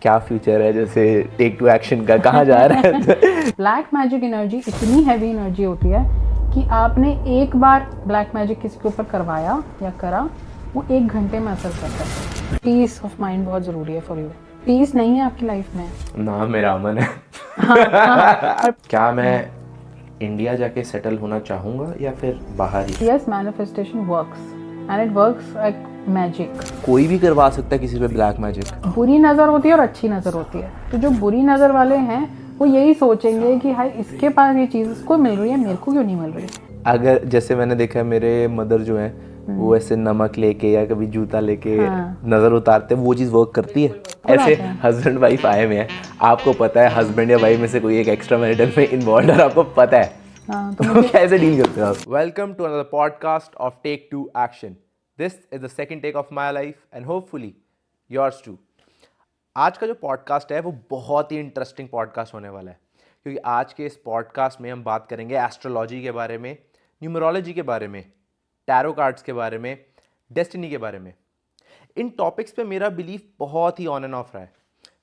क्या फ्यूचर है जैसे टेक टू एक्शन का, कहाँ जा रहा है? ब्लैक मैजिक एनर्जी इतनी हैवी एनर्जी होती है कि आपने एक बार ब्लैक मैजिक किसी के ऊपर करवाया या करा, वो 1 घंटे में असर करता है। पीस ऑफ माइंड बहुत ज़रूरी है फॉर यू। पीस नहीं है आपकी लाइफ में? ना, मेरा अमन है। हाँ। क्या मैं इंडिया जाके सेटल होना चाहूँगा या फिर बाहर ही? Yes, manifestation works and it works like magic. कोई भी करवा सकता है किसी पे ब्लैक मैजिक? बुरी नज़र होती है और अच्छी नज़र होती है। तो जो बुरी नज़र वाले हैं वो यही सोचेंगे कि हाय इसके पास ये चीज़ इसको मिल रही है, मेरे को क्यों नहीं मिल रही। अगर जैसे मैंने देखा है मेरे मदर जो है वो ऐसे नमक लेके या कभी जूता लेके नजर उतारते हैं, वो चीज़ वर्क करती है। ऐसे हस्बैंड वाइफ आए हुए हैं, आपको पता है हस्बैंड या वाइफ में से कोई एक एक्स्ट्रा मैरिटल में इन्वॉल्व है, आपको पता है, तो कैसे डील करते हो आप? Welcome to another podcast of take to action. This is the second take of my life and hopefully yours too. आज का जो पॉडकास्ट है वो बहुत ही इंटरेस्टिंग पॉडकास्ट होने वाला है, क्योंकि आज के इस पॉडकास्ट में हम बात करेंगे एस्ट्रोलॉजी के बारे में, न्यूमरोलॉजी के बारे में, टैरो कार्ड्स के बारे में, डेस्टिनी के बारे में। इन टॉपिक्स पे मेरा बिलीफ बहुत ही ऑन एंड ऑफ रहा है।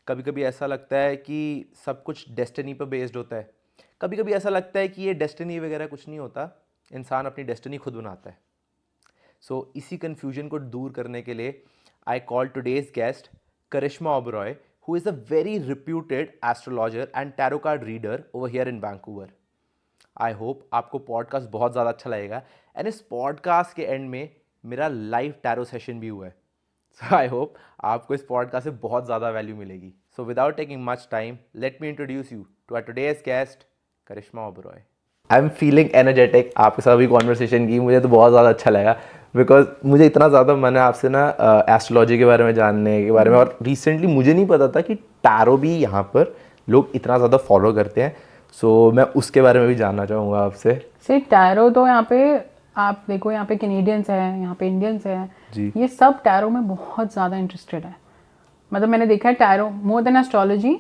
कभी कभी ऐसा लगता है कि सब कुछ डेस्टिनी पर बेस्ड होता है, कभी कभी ऐसा लगता है कि ये डेस्टिनी वगैरह कुछ नहीं होता, इंसान अपनी डेस्टिनी खुद बनाता है। सो इसी कन्फ्यूजन को दूर करने के लिए I call today's guest Karishma Oberoi, who is a very reputed astrologer and tarot card reader over here in Vancouver. I hope आपको पॉडकास्ट बहुत ज़्यादा अच्छा लगेगा एंड इस पॉडकास्ट के एंड में मेरा लाइव टैरो सेशन भी हुआ है। सो आई होप आपको इस पॉडकास्ट से बहुत ज़्यादा वैल्यू मिलेगी। So without taking much time, let me introduce you to our today's guest Karishma Oberoi. I am feeling energetic. आपके साथ भी कॉन्वर्सेशन की मुझे तो बहुत ज़्यादा अच्छा लगा, बिकॉज मुझे इतना ज़्यादा मन है आपसे ना एस्ट्रोलॉजी के बारे में जानने के बारे में। और रिसेंटली मुझे नहीं पता था कि टैरो भी यहाँ पर लोग इतना ज़्यादा फॉलो करते हैं। सो मैं उसके बारे में भी जानना चाहूँगा आपसे। सिर्फ टैरो तो यहाँ पे आप देखो, यहाँ पे कैनेडियंस हैं, यहाँ पे इंडियंस हैं, ये सब टैरो में बहुत ज़्यादा इंटरेस्टेड है। मतलब मैंने देखा है tarot more than astrology,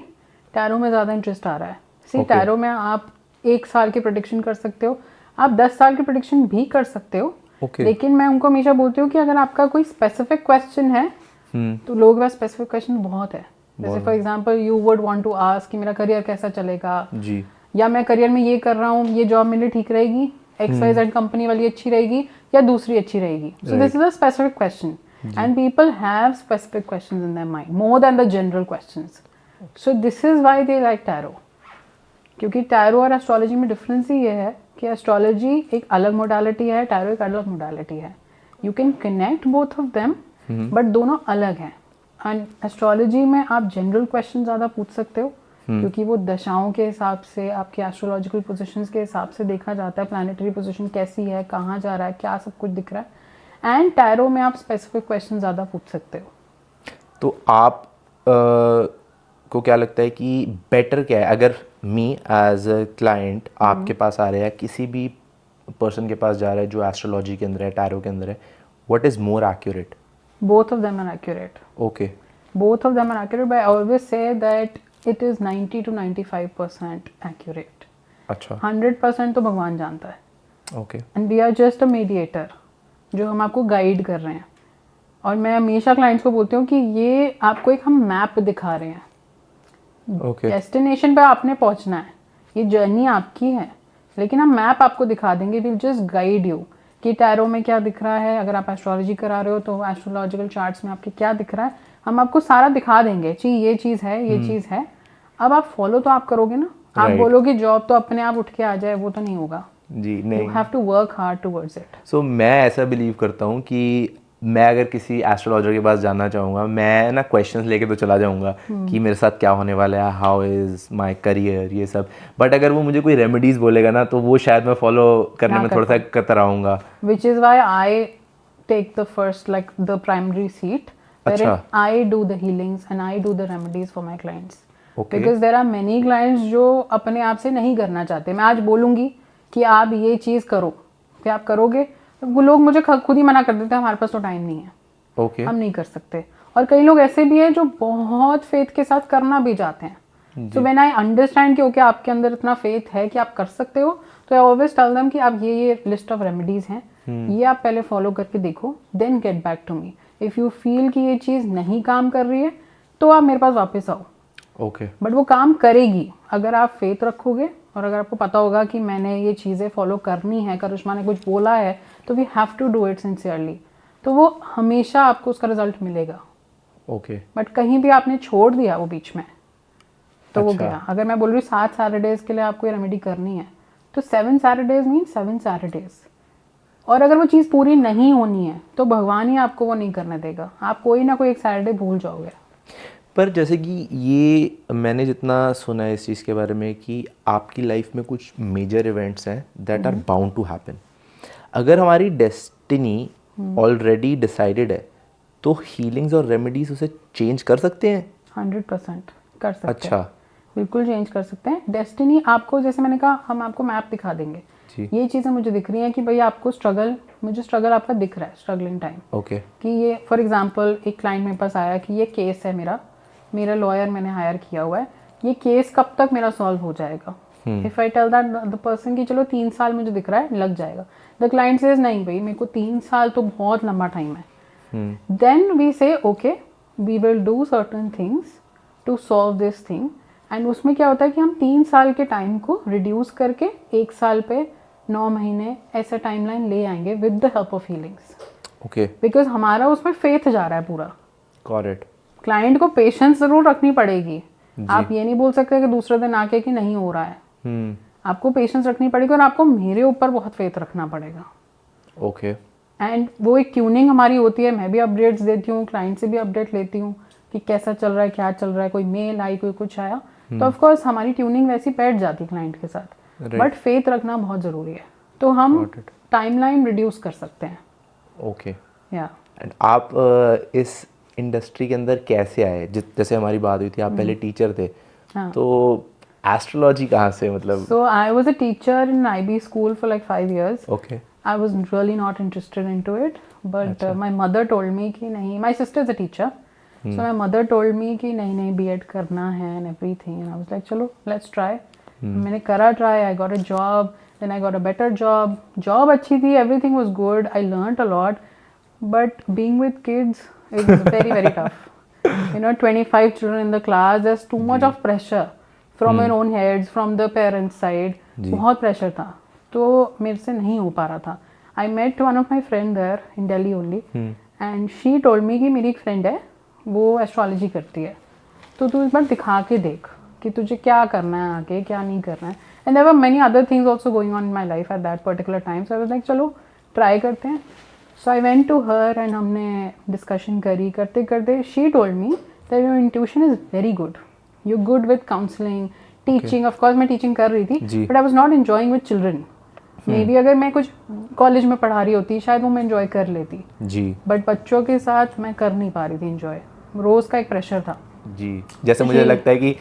tarot में ज़्यादा इंटरेस्ट आ रहा है। सिर्फ टैरो में आप 1 साल की प्रेडिक्शन कर सकते हो, आप 10 साल की प्रेडिक्शन भी कर सकते हो। लेकिन मैं उनको हमेशा बोलती हूँ कि अगर आपका कोई स्पेसिफिक क्वेश्चन है तो लोगों के पास स्पेसिफिक क्वेश्चन बहुत है। जैसे for example you would want to ask कि मेरा करियर कैसा चलेगा जी, या मैं करियर में ये कर रहा हूँ, ये जॉब मेरे लिए ठीक रहेगी, XYZ कंपनी वाली अच्छी रहेगी या दूसरी अच्छी रहेगी। So this is a specific question and people have specific questions in their mind more than the general questions. So this is why they like tarot. क्योंकि टैरो और एस्ट्रोलॉजी में डिफरेंस ही ये है कि एस्ट्रोलॉजी एक अलग मोडालिटी है, tarot एक अलग मोडालिटी है। You can connect both of them, but दोनों अलग हैं। एंड एस्ट्रोलॉजी में आप जनरल क्वेश्चन ज़्यादा पूछ सकते हो, क्योंकि वो दशाओं के हिसाब से, आपके एस्ट्रोलॉजिकल पोजीशंस के हिसाब से देखा जाता है, प्लानिटरी पोजीशन कैसी है, कहाँ जा रहा है, क्या सब कुछ दिख रहा है। एंड टैरो में आप स्पेसिफिक क्वेश्चन ज़्यादा पूछ सकते हो। तो आप को क्या लगता है कि बेटर क्या है, अगर मी एज अ क्लाइंट आपके पास आ रहा है, किसी भी पर्सन के पास जा रहा है जो एस्ट्रोलॉजी के अंदर है, टैरो के अंदर है, what is more accurate? Both of them are accurate. Okay, both of them are accurate, but I always say that it is 90 to 95% accurate. अच्छा, 100% तो भगवान जानता है। Okay, and we are just a mediator, जो हम आपको guide कर रहे हैं। और मैं हमेशा क्लाइंट्स को बोलती हूँ कि ये आपको एक हम मैप दिखा रहे हैं। डेस्टिनेशन पे आपने पहुंचना है, ये जर्नी आपकी है, लेकिन हम मैप आपको दिखा देंगे। विल जस्ट गाइड यू कि टैरो में क्या दिख रहा है। अगर आप एस्ट्रोलॉजी करा रहे हो तो एस्ट्रोलॉजिकल चार्ट्स में आपके क्या दिख रहा है, हम आपको सारा दिखा देंगे। जी ये चीज़ है, ये चीज़ है। अब आप फॉलो तो आप करोगे ना। आप बोलोगे जॉब तो अपने आप उठ के आ जाए, वो तो नहीं होगा जी। नहीं, you have to work hard towards it. So मैं ऐसा बिलीव करता हूँ कि मैं अगर किसी एस्ट्रोलॉजर के पास जाना चाहूँगा, मैं ना क्वेश्चंस लेके तो चला जाऊँगा कि मेरे साथ क्या होने वाला है, हाउ इज़ माय करियर, ये सब। बट अगर वो मुझे कोई रेमेडीज़ बोलेगा ना, तो वो शायद मैं फॉलो करने में थोड़ा सा कतराऊँगा। Which is why I take the first like the primary seat, wherein I do the healings and I do the remedies for my clients. Because there are many clients जो अपने आप से नहीं करना चाहते। मैं आज बोलूँगी कि आप ये चीज़ करो, फिर आप करोगे, वो लोग मुझे खुद ही मना कर देते हैं, हमारे पास तो टाइम नहीं है, हम नहीं कर सकते। और कई लोग ऐसे भी हैं जो बहुत फेथ के साथ करना भी चाहते हैं। सो व्हेन आई अंडरस्टैंड कि ओके आपके अंदर इतना फेथ है कि आप कर सकते हो, तो आई ऑलवेज टेल देम कि आप ये लिस्ट ऑफ रेमेडीज हैं, ये आप पहले फॉलो करके देखो, then get back to me. If you feel कि ये चीज़ नहीं काम कर रही है, तो आप मेरे पास वापस आओ। ओके। बट वो काम करेगी अगर आप फेथ रखोगे और अगर आपको पता होगा कि मैंने ये चीज़ें फॉलो करनी है, करिश्मा ने कुछ बोला है तो we have to do it sincerely, तो वो हमेशा आपको उसका रिजल्ट मिलेगा। ओके। बट कहीं भी आपने छोड़ दिया वो बीच में तो वो गया। अगर मैं बोल रही हूँ 7 सैटरडेज के लिए आपको ये रेमेडी करनी है तो 7 सैटरडेज मीन 7 सैटरडेज। और अगर वो चीज़ पूरी नहीं होनी है तो भगवान ही आपको वो नहीं करने देगा, आप कोई ना कोई एक सैटरडे भूल जाओगे। पर जैसे कि ये मैंने जितना सुना है इस चीज़ के बारे में कि आपकी लाइफ में कुछ मेजर इवेंट्स हैं that are bound to happen, अगर हमारी डेस्टिनी ऑलरेडी डिसाइडेड है तो हीलिंग्स और रेमेडीज उसे चेंज कर सकते हैं। 100% कर सकते हैं। अच्छा। बिल्कुल चेंज कर सकते हैं। डेस्टिनी आपको, जैसे मैंने कहा, हम आपको मैप दिखा देंगे। ये चीज़ें मुझे दिख रही हैं कि भाई आपको मुझे स्ट्रगल आपका दिख रहा है, स्ट्रगलिंग टाइम। ओके। कि ये फॉर एग्जांपल एक क्लाइंट मेरे पास आया कि ये केस है मेरा लॉयर मैंने हायर किया हुआ है, ये केस कब तक मेरा सॉल्व हो जाएगा। If I tell that the person कि चलो 3 साल मुझे दिख रहा है लग जाएगा, द क्लाइंट सेज नहीं भाई मेरे को 3 साल तो बहुत लंबा टाइम है। Then we say okay we will do certain things to solve this thing. And उसमें क्या होता है कि हम 3 साल के टाइम को रिड्यूस करके 1 साल पे 9 महीने ऐसा टाइमलाइन ले आएंगे with the help of healings. Okay. Because हमारा उसमें फेथ जा रहा है पूरा। Got it. क्लाइंट को पेशेंस जरूर रखनी पड़ेगी। आप ये नहीं बोल सकते कि दूसरे दिन आके कि नहीं हो रहा है। आपको पेशेंस रखनी पड़ेगी और आपको मेरे ऊपर बहुत फेथ रखना पड़ेगा। ओके। एंड वो एक ट्यूनिंग हमारी होती है, मैं भी अपडेट्स देती हूँ, क्लाइंट से भी अपडेट लेती हूँ कि कैसा चल रहा है, क्या चल रहा है, कोई मेल आई, कोई कुछ आया, तो ऑफकोर्स हमारी ट्यूनिंग वैसी बैठ जाती है क्लाइंट के साथ। बट फेथ रखना बहुत ज़रूरी है, तो हम टाइमलाइन रिड्यूस कर सकते हैं। ओके। या एंड आप इस इंडस्ट्री के अंदर कैसे आए? जैसे हमारी बात हुई थी आप पहले टीचर थे, तो एस्ट्रोलॉजी कहाँ से, मतलब? So I was a teacher in IB school for like 5 years. Okay. I was really not interested into it, but my mother told me कि नहीं, my sister is a teacher, so my mother told me कि नहीं B.Ed करना है and everything, and I was like चलो let's try. मैंने करा try, I got a job, then I got a better job. Job अच्छी थी, everything was good, I learned a lot, but being with kids it was very tough. 25 children in the class, there's too much of pressure from your own heads, from the parents side. बहुत pressure था, तो मेरे से नहीं हो पा रहा था. I met one of my friend there in Delhi only, and she told me कि मेरी एक friend है, वो astrology करती है, तो तू एक बार दिखा के देख कि तुझे क्या करना है आगे, क्या नहीं करना है. And there were many other things also going on in my life at that particular time, so I was like चलो try करते हैं. So I went to her and हमने discussion करी, करते करते she told me that your intuition is very good. You're good with counseling, teaching. Of course मैं teaching कर रही थी, but I was not enjoying with children. Maybe अगर मैं कुछ कॉलेज में पढ़ा रही होती शायद वो मैं enjoy कर लेती जी, बट बच्चों के साथ मैं कर नहीं पा रही थी enjoy. रोज का एक प्रेशर था जी. जैसे मुझे लगता है कि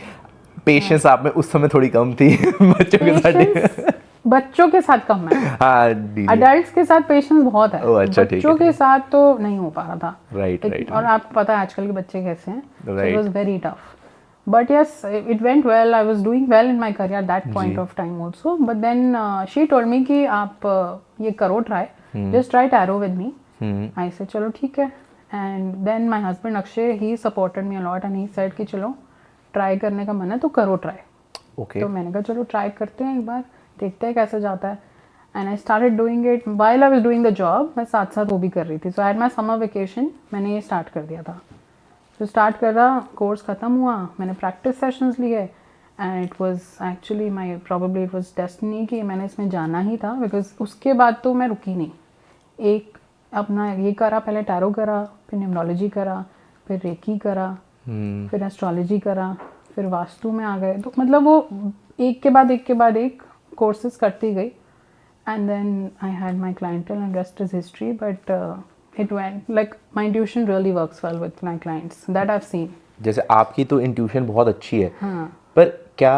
पेशेंस आप में उस समय थोड़ी कम थी बच्चों के साथ. बच्चों के साथ कम है, अडल्ट्स के साथ पेशेंस बहुत है. अच्छा, बच्चों के साथ तो नहीं हो पा रहा था. राइट. और आपको पता है आजकल के बच्चे कैसे हैं. It was very tough. But yes, it went well. I was doing well in my career at that point of time also. But then she told me कि आप ये करो try, just try tarot with me. I said चलो ठीक है. And then my husband Akshay, he supported me a lot and he said कि चलो try करने का मन है तो करो try. Okay. तो मैंने कहा चलो try करते हैं एक बार, देखते हैं कैसे जाता है. And I started doing it while I was doing the job. मैं साथ साथ वो भी कर रही थी. So I had my summer vacation. मैंने ये start कर दिया था. तो स्टार्ट कर रहा, कोर्स ख़त्म हुआ, मैंने प्रैक्टिस सेशंस लिए and it was actually my probably it was destiny कि मैंने इसमें जाना ही था. बिकॉज उसके बाद तो मैं रुकी नहीं. एक अपना ये करा, पहले टैरो करा, फिर न्यूमरोलॉजी करा, फिर रेकी करा, फिर एस्ट्रोलॉजी करा, फिर वास्तु में आ गए. तो मतलब वो एक के बाद एक कोर्सेज करती गई. And then I had my clientele and rest is history. But it went like my intuition really works well with my clients that I've seen. जैसे आपकी तो इंट्यूशन बहुत अच्छी है. हाँ. पर क्या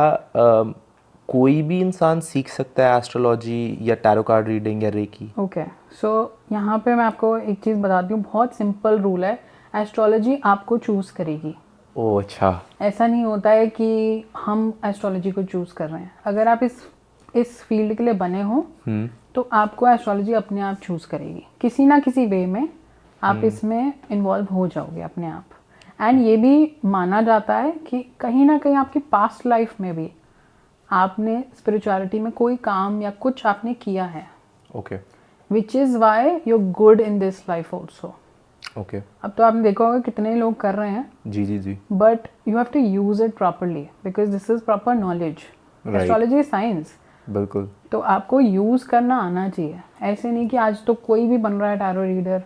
कोई भी इंसान सीख सकता है एस्ट्रोलॉजी या टैरो कार्ड रीडिंग या रेकी? ओके, सो यहाँ पे मैं आपको एक चीज़ बताती हूँ. बहुत सिंपल रूल है, एस्ट्रोलॉजी आपको चूज़ करेगी. ओह अच्छा. ऐसा नहीं होता है कि हम एस्ट्रोलॉजी को चूज़ कर रहे हैं. अगर आप इस फील्ड के लिए बने हो तो आपको एस्ट्रोलॉजी अपने आप चूज़ करेगी. किसी ना किसी वे में आप इसमें इन्वॉल्व हो जाओगे अपने आप. एंड ये भी माना जाता है कि कहीं ना कहीं आपकी पास्ट लाइफ में भी आपने स्पिरिचुअलिटी में कोई काम या कुछ आपने किया है, okay which is why you good in this life also. Okay. अब तो आपने देखा होगा कितने लोग कर रहे हैं, जी जी जी। But you have to use it properly because this is proper knowledge. Astrology science, बिल्कुल। तो आपको यूज करना आना चाहिए। ऐसे नहीं कि आज तो कोई भी बन रहा है टैरो रीडर,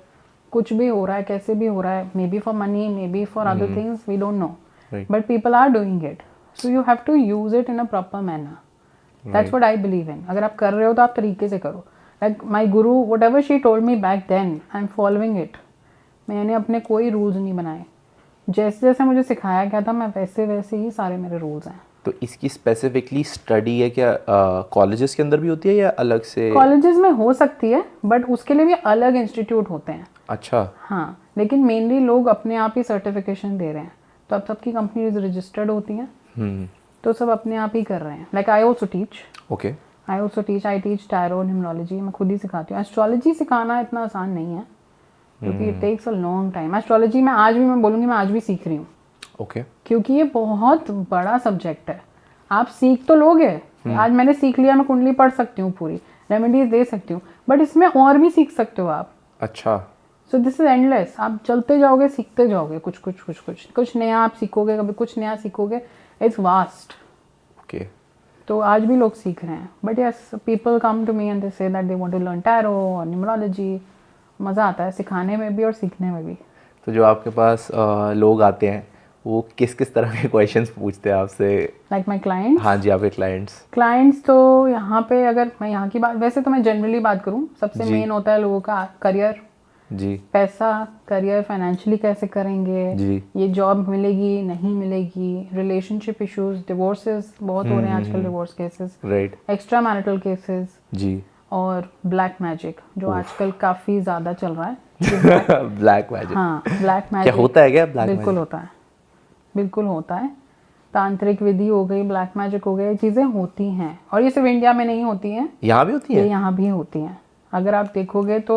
कुछ भी हो रहा है, कैसे भी हो रहा है, maybe for money, maybe for other things, we don't know, but people are doing it, so you have to use it in a proper manner. That's what I believe in. अगर आप कर रहे हो तो आप तरीके से करो। Like my guru, whatever she told me back then, I am following it. मैंने अपने कोई रूल्स नहीं बनाए, जैसे जैसे मुझे सिखाया गया था मैं वैसे वैसे ही सारे मेरे रूल्स हैं। तो इसकी स्पेसिफिकली स्टडी है क्या कॉलेजेस के अंदर भी होती है या अलग से? कॉलेजेस में हो सकती है, बट उसके लिए भी अलग इंस्टीट्यूट होते हैं। अच्छा। हाँ, लेकिन मेनली लोग अपने आप ही सर्टिफिकेशन दे रहे हैं। तो अब सबकी कंपनीज रजिस्टर्ड होती हैं, तो सब अपने आप ही कर रहे हैं। Like I also teach. Okay. I teach tarot, numerology, मैं खुद ही सिखाती हूँ। एस्ट्रोलॉजी सिखाना इतना आसान नहीं है क्योंकि it takes a long time. Astrology में आज भी, मैं बोलूँगी, मैं आज भी सीख रही हूँ। ओके। क्योंकि ये बहुत बड़ा सब्जेक्ट है। आप सीख तो लोगे, आज मैंने सीख लिया, मैं कुंडली पढ़ सकती हूँ, पूरी रेमेडीज दे सकती हूँ, बट इसमें और भी सीख सकते हो आप। अच्छा। So this is endless. आप चलते जाओगे, सीखते जाओगे, कुछ कुछ कुछ कुछ कुछ नया आप सीखोगे, कभी कुछ नया सीखोगे। It's vast. ओके। तो आज भी लोग सीख रहे हैं, but yes, people come to me and they say that they want to learn tarot और न्यूमरोलॉजी। मज़ा आता है सिखाने में भी और सीखने में भी। तो जो आपके पास लोग आते हैं वो किस किस तरह के क्वेश्चंस पूछते हैं आपसे? Like my clients? हाँ जी, आपके क्लाइंट्स तो यहाँ पे, अगर मैं यहाँ की बात, वैसे तो मैं जनरली बात करूँ, सबसे मेन होता है लोगों का करियर जी, पैसा, करियर फाइनेंशियली कैसे करेंगे जी, ये जॉब मिलेगी नहीं मिलेगी, रिलेशनशिप इश्यूज, डिवोर्सेस बहुत हो रहे हैं आजकल, divorce cases, right, extra marital cases, जी, और ब्लैक मैजिक जो आजकल काफ़ी ज़्यादा चल रहा है। Black magic. हाँ, ब्लैक मैजिक क्या होता है? क्या ब्लैक मैजिक? बिल्कुल होता है, बिल्कुल होता है। तांत्रिक विधि हो गई, ब्लैक मैजिक हो गई, ये चीज़ें होती हैं, और ये सिर्फ इंडिया में नहीं होती हैं, यहाँ भी होती है? ये यहाँ भी होती हैं। अगर आप देखोगे तो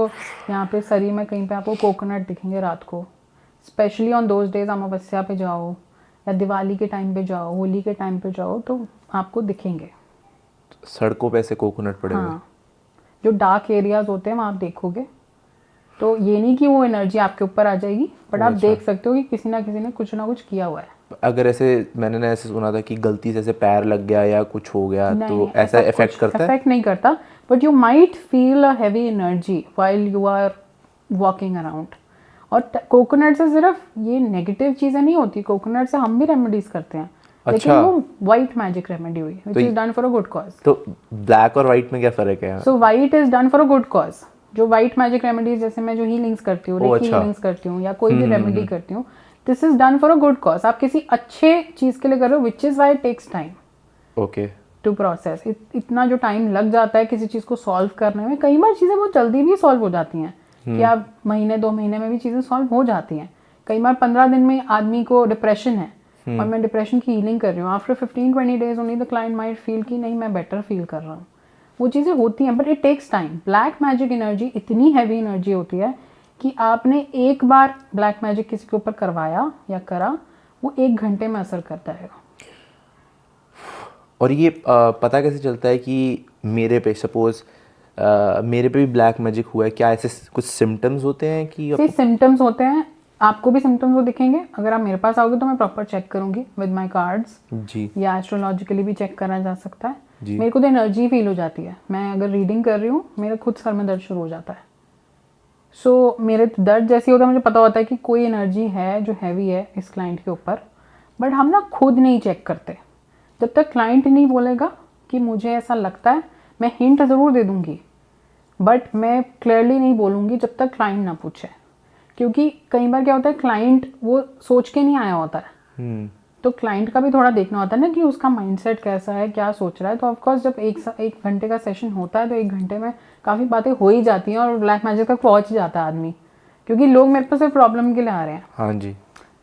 यहाँ पे सरी में कहीं पे आपको कोकोनट दिखेंगे रात को, स्पेशली ऑन दोज डेज। अमावस्या पे जाओ या दिवाली के टाइम पे जाओ, होली के टाइम पे जाओ, तो आपको दिखेंगे सड़कों पे ऐसे कोकोनट पड़े हुए। हाँ, जो डार्क एरियाज होते हैं वहाँ आप देखोगे। तो ये नहीं कि वो एनर्जी आपके ऊपर आ जाएगी, बट आप देख सकते हो कि किसी ना किसी ने कुछ ना कुछ किया हुआ है। अगर ऐसे, मैंने ना ऐसे सुना था कि गलती से ऐसे पैर लग गया या कुछ हो गया तो ऐसा इफेक्ट करता है? इफेक्ट नहीं करता, but you might feel a heavy energy while you are walking around. और कोकोनट से सिर्फ ये नेगेटिव चीज़ें नहीं होती, कोकोनट से हम भी रेमेडीज करते हैं। लेकिन वो वाइट मैजिक रेमेडी हुई which is done for a good cause. तो ब्लैक और वाइट में क्या फर्क है? So white is done for a good cause. जो वाइट मैजिक रेमेडीज, जैसे मैं जो हीलिंग्स करती हूँ, रेकी हीलिंग्स करती हूँ, या कोई भी रेमेडी करती हूँ, this is done for a good cause. आप किसी अच्छे चीज के लिए कर रहे हो, which is why it takes time okay to process. इतना जो टाइम लग जाता है किसी चीज को सॉल्व करने में, कई बार चीजें बहुत जल्दी भी सॉल्व हो जाती हैं कि आप महीने 2 महीने में भी चीजें सॉल्व हो जाती हैं। कई बार 15 दिन में आदमी को डिप्रेशन है और मैं डिप्रेशन की हीलिंग कर रही हूँ, after 15-20 days only the client might feel कि नहीं, मैं बेटर फील कर रहा हूँ। वो चीज़ें होती हैं, but it takes time. Black magic energy इतनी हैवी एनर्जी होती है कि आपने एक बार ब्लैक मैजिक किसी के ऊपर करवाया या करा, वो 1 घंटे में असर करता है। और ये पता कैसे चलता है कि मेरे पे सपोज मेरे पे भी ब्लैक मैजिक हुआ है? क्या ऐसे कुछ सिम्टम्स होते हैं कि सिम्टम्स होते हैं, आपको भी सिम्टम्स वो दिखेंगे। अगर आप मेरे पास आओगे तो मैं प्रॉपर चेक करूंगी विद माय कार्ड्स जी, या एस्ट्रोलॉजिकली भी चेक करा जा सकता है। जी। मेरे को तो एनर्जी फील हो जाती है, मैं अगर रीडिंग कर रही हूँ मेरा खुद सर में दर्द शुरू हो जाता है। सो मेरे दर्द जैसी होता है, मुझे पता होता है कि कोई एनर्जी है जो हैवी है इस क्लाइंट के ऊपर, बट हम ना खुद नहीं चेक करते। जब तक क्लाइंट नहीं बोलेगा कि मुझे ऐसा लगता है, मैं हिंट ज़रूर दे दूँगी, बट मैं क्लियरली नहीं बोलूँगी जब तक क्लाइंट ना पूछे। क्योंकि कई बार क्या होता है, क्लाइंट वो सोच के नहीं आया होता है, तो क्लाइंट का भी थोड़ा देखना होता है ना कि उसका माइंडसेट कैसा है, क्या सोच रहा है। तो ऑफकोर्स जब एक घंटे का सेशन होता है तो 1 घंटे में काफ़ी बातें हो ही जाती हैं और ब्लैक मैजिक तक पहुँच ही जाता है आदमी, क्योंकि लोग मेरे पास सिर्फ प्रॉब्लम के लिए आ रहे हैं। हाँ जी।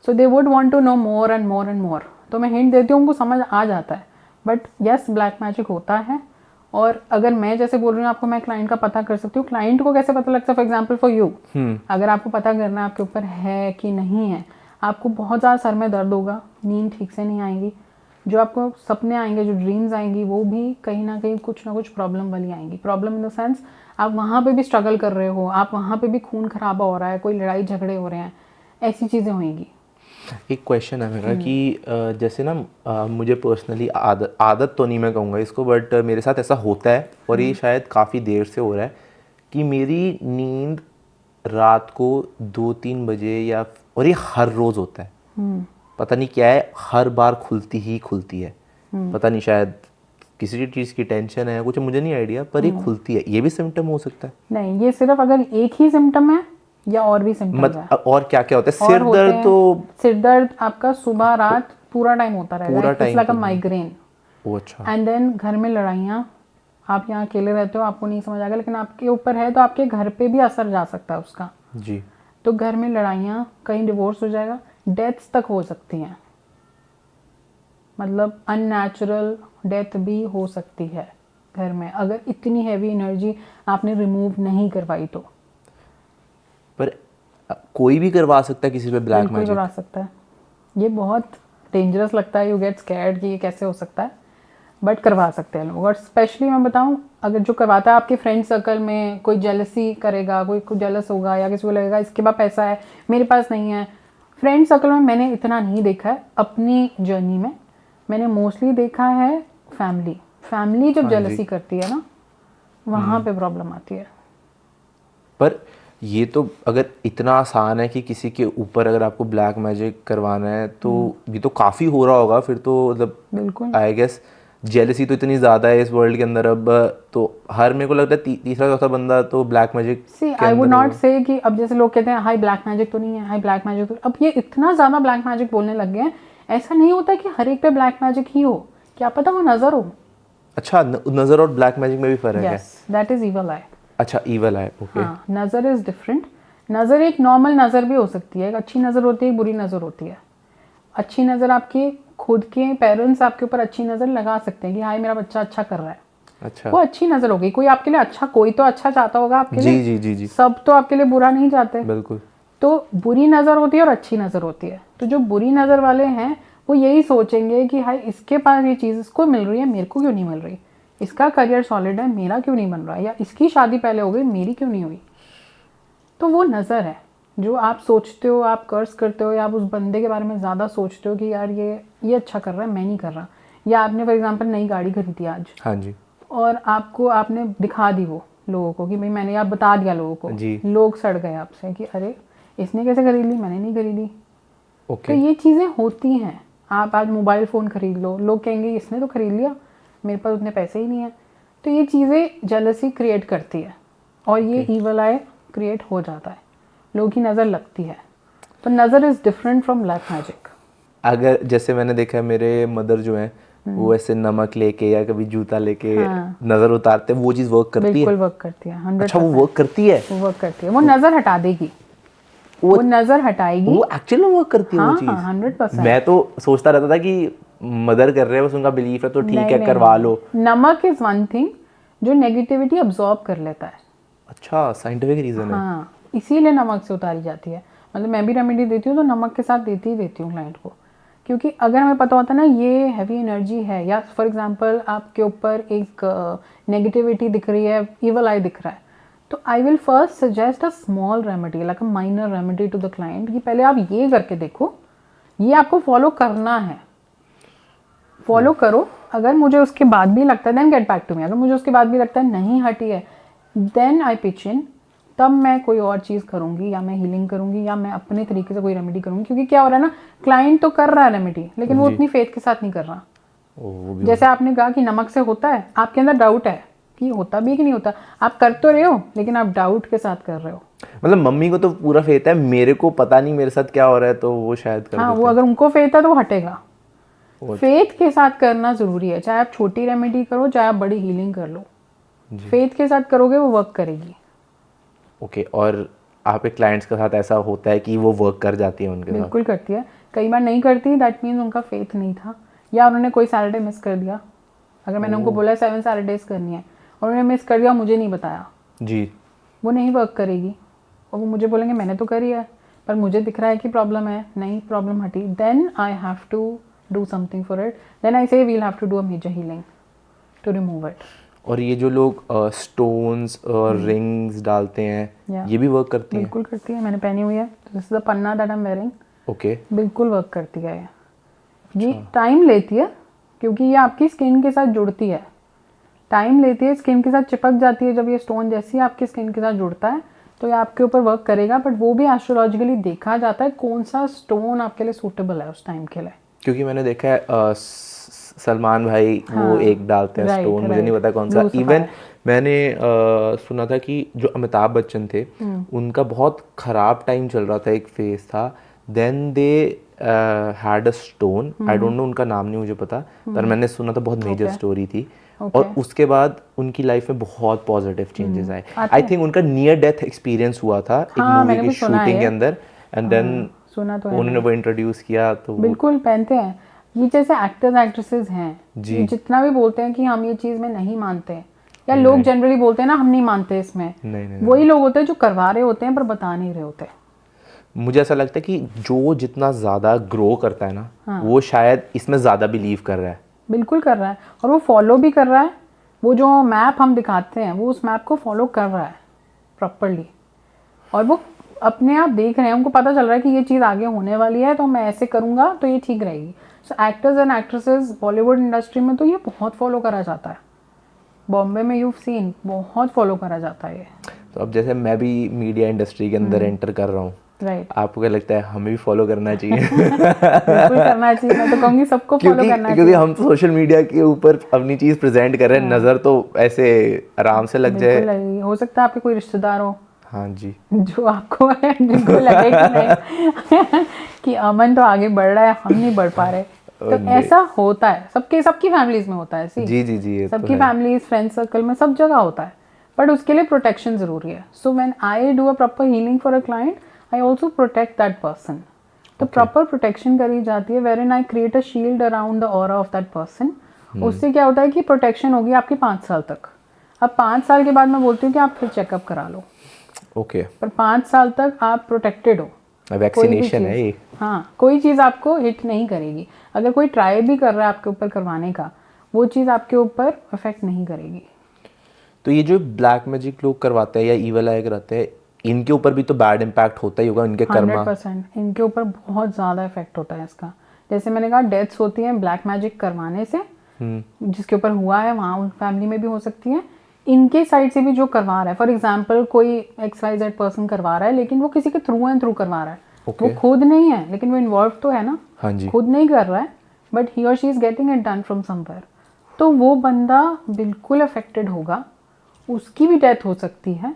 So they would want to know more and more and more. तो मैं हिंट देती हूँ, उनको समझ आ जाता है, बट यस ब्लैक मैजिक होता है। और अगर मैं जैसे बोल रही हूँ आपको, मैं क्लाइंट का पता कर सकती हूँ। क्लाइंट को कैसे पता लगता है? फॉर एग्जाम्पल फॉर यू, अगर आपको पता करना है आपके ऊपर है कि नहीं है, आपको बहुत ज़्यादा सर में दर्द होगा, नींद ठीक से नहीं आएगी, जो आपको सपने आएंगे, जो ड्रीम्स आएंगी, वो भी कहीं ना कहीं कुछ ना कुछ प्रॉब्लम वाली आएंगी। प्रॉब्लम इन द सेंस आप वहाँ पे भी स्ट्रगल कर रहे हो, आप वहाँ पे भी खून खराबा हो रहा है, कोई लड़ाई झगड़े हो रहे हैं, ऐसी चीज़ें होंगी। एक क्वेश्चन है मेरा कि जैसे ना मुझे पर्सनली आदत तो नहीं मैं कहूँगा इसको, बट मेरे साथ ऐसा होता है और ये शायद काफ़ी देर से हो रहा है कि मेरी नींद रात को 2-3 बजे या, और ये हर रोज़ होता है, पता नहीं क्या है, हर बार खुलती ही खुलती है। पता नहीं शायद किसी चीज़ की टेंशन है कुछ, मुझे नहीं आइडिया, पर ये खुलती है। ये भी सिम्टम हो सकता है? नहीं, ये सिर्फ अगर एक ही सिम्टम है या और भी सिम्टम्स है? और क्या क्या होता है? सिर दर्द तो सिर दर्द आपका सुबह रात पूरा टाइम होता रहेगा, पूरा it's time like a migraine. ओ अच्छा। एंड देन घर में लड़ाइयाँ, आप यहाँ अकेले रहते हो, आपको नहीं समझ आएगा, लेकिन आपके ऊपर है तो आपके घर पे भी असर जा सकता है उसका जी। तो घर में लड़ाइयाँ, कहीं डिवोर्स हो जाएगा, डेथ्स तक हो सकती हैं, मतलब अननेचुरल डेथ भी हो सकती है घर में, अगर इतनी हैवी एनर्जी आपने रिमूव नहीं करवाई तो। पर कोई भी करवा सकता है किसी पे ब्लैक मैजिक? करवा सकता है। ये बहुत डेंजरस लगता है, यू गेट स्कैर्ड कि ये कैसे हो सकता है, बट करवा सकते हैं लोग। और स्पेशली मैं बताऊं, अगर जो करवाता है आपके फ्रेंड सर्कल में कोई जेलसी करेगा, कोई जेलस होगा, या किसी को लगेगा इसके पास पैसा है मेरे पास नहीं है। फ्रेंड सर्कल में मैंने इतना नहीं देखा है अपनी जर्नी में, मैंने मोस्टली देखा है फैमिली जब जेलसी करती है ना, वहाँ पे प्रॉब्लम आती है। पर ये तो अगर इतना आसान है कि किसी के ऊपर अगर आपको ब्लैक मैजिक करवाना है तो ये तो काफ़ी हो रहा होगा फिर तो, मतलब बिल्कुल आई गेस जेलसी तो इतनी ज़्यादा है इस वर्ल्ड के अंदर अब, तो हर मेरे को लगता है तीसरा चौथा बंदा तो black magic see I would not say कि अब जैसे लोग कहते हैं हाई ब्लैक मैजिक तो नहीं है, हाई ब्लैक मैजिक तो, अब ये इतना ज़्यादा ब्लैक मैजिक बोलने लग गए हैं। ऐसा नहीं होता कि हर एक पे ब्लैक मैजिक ही हो, क्या पता वो नज़र हो। अच्छा, नज़र और ब्लैक मैजिक में भी फ़र्क है? यस, दैट इज़ ईवल आई। अच्छा, ईवल आई, ओके। हाँ, नज़र इज़ डिफरेंट। नज़र एक नॉर्मल नज़र भी हो सकती है, एक अच्छी नज़र होती है, एक बुरी नज़र होती है। अच्छी नज़र आपके खुद के पेरेंट्स आपके ऊपर अच्छी नज़र लगा सकते हैं कि हाय मेरा बच्चा अच्छा कर रहा है, अच्छा, वो अच्छी नज़र होगी। कोई आपके लिए अच्छा, कोई तो अच्छा चाहता होगा आपके जी लिए, जी जी जी, सब तो आपके लिए बुरा नहीं चाहते। बिल्कुल। तो बुरी नज़र होती है और अच्छी नज़र होती है। तो जो बुरी नज़र वाले हैं वो यही सोचेंगे कि हाय इसके पास ये चीज़ इसको मिल रही है, मेरे को क्यों नहीं मिल रही, इसका करियर सॉलिड है, मेरा क्यों नहीं बन रहा, या इसकी शादी पहले हो गई, मेरी क्यों नहीं हुई। तो वो नज़र है जो आप सोचते हो, आप कर्स करते हो, या आप उस बंदे के बारे में ज़्यादा सोचते हो कि यार ये अच्छा कर रहा है, मैं नहीं कर रहा। या आपने फॉर एग्जांपल नई गाड़ी खरीदी आज, हाँ जी, और आपने दिखा दी वो लोगों को कि भाई मैंने, आप बता दिया लोगों को जी, लोग सड़ गए आपसे कि अरे इसने कैसे खरीद ली, मैंने नहीं खरीदी। तो ओके। ये चीज़ें होती हैं। आप आज मोबाइल फ़ोन खरीद लो, लोग कहेंगे इसने तो खरीद लिया, मेरे पास उतने पैसे ही नहीं है। तो ये चीज़ें जेलसी क्रिएट करती है और ये ईवल आई क्रिएट हो जाता है, लोगों की नज़र लगती है। तो नज़र is different from black magic. अगर जैसे मैंने देखा है मेरे मदर जो हैं वो ऐसे नमक लेके या कभी जूता लेके नज़र उतारते हैं, वो चीज़ वर्क करती है? बिल्कुल वर्क करती है, 100%। अच्छा, वो वर्क करती है? वो वर्क करती है, वो नज़र हटा देगी, वो नज़र हटाएगी। वो एक्चुअल में वर्क करती है वो चीज़? 100%। मैं तो सोचता रहता था कि मदर कर रहे हैं, बस उनका बिलीफ है तो ठीक है, करवा लो। नमक इज़ वन थिंग जो नेगेटिविटी अब्जॉर्ब कर लेता है। अच्छा, साइंटिफिक रीजन है? हाँ, इसीलिए नमक से उतारी जाती है। मतलब मैं भी रेमेडी देती हूँ तो नमक के साथ देती हूँ क्लाइंट को, क्योंकि अगर हमें पता होता ना ये हैवी एनर्जी है, या फॉर एग्जांपल आपके ऊपर एक नेगेटिविटी दिख रही है, इवल आई दिख रहा है, तो I will first suggest a small remedy, like a minor remedy to the client, कि पहले आप ये करके देखो, ये आपको फॉलो करना है, फॉलो करो। अगर मुझे उसके बाद भी लगता है then get back to me. अगर मुझे उसके बाद भी लगता है नहीं हटी है, देन आई पिच इन, तब मैं कोई और चीज़ करूँगी, या मैं हीलिंग करूँगी, या मैं अपने तरीके से कोई रेमेडी करूँगी। क्योंकि क्या हो रहा है ना, क्लाइंट तो कर रहा है रेमेडी, लेकिन वो उतनी फेथ के साथ नहीं कर रहा। जैसे आपने कहा कि नमक से होता है, आपके अंदर डाउट है कि होता भी कि नहीं होता, आप कर तो रहे हो लेकिन आप डाउट के साथ कर रहे हो। मतलब मम्मी को तो पूरा फेथ है, मेरे को पता नहीं मेरे साथ क्या हो रहा है, तो वो शायद कर हाँ, वो अगर उनको फेथ है तो वो हटेगा। फेथ के साथ करना ज़रूरी है, चाहे आप छोटी रेमेडी करो, चाहे आप बड़ी हीलिंग कर लो, फेथ के साथ करोगे वो वर्क करेगी। ओके। और आप एक क्लाइंट्स के साथ ऐसा होता है कि वो वर्क कर जाती है उनके साथ? बिल्कुल करती है, कई बार नहीं करती, दैट मीन्स उनका फेथ नहीं था, या उन्होंने कोई सैटरडे मिस कर दिया। अगर मैंने उनको बोला 7 सैटरडेज करनी है और उन्होंने मिस कर दिया, मुझे नहीं बताया, जी, वो नहीं वर्क करेगी। और वो मुझे बोलेंगे मैंने तो करी है, पर मुझे दिख रहा है कि प्रॉब्लम है, नहीं प्रॉब्लम हटी, then I have to do something for it, then I say will have to do a major healing to remove it. और ये जो लोग स्टोन्स और रिंग्स डालते हैं, ये भी वर्क करती हैं? बिल्कुल करती है, मैंने पहनी हुई है, this is the Panna that I am wearing. Okay. बिल्कुल वर्क करती है ये टाइम लेती है क्योंकि ये आपकी स्किन के साथ जुड़ती है, टाइम लेती है, स्किन के साथ चिपक जाती है। जब ये स्टोन जैसे ही आपकी स्किन के साथ जुड़ता है तो ये आपके ऊपर वर्क करेगा, बट वो भी एस्ट्रोलॉजिकली देखा जाता है कौन सा स्टोन आपके लिए सूटेबल है उस टाइम के लिए। क्योंकि मैंने देखा है सलमान भाई वो एक डालते हैं स्टोन, मुझे नहीं पता कौन सा। इवन मैंने सुना था कि जो अमिताभ बच्चन थे उनका बहुत ख़राब टाइम चल रहा था, एक फेज था, then they had a stone, I don't know उनका नाम नहीं मुझे पता, पर मैंने सुना था बहुत मेजर स्टोरी थी। और उसके बाद उनकी लाइफ में बहुत पॉजिटिव चेंजेस आए। आई थिंक उनका नियर डेथ एक्सपीरियंस हुआ था एक मूवी की शूटिंग के अंदर, एंड देन उन्होंने वो इंट्रोड्यूस किया। तो बिल्कुल पहनते हैं ये, जैसे एक्टर्स एक्ट्रेसेस हैं जी, जितना भी बोलते हैं कि हम ये चीज़ में नहीं मानते, या लोग जनरली बोलते हैं ना हम नहीं मानते इसमें, वही लोग होते हैं जो करवा रहे होते हैं पर बता नहीं रहे होते। मुझे ऐसा लगता है कि जो जितना ज़्यादा ग्रो करता है ना, वो शायद इसमें ज़्यादा बिलीव कर रहा है। बिल्कुल कर रहा है, और वो फॉलो भी कर रहा है। वो जो मैप हम दिखाते हैं वो उस मैप को फॉलो कर रहा है प्रॉपरली, और वो अपने आप देख रहे हैं, उनको पता चल रहा है कि ये चीज़ आगे होने वाली है तो मैं ऐसे करूँगा तो ये ठीक रहेगी। So actors and actresses Bollywood industry में तो ये बहुत फॉलो करा जाता है, बॉम्बे में यू सीन बहुत फॉलो करा जाता है ये। तो अब जैसे मैं भी मीडिया इंडस्ट्री के अंदर एंटर कर रहा हूँ, राइट, आपको क्या लगता है हमें भी फॉलो करना चाहिए? बिल्कुल करना चाहिए, मैं तो कहूँगी सबको फॉलो करना चाहिए, क्योंकि हम सोशल मीडिया के ऊपर अपनी चीज़ प्रेजेंट कर रहे हैं, नज़र तो ऐसे आराम से लग जाए। हो सकता है आपके कोई रिश्तेदार हो, हाँ जी, जो आपको जिनको लगे कि नहीं कि अमन तो आगे बढ़ रहा है, हम नहीं बढ़ पा रहे, तो ऐसा होता है, सबकी फैमिलीज में होता है। जी, सबकी फैमिलीज, फ्रेंड सर्कल में, सब जगह होता है, बट उसके लिए प्रोटेक्शन जरूरी है। So when I do a proper healing for a client, I also protect that person. तो प्रॉपर प्रोटेक्शन करी जाती है, where I create a shield around the aura of that person. उससे क्या होता है कि प्रोटेक्शन होगी आपकी 5 साल तक। अब 5 साल के बाद मैं बोलती हूँ कि आप फिर चेकअप करा लो, ओके, पर 5 साल तक आप प्रोटेक्टेड हो। वैक्सीनेशन है ये। हाँ, कोई चीज़ आपको हिट नहीं करेगी। अगर कोई ट्राई भी कर रहा है आपके ऊपर करवाने का, वो चीज़ आपके ऊपर इफेक्ट नहीं करेगी। तो ये जो ब्लैक मैजिक लोग करवाते हैं या ईवल आई कराते हैं, इनके ऊपर भी तो बैड इम्पैक्ट होता ही होगा, इनके कर्मा। 100% इनके ऊपर बहुत ज़्यादा इफेक्ट होता है इसका। जैसे मैंने कहा, डेथ्स होती हैं ब्लैक मैजिक करवाने से, जिसके ऊपर हुआ है वहाँ उन फैमिली में भी हो सकती है, इनके साइड से भी जो करवा रहा है। फॉर एग्जाम्पल कोई XYZ पर्सन करवा रहा है, लेकिन वो किसी के थ्रू एंड थ्रू करवा रहा है, वो खुद नहीं है, लेकिन वो इन्वॉल्व तो है ना। हाँ जी, खुद नहीं कर रहा है, बट ही और she is getting it done from somewhere, तो वो बंदा बिल्कुल अफेक्टेड होगा, उसकी भी डेथ हो सकती है,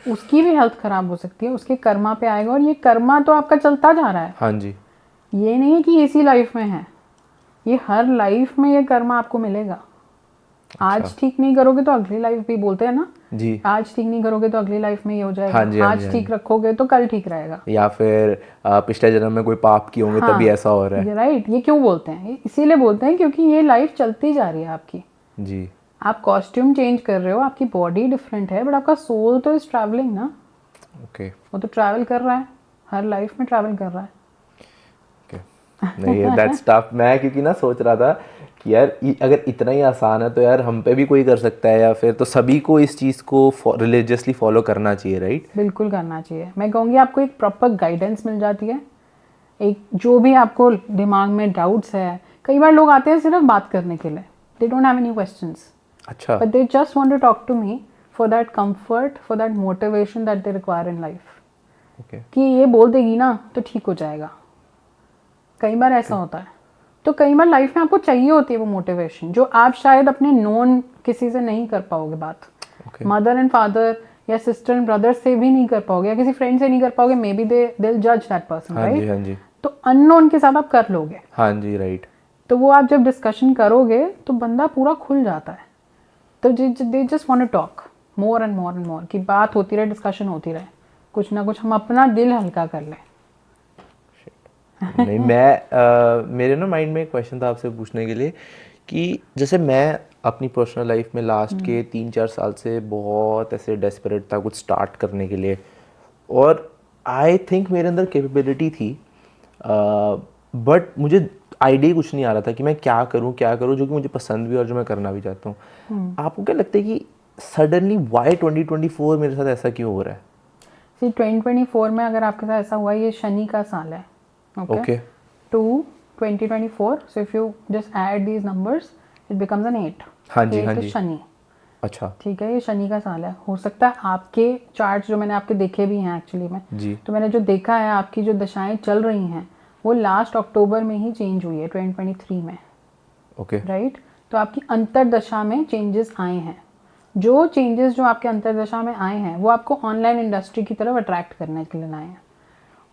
उसकी भी हेल्थ खराब हो सकती है, उसके कर्मा पे आएगा। और ये कर्मा तो आपका चलता जा रहा है। हाँ जी, ये नहीं है कि इसी लाइफ में है, ये हर लाइफ में ये कर्मा आपको मिलेगा। आज ठीक नहीं करोगे तो अगली लाइफ भी, बोलते हैं ना जी, आज ठीक नहीं करोगे तो अगली लाइफ में ये हो जाएगा। हाँ जी, आज ठीक रखोगे तो कल ठीक रहेगा, या फिर पिछले जन्म में कोई पाप किए होंगे तभी ऐसा हो रहा है। राइट। ये क्यों बोलते हैं? ये इसीलिए बोलते हैं क्योंकि ये लाइफ चलती जा रही है आपकी। जी, आप कॉस्ट्यूम चेंज कर रहे हो, आपकी बॉडी डिफरेंट है, बट आपका सोल तो इज ट्रैवलिंग ना। ओके, वो तो ट्रैवल कर रहा है, हर लाइफ में ट्रैवल कर रहा है। नहीं, दैट्स टफ। मैं क्योंकि ना सोच रहा था कि यार अगर इतना ही आसान है तो यार हम पे भी कोई कर सकता है, या फिर तो सभी को इस चीज़ को रिलीजियसली फॉलो करना चाहिए, राइट? बिल्कुल करना चाहिए। मैं कहूँगी आपको एक प्रॉपर गाइडेंस मिल जाती है, एक जो भी आपको दिमाग में डाउट्स है। कई बार लोग आते हैं सिर्फ बात करने के लिए, they don't have any questions, अच्छा, but they just want to talk to me for that comfort, for that motivation that they require in life. Okay, कि ये बोल देगी ना तो ठीक हो जाएगा। कई बार ऐसा होता है, तो कई बार लाइफ में आपको चाहिए होती है वो मोटिवेशन, जो आप शायद अपने नोन किसी से नहीं कर पाओगे बात। मदर एंड फादर या सिस्टर एंड ब्रदर से भी नहीं कर पाओगे, या किसी फ्रेंड से नहीं कर पाओगे, मे बी दे विल जज दैट पर्सन, राइट? हाँ जी, तो अननोन के साथ आप कर लोगे। हाँ जी, राइट। तो वो आप जब डिस्कशन करोगे तो बंदा पूरा खुल जाता है। तो they just want to talk more and more and more, कि बात होती रहे, डिस्कशन होती रहे, कुछ ना कुछ हम अपना दिल हल्का कर लें। नहीं, मैं मेरे ना माइंड में एक क्वेश्चन था आपसे पूछने के लिए, कि जैसे मैं अपनी पर्सनल लाइफ में लास्ट के 3-4 साल से बहुत ऐसे डेस्परेट था कुछ स्टार्ट करने के लिए, और आई थिंक मेरे अंदर कैपेबिलिटी थी, बट मुझे आइडिया कुछ नहीं आ रहा था कि मैं क्या करूँ जो कि मुझे पसंद भी और जो मैं करना भी चाहता हूँ। आपको क्या लगता है कि सडनली वाई 2024 मेरे साथ ऐसा क्यों हो रहा है? 2024 में अगर आपके साथ ऐसा हुआ, ये शनि का साल है, okay to 2024, so if you just add these numbers it becomes an 8। हाँ जी, हाँ 8 जी। शनि, अच्छा ठीक है, ये शनि का साल है। हो सकता है आपके चार्ट्स जो मैंने आपके देखे भी हैं एक्चुअली में, जी, तो मैंने जो देखा है आपकी जो दशाएं चल रही हैं वो लास्ट अक्टूबर में ही चेंज हुई है 2023 में, ओके राइट। तो आपकी अंतरदशा में चेंजेस आए हैं। जो चेंजेस जो आपके अंतरदशा में आए हैं वो आपको ऑनलाइन इंडस्ट्री की तरफ अट्रैक्ट करने के लिए आए हैं,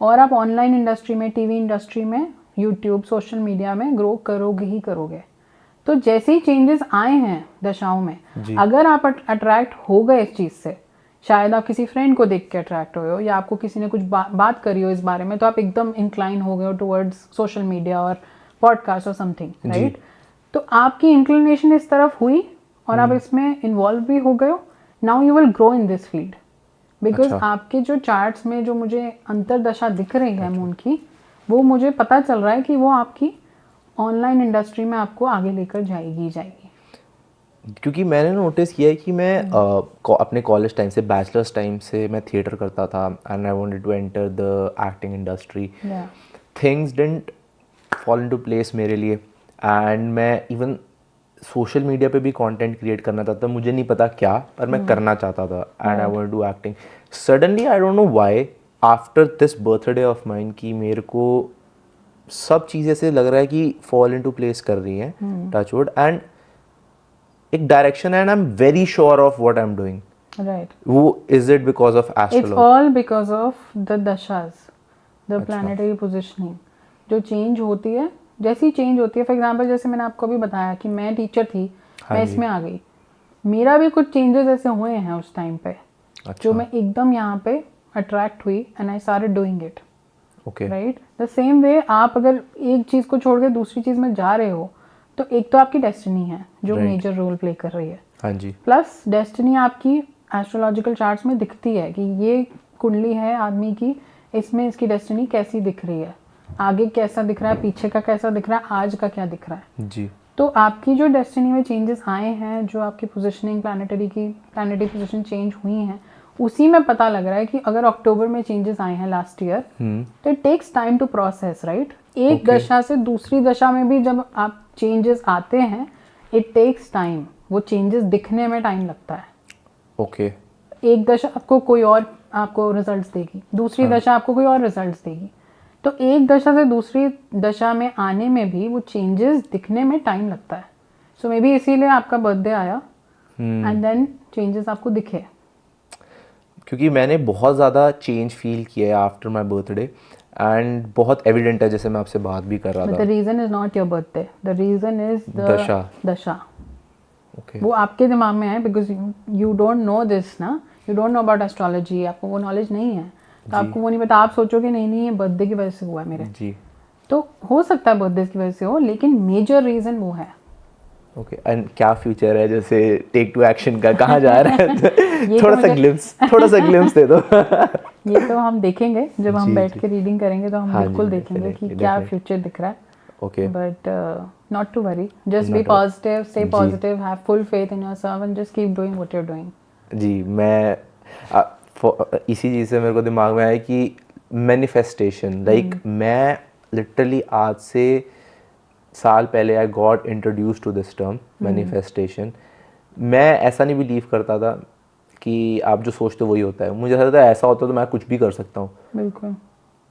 और आप ऑनलाइन इंडस्ट्री में, टीवी इंडस्ट्री में, यूट्यूब, सोशल मीडिया में ग्रो करोगे ही करोगे। तो जैसे ही चेंजेस आए हैं दशाओं में, अगर आप अट्रैक्ट हो गए इस चीज़ से, शायद आप किसी फ्रेंड को देख के अट्रैक्ट हुए हो या आपको किसी ने कुछ बात करी हो इस बारे में, तो आप एकदम इंक्लाइन हो गए हो टुवर्ड्स सोशल मीडिया और पॉडकास्ट और समथिंग, राइट। तो आपकी इंक्लिनेशन इस तरफ हुई और आप इसमें इन्वॉल्व भी हो गए हो। Now you will grow in this field, because आपके जो चार्ट्स में जो मुझे अंतरदशा दिख रही है मून की, वो मुझे पता चल रहा है कि वो आपकी ऑनलाइन इंडस्ट्री में आपको आगे लेकर जाएगी। क्योंकि मैंने नोटिस किया है कि मैं अपने कॉलेज टाइम से, बैचलर्स टाइम से मैं थिएटर करता था and I wanted to enter the acting industry. Things didn't fall into place मेरे लिए, एंड मैं इवन सोशल मीडिया पे भी कंटेंट क्रिएट करना चाहता था। मुझे नहीं पता क्या, पर मैं करना चाहता था and I wanted to do acting. Suddenly I don't know why after this birthday of mine कि मेरे को सब चीज़ें ऐसे लग रहा है कि फॉल इनटू प्लेस कर रही हैं, टच वुड, एंड एक डायरेक्शन है and I am very sure of what I am doing, right. वो is it because of its astrology? All because of the dashas, the planetary positioning जो change होती है। जैसी चेंज होती है, फॉर एग्जांपल जैसे मैंने आपको भी बताया कि मैं टीचर थी, मैं इसमें आ गई, मेरा भी कुछ चेंजेस ऐसे हुए हैं उस टाइम पे, जो मैं एकदम यहाँ पे अट्रैक्ट हुई and I started doing it, okay, right. The same way आप अगर एक चीज़ को छोड़ के दूसरी चीज़ में जा रहे हो, तो एक तो आपकी डेस्टिनी है जो मेजर रोल प्ले कर रही है, हाँ जी, प्लस डेस्टिनी आपकी एस्ट्रोलॉजिकल चार्ट्स में दिखती है कि ये कुंडली है आदमी की, इसमें इसकी डेस्टिनी कैसी दिख रही है, आगे कैसा दिख रहा है, पीछे का कैसा दिख रहा है, आज का क्या दिख रहा है जी। तो आपकी जो डेस्टिनी में चेंजेस आए हैं, जो आपकी पोजिशनिंग प्लानिटरी पोजिशन चेंज हुई हैं, उसी में पता लग रहा है कि अगर अक्टूबर में चेंजेस आए हैं लास्ट ईयर, तो it takes time to process, right. एक दशा से दूसरी दशा में भी जब आप चेंजेस आते हैं, इट टेक्स टाइम, वो चेंजेस दिखने में टाइम लगता है। ओके, एक दशा आपको कोई और आपको रिजल्ट्स देगी, दूसरी दशा आपको कोई और रिजल्ट्स देगी, तो एक दशा से दूसरी दशा में आने में भी वो चेंजेस दिखने में टाइम लगता है। सो मे बी इसीलिए आपका बर्थडे आया एंड देन चेंजेस आपको दिखे। क्योंकि मैंने बहुत ज़्यादा चेंज फील किया है आफ्टर माई बर्थडे एंड बहुत एविडेंट है, जैसे मैं आपसे बात भी कर रहा था। The reason is not your birthday, the reason is the dasha. Okay, वो आपके दिमाग में है, because you don't know this ना, you don't know about astrology, आपको वो नॉलेज नहीं है, तो आपको वो नहीं पता। आप सोचोगे नहीं ये बर्थडे की वजह से हुआ है मेरे जी, तो हो सकता है बर्थडे की वजह से हो, लेकिन मेजर रीज़न वो है। ओके। एंड क्या फ्यूचर है, जैसे टेक टू एक्शन का, कहाँ जा रहा है? थोड़ा सा ग्लिम्स दे दो। ये तो हम देखेंगे जब हम बैठ के रीडिंग करेंगे, तो हम बिल्कुल देखेंगे कि क्या फ्यूचर दिख रहा है। Okay, but not to worry, just be positive, stay positive, have full faith in yourself and just keep doing what you are doing. जी, मैं इसी चीज़ से मेरे को दिमाग में आया कि मैनिफेस्टेशन, लाइक मैं लिटरली आज से साल पहले I got introduce to this term manifestation. मैं ऐसा नहीं बिलीव करता था कि आप जो सोचते हो वही होता है। मुझे लगता था ऐसा होता तो मैं कुछ भी कर सकता हूँ, बिल्कुल।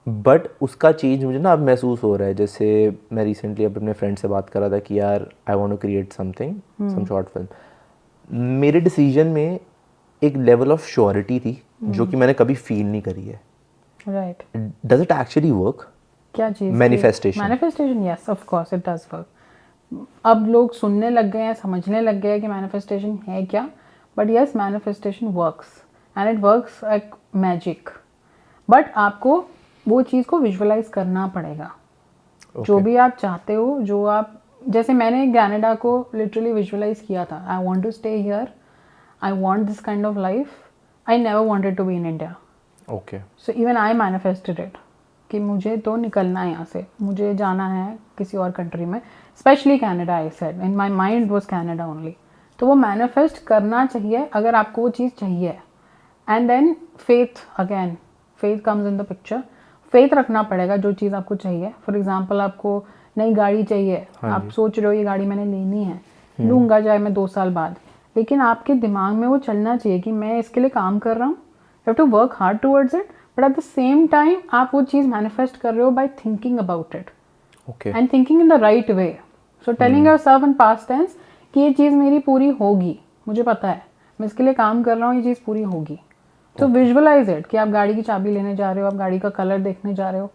बट उसका चेंज मुझे ना अब महसूस हो रहा है। जैसे मैं रिसेंटली अपने फ्रेंड से बात कर रहा था कि यार I want to create something, some short film. मेरे डिसीजन में एक लेवल ऑफ श्योरिटी थी जो कि मैंने कभी फील नहीं करी है। Right. Does it actually work? क्या चीज़? Manifestation, yes of course it does work. अब लोग सुनने लग गए हैं, समझने लग गए हैं कि मैनिफेस्टेशन है क्या, but yes manifestation works and it works like magic. But आपको वो चीज़ को विजुअलाइज करना पड़ेगा। जो भी आप चाहते हो, जो आप, जैसे मैंने कनाडा को लिटरली विजुअलाइज किया था। I want to stay here, I want this kind of life, I never wanted to be in India. Okay so even I manifested it कि मुझे तो निकलना है यहाँ से, मुझे जाना है किसी और कंट्री में, specially Canada. I said in my mind was Canada only. तो वो मैनिफेस्ट करना चाहिए अगर आपको वो चीज़ चाहिए। And then faith, again faith comes in the picture. Faith रखना पड़ेगा जो चीज़ आपको चाहिए। फॉर एग्जाम्पल आपको नई गाड़ी चाहिए, आप सोच रहे हो ये गाड़ी मैंने लेनी है, लूँगा चाहे मैं 2 साल बाद, लेकिन आपके दिमाग में वो चलना चाहिए कि मैं इसके लिए काम कर रहा हूँ, you have to work hard towards it, but at the same time आप वो चीज़ मैनिफेस्ट कर रहे हो by thinking about it and thinking in the right way. So telling yourself in past tense कि ये चीज़ मेरी पूरी होगी, मुझे पता है, मैं इसके लिए काम कर रहा हूँ, ये चीज़ पूरी होगी। तो विजुअलाइज इट कि आप गाड़ी की चाबी लेने जा रहे हो, आप गाड़ी का कलर देखने जा रहे हो,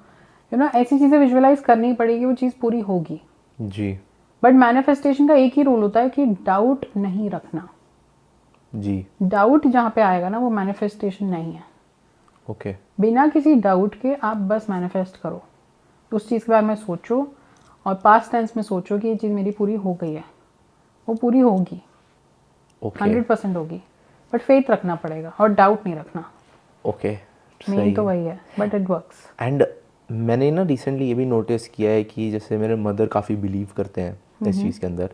यू नो ऐसी चीज़ें विजुअलाइज करनी पड़ेगी, वो चीज़ पूरी होगी जी। बट मैनिफेस्टेशन का एक ही रूल होता है कि डाउट नहीं रखना जी। डाउट जहाँ पे आएगा ना वो मैनिफेस्टेशन नहीं है। ओके बिना किसी डाउट के आप बस मैनिफेस्ट करो, उस चीज़ के बारे में सोचो और पास्ट टेंस में सोचो कि ये चीज़ मेरी पूरी हो गई है, वो पूरी होगी, 100% होगी, बट फेथ रखना पड़ेगा और डाउट नहीं रखना। ओके मेन तो वही है, बट इट वर्क्स। एंड मैंने ना रिसेंटली ये भी नोटिस किया है कि जैसे मेरे मदर काफ़ी बिलीव करते हैं इस चीज़ के अंदर,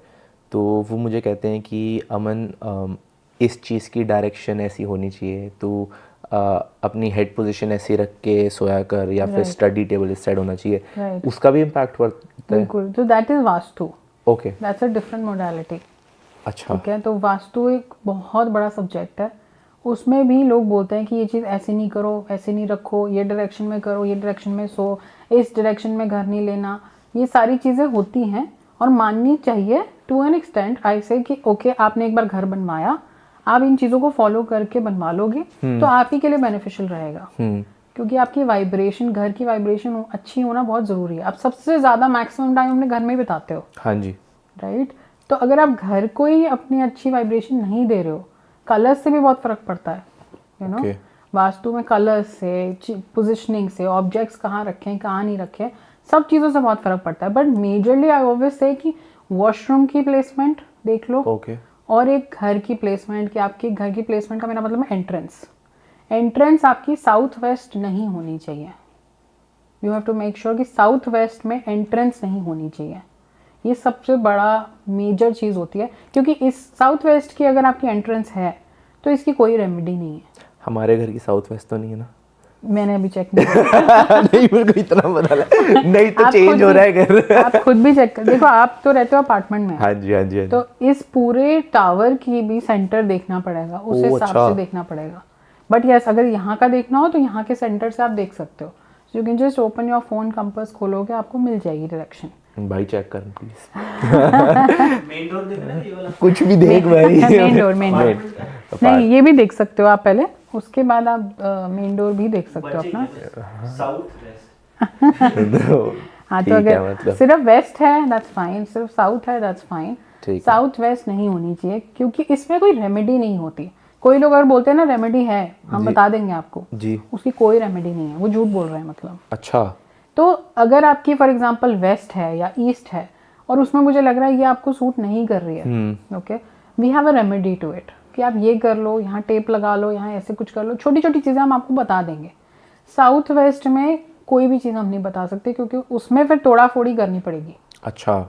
तो वो मुझे कहते हैं कि अमन इस चीज़ की डायरेक्शन ऐसी होनी चाहिए, तो अपनी हेड पोजीशन ऐसी रख के सोया कर, या फिर स्टडी टेबल इस साइड होना चाहिए, उसका भी इम्पैक्ट पड़ता है। बिल्कुल, तो that is vastu. Okay, that's a different modality. अच्छा, ठीक है, तो वास्तु एक बहुत बड़ा सब्जेक्ट है, उसमें भी लोग बोलते हैं कि ये चीज़ ऐसे नहीं करो, ऐसे नहीं रखो, ये डायरेक्शन में करो, ये डायरेक्शन में सो, इस डायरेक्शन में घर नहीं लेना, ये सारी चीज़ें होती हैं और माननी चाहिए टू एन एक्सटेंट। आई से कि ओके आपने एक बार घर बनवाया, आप इन चीज़ों को फॉलो करके बनवा लोगे तो आप ही के लिए बेनिफिशियल रहेगा, क्योंकि आपकी वाइब्रेशन, घर की वाइब्रेशन अच्छी होना बहुत ज़रूरी है। आप सबसे ज़्यादा मैक्सिमम टाइम अपने घर में ही बिताते हो, हाँ जी, राइट। तो अगर आप घर को ही अपनी अच्छी वाइब्रेशन नहीं दे रहे हो, कलर्स से भी बहुत फ़र्क पड़ता है, यू नो वास्तु में कलर्स से, पोजिशनिंग से, ऑब्जेक्ट्स कहाँ रखें कहाँ नहीं रखें, सब चीज़ों से बहुत फ़र्क पड़ता है। बट मेजरली आई ऑलवेज से कि वॉशरूम की प्लेसमेंट देख लो, और एक घर की प्लेसमेंट, कि आपके घर की प्लेसमेंट का मेरा मतलब है एंट्रेंस। एंट्रेंस आपकी साउथ वेस्ट नहीं होनी चाहिए। You have to make sure कि साउथ वेस्ट में एंट्रेंस नहीं होनी चाहिए। ये सबसे बड़ा मेजर चीज़ होती है, क्योंकि इस साउथ वेस्ट की अगर आपकी एंट्रेंस है तो इसकी कोई रेमेडी नहीं है। हमारे घर की साउथ वेस्ट तो नहीं है ना? मैंने अभी चेक नहीं किया। नहीं, मेरे को इतना पता लगा, नहीं तो चेंज हो रहा है घर। आप खुद भी चेक कर देखो, आप तो रहते हो अपार्टमेंट में। हाँ जी, हाँ जी, हाँ जी। तो इस पूरे टावर की भी सेंटर देखना पड़ेगा, उस हिसाब से देखना पड़ेगा। बट यस, अगर यहाँ का देखना हो तो यहाँ के सेंटर से आप देख सकते हो। You can just open your phone, compass खोलोगे, आपको मिल जाएगी डायरेक्शन। भाई चेक कर प्लीज। मेन डोर देखना, कुछ भी देख भाई। मेन डोर नहीं, ये भी देख सकते हो आप पहले, उसके बाद आप मेन डोर भी देख सकते हो अपना। South west. हाँ, तो अगर सिर्फ वेस्ट है दैट्स फाइन, सिर्फ साउथ है दैट्स फाइन। साउथ वेस्ट नहीं होनी चाहिए, क्योंकि इसमें कोई रेमेडी नहीं होती। कोई लोग अगर बोलते हैं ना रेमेडी है, हम बता देंगे आपको जी, उसकी कोई रेमेडी नहीं है, वो झूठ बोल रहे हैं मतलब। अच्छा, तो अगर आपकी फॉर एग्जांपल वेस्ट है या ईस्ट है और उसमें मुझे लग रहा है ये आपको सूट नहीं कर रही है, okay, we have a remedy to it, कि आप ये कर लो, यहाँ टेप लगा लो, यहाँ ऐसे कुछ कर लो, छोटी छोटी चीज़ें हम आपको बता देंगे। साउथ वेस्ट में कोई भी चीज़ हम नहीं बता सकते, क्योंकि उसमें फिर तोड़ा फोड़ी करनी पड़ेगी। अच्छा,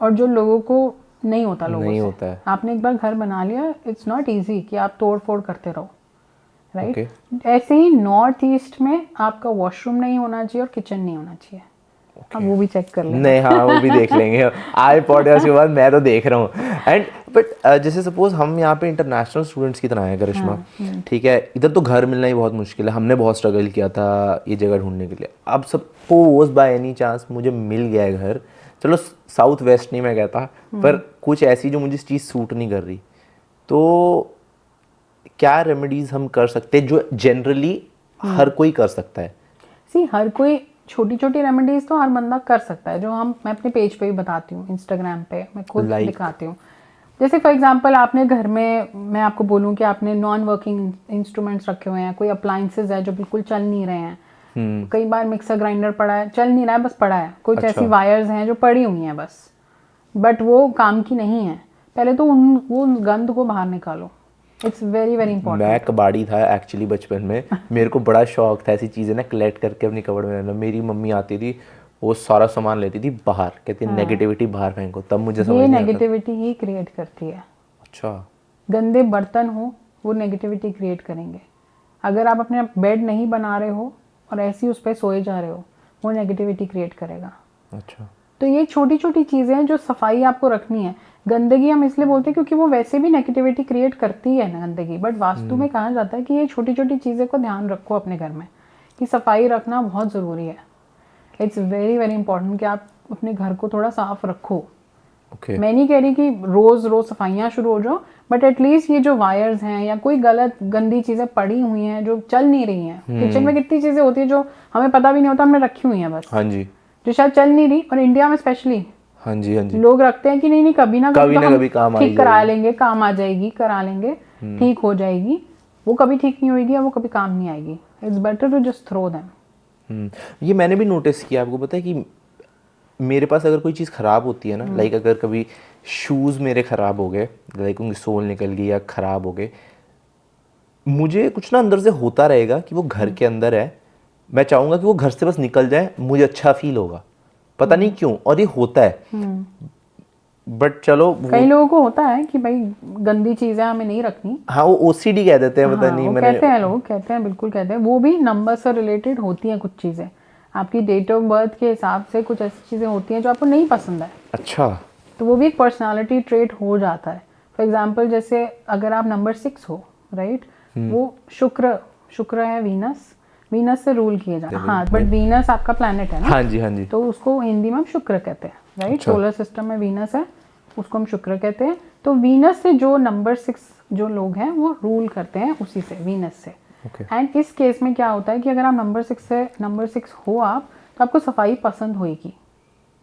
और जो लोगों को नहीं होता, लोगों नहीं से होता है। आपने एक बार घर बना लिया, इट्स नॉट ईजी कि आप तोड़ फोड़ करते रहो, राइट। ऐसे ही नॉर्थ ईस्ट में आपका वॉशरूम नहीं होना चाहिए और किचन नहीं होना चाहिए। अब वो भी चेक कर लेंगे। नहीं, हाँ वो भी देख लेंगे आज पॉडकास्ट के बाद। मैं तो देख रहा हूँ। एंड बट जैसे सपोज हम यहाँ पे इंटरनेशनल स्टूडेंट्स की तरह हैं करिश्मा, ठीक है, इधर तो घर मिलना ही बहुत मुश्किल है। हमने बहुत स्ट्रगल किया था ये जगह ढूंढने के लिए। अब सपोज बाय एनी चांस मुझे मिल गया है घर, चलो साउथ वेस्ट नहीं मैं कहता, पर कुछ ऐसी जो मुझे चीज़ सूट नहीं कर रही, तो क्या रेमेडीज हम कर सकते हैं जो जनरली हर कोई कर सकता है? हर कोई छोटी छोटी रेमेडीज तो हर बंदा कर सकता है, जो मैं अपने पेज पे भी बताती हूँ, इंस्टाग्राम पे मैं खुद दिखाती हूँ। जैसे फॉर एग्जांपल आपने घर में, मैं आपको बोलूँ कि आपने नॉन वर्किंग इंस्ट्रूमेंट्स रखे हुए हैं, कोई अप्लाइंसेस है जो बिल्कुल चल नहीं रहे हैं, कई बार मिक्सर ग्राइंडर पड़ा है, चल नहीं रहा है, बस पड़ा है, कुछ ऐसी वायर्स हैं जो पड़ी हुई हैं बस, बट वो काम की नहीं है, पहले तो वो गंद को बाहर निकालो। It's very very important. मैं कबाड़ी था एक्चुअली बचपन में, मेरे को बड़ा शौक था ऐसी चीज़ें ना कलेक्ट करके अपनी कबड़ में रहना। मेरी मम्मी आती थी, वो सारा सामान लेती थी बाहर, कहती नेगेटिविटी बाहर फेंको, तब मुझे समझ ये नहीं आता। नेगेटिविटी ही क्रिएट करती है। अच्छा, गंदे बर्तन हो वो नेगेटिविटी क्रिएट करेंगे। अगर आप अपने बेड नहीं बना रहे हो और ऐसे ही उस पर सोए जा रहे हो, वो नेगेटिविटी क्रिएट करेगा। अच्छा, तो ये छोटी छोटी चीज़ें हैं जो सफाई आपको रखनी है। गंदगी हम इसलिए बोलते हैं क्योंकि वो वैसे भी नेगेटिविटी क्रिएट करती है ना गंदगी, बट वास्तु में कहा जाता है कि ये छोटी छोटी चीज़ें को ध्यान रखो अपने घर में, कि सफाई रखना बहुत ज़रूरी है। इट्स वेरी वेरी इंपॉर्टेंट कि आप अपने घर को थोड़ा साफ रखो। ओके। मैं नहीं कह रही कि रोज़ रोज़ सफाइयाँ शुरू हो जाओ, बट एटलीस्ट ये जो वायर्स हैं या कोई गलत गंदी चीज़ें पड़ी हुई हैं जो चल नहीं रही हैं, किचन में कितनी चीज़ें होती है जो हमें पता भी नहीं होता, हमने रखी हुई हैं बस, हाँ जी, जो शायद चल नहीं रही। और इंडिया में स्पेशली हाँ जी, हाँ जी, लोग रखते हैं कि नहीं नहीं कभी ना कभी तो ना हम कभी काम आ ठीक ही करा जाएगी। लेंगे, काम आ जाएगी, करा लेंगे, ठीक हो जाएगी। वो कभी ठीक नहीं होगी या वो कभी काम नहीं आएगी। It's better to just throw them. ये मैंने भी नोटिस किया, आपको पता है कि मेरे पास अगर कोई चीज़ ख़राब होती है ना, लाइक अगर कभी शूज़ मेरे ख़राब हो गए, लाइक उनकी सोल निकल गई या ख़राब हो गए, मुझे कुछ ना अंदर से होता रहेगा कि वो घर के अंदर है, मैं चाहूँगा कि वो घर से बस निकल जाए, मुझे अच्छा फील होगा, पता नहीं क्यों, और ये होता है। बट चलो कई लोगों को होता है कि भाई गंदी चीजें हमें नहीं रखनी। हाँ, वो ओसीडी कह देते हैं, पता हाँ, नहीं वो मैंने कहते हैं, लोग कहते हैं, बिल्कुल कहते हैं। वो भी नंबर से रिलेटेड होती हैं कुछ चीज़ें, आपकी डेट ऑफ बर्थ के हिसाब से कुछ ऐसी चीज़ें होती हैं जो आपको नहीं पसंद है, अच्छा, तो वो भी एक पर्सनालिटी ट्रेट हो जाता है। फॉर एग्जाम्पल जैसे अगर आप नंबर 6 हो, राइट, वो शुक्र है, वीनस से रूल किए जाते हैं। हाँ, बट वीनस आपका प्लैनेट है ना, हाँ जी, हाँ जी, तो उसको हिंदी में हम शुक्र कहते हैं, राइट। सोलर सिस्टम में वीनस है, उसको हम शुक्र कहते हैं। तो वीनस से जो नंबर 6 जो लोग हैं वो रूल करते हैं उसी से, वीनस से। एंड इस केस में क्या होता है कि अगर आप नंबर 6 हो आप, तो आपको सफाई पसंद होएगी,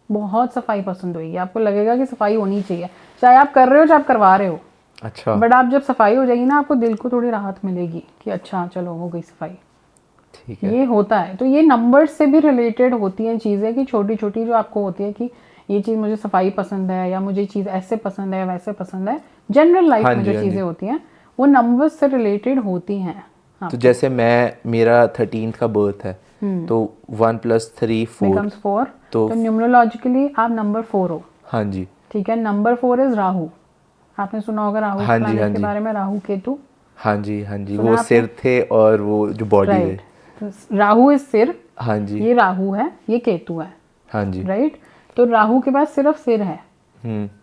बहुत सफाई पसंद होएगी। आपको लगेगा कि सफाई होनी चाहिए, चाहे आप कर रहे हो चाहे आप करवा रहे हो। अच्छा, बट आप जब सफाई हो जाएगी ना, आपको दिल को थोड़ी राहत मिलेगी कि अच्छा चलो हो गई सफाई। ठीक है। ये होता है। तो ये नंबर्स से भी रिलेटेड होती हैं चीज़ें, कि छोटी छोटी जो आपको होती है कि ये चीज़ मुझे सफाई पसंद है, या मुझे चीज़ ऐसे पसंद है, वैसे पसंद है। जनरल लाइफ में जो चीज़ें होती हैं वो नंबर्स से रिलेटेड होती हैं। तो जैसे मेरा 13th का बर्थ है, तो 1 + 3 4 becomes 4, तो न्यूमरोलॉजिकली आप नंबर 4 हो, हाँ जी, ठीक है। Number 4 is Rahu. आपने सुना होगा राहु हाँ जी, प्लैनेट हाँ के जी, बारे में, राहु केतु। हाँ जी, हाँ जी, सुना वो आपने? सिर थे और वो जो बॉडी है। राइट, तो राहु इज सिर, हाँ जी, ये राहु है, ये केतु है, हाँ जी, राइट। तो राहु के पास सिर्फ सिर है,